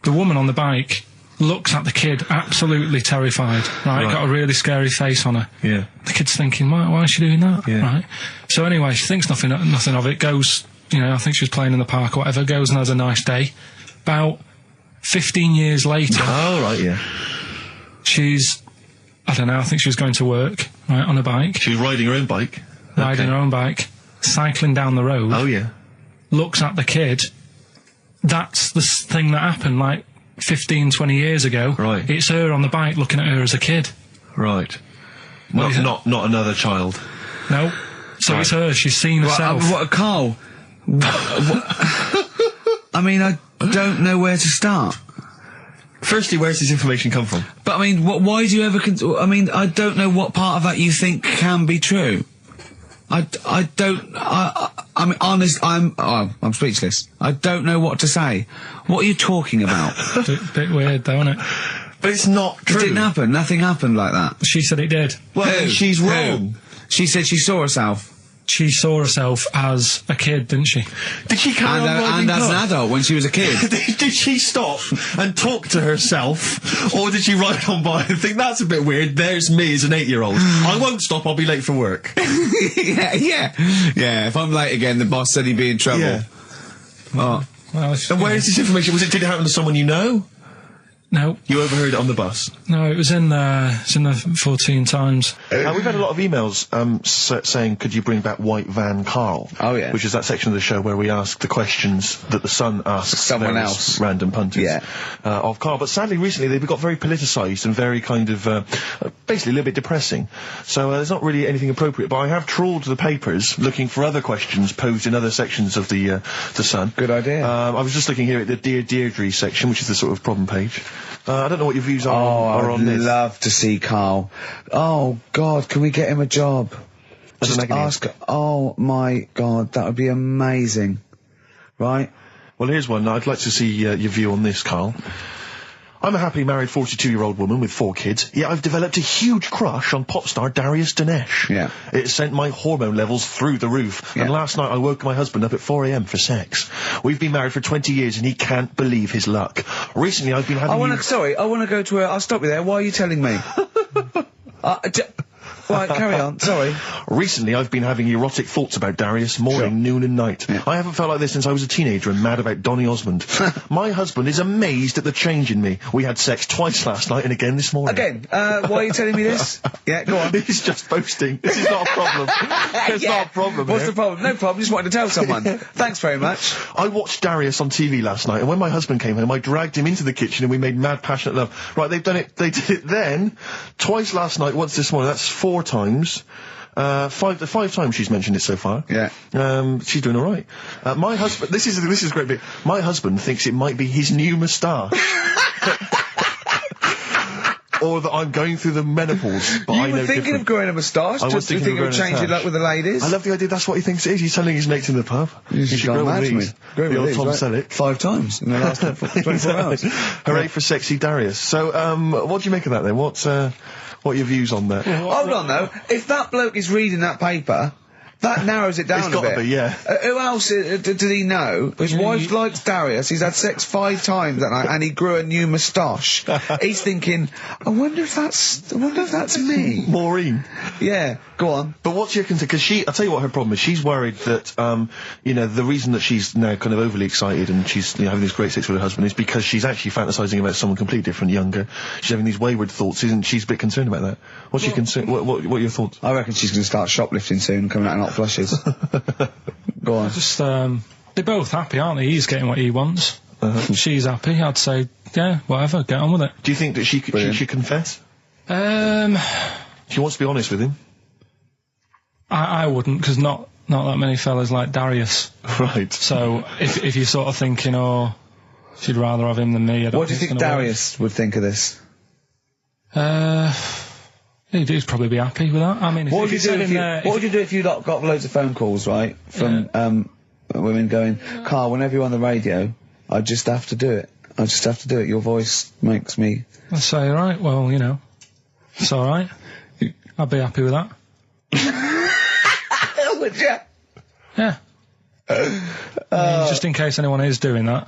The woman on the bike looks at the kid, absolutely terrified, right? Got a really scary face on her. Yeah. The kid's thinking, why is she doing that? Yeah. Right? So anyway, she thinks nothing of it, goes, I think she was playing in the park or whatever, goes and has a nice day. About 15 years later... Oh, right, yeah. She's, I don't know, I think she was going to work, right, on a bike. She was riding her own bike. Riding her own bike, cycling down the road. Oh, yeah. Looks at the kid. That's the thing that happened, like, 15, 20 years ago. Right. It's her on the bike looking at her as a kid. Right. What is Not another child. No. So it's her, she's seen herself. Carl? I mean, I don't know where to start. Firstly, where's this information come from? But, I mean, why do you ever... I mean, I don't know what part of that you think can be true. I mean, honest, I'm speechless. I don't know what to say. What are you talking about? Bit weird, though, isn't it? But it's not true. It didn't happen. Nothing happened like that. She said it did. Well, Who? she's wrong. She said she saw herself. She saw herself as a kid, didn't she? Did she carry on riding And as an cars? adult when she was a kid. Did she stop and talk to herself, or did she ride on by and think, that's a bit weird, there's me as an 8-year-old. I won't stop, I'll be late for work. Yeah, if I'm late again, the boss said he'd be in trouble. Yeah. Oh. Well, And where is this information? Did it happen to someone you know? No. You overheard it on the bus? No, it was in the 14 Times. We've had a lot of emails saying, could you bring back White Van Carl? Oh, yeah. Which is that section of the show where we ask the questions that the Sun asks Someone various else. random punters of Carl. But sadly, recently, they've got very politicised and very kind of, basically a little bit depressing. So there's not really anything appropriate. But I have trawled the papers looking for other questions posed in other sections of the Sun. Good idea. I was just looking here at the Dear Deirdre section, which is the sort of problem page. I don't know what your views are on this. I'd love to see Carl. Oh, God, can we get him a job? As an Just agony. ask... Oh, my God, that would be amazing. Right? Well, here's one. I'd like to see your view on this, Carl. I'm a happily married 42-year-old woman with 4 kids, yet I've developed a huge crush on pop star Darius Dinesh. Yeah. It sent my hormone levels through the roof, Yeah. and last night I woke my husband up at 4 a.m. for sex. We've been married for 20 years and he can't believe his luck. Recently I've been having... I want to go to I'll stop you there. Why are you telling me? Right, carry on. Sorry. Recently, I've been having erotic thoughts about Darius morning, noon and night. Yeah. I haven't felt like this since I was a teenager and mad about Donny Osmond. My husband is amazed at the change in me. We had sex twice last night and again this morning. Again, why are you telling me this? Yeah, go on. He's just boasting. This is not a problem. There's not a problem What's here. the problem? No problem, just wanted to tell someone. Thanks very much. I watched Darius on TV last night, and when my husband came home, I dragged him into the kitchen and we made mad, passionate love. Right, they did it then, twice last night, once this morning. That's 4 times. The 5 times she's mentioned it so far. Yeah. She's doing all right. My husband. This is a great bit. My husband thinks it might be his new moustache. Or that I'm going through the menopause, but I know You were thinking of growing a moustache? I was Just to thinking think of of growing a changing moustache. luck with the ladies? I love the idea that's what he thinks it is. He's telling his mates in the pub. You should go grow one of mad to me. these. Grow The one of old these, Tom right? Selleck. 5 times in the last 24 hours. Hooray for sexy Darius. So, what do you make of that then? What are your views on that? Hold on, though. If that bloke is reading that paper, that narrows it down It's a gotta bit. be, yeah. Who else did he know? His wife likes Darius. He's had sex 5 times that night, and he grew a new moustache. He's thinking, I wonder if that's me. Maureen. Yeah, go on. But what's your concern? Because I'll tell you what her problem is. She's worried that, the reason that she's now kind of overly excited and she's having this great sex with her husband is because she's actually fantasising about someone completely different, younger. She's having these wayward thoughts, isn't she? She's a bit concerned about that. What's your concern? What are your thoughts? I reckon she's going to start shoplifting soon, coming out in hot flushes. Go on. Just, they're both happy, aren't they? He's getting what he wants. She's happy. I'd say, yeah, whatever, get on with it. Do you think that she should confess? She wants to be honest with him. I wouldn't, because not that many fellas like Darius. Right. So if you're sort of thinking, oh, she'd rather have him than me, I don't What do you think Darius would think of this? He'd probably be happy with that. I mean, What would you do if you got loads of phone calls, right, from women going, Carl, whenever you're on the radio, I just have to do it. I just have to do it. Your voice makes me... I'd say, right, well, it's all right. I'd be happy with that. Would you? Yeah. I mean, just in case anyone is doing that.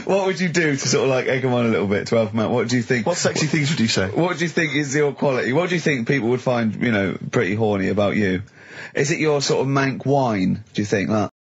What would you do to sort of like egg them on a little bit to help them out? What do you think? What sexy things would you say? What do you think is your quality? What do you think people would find, pretty horny about you? Is it your sort of mank wine, do you think, that?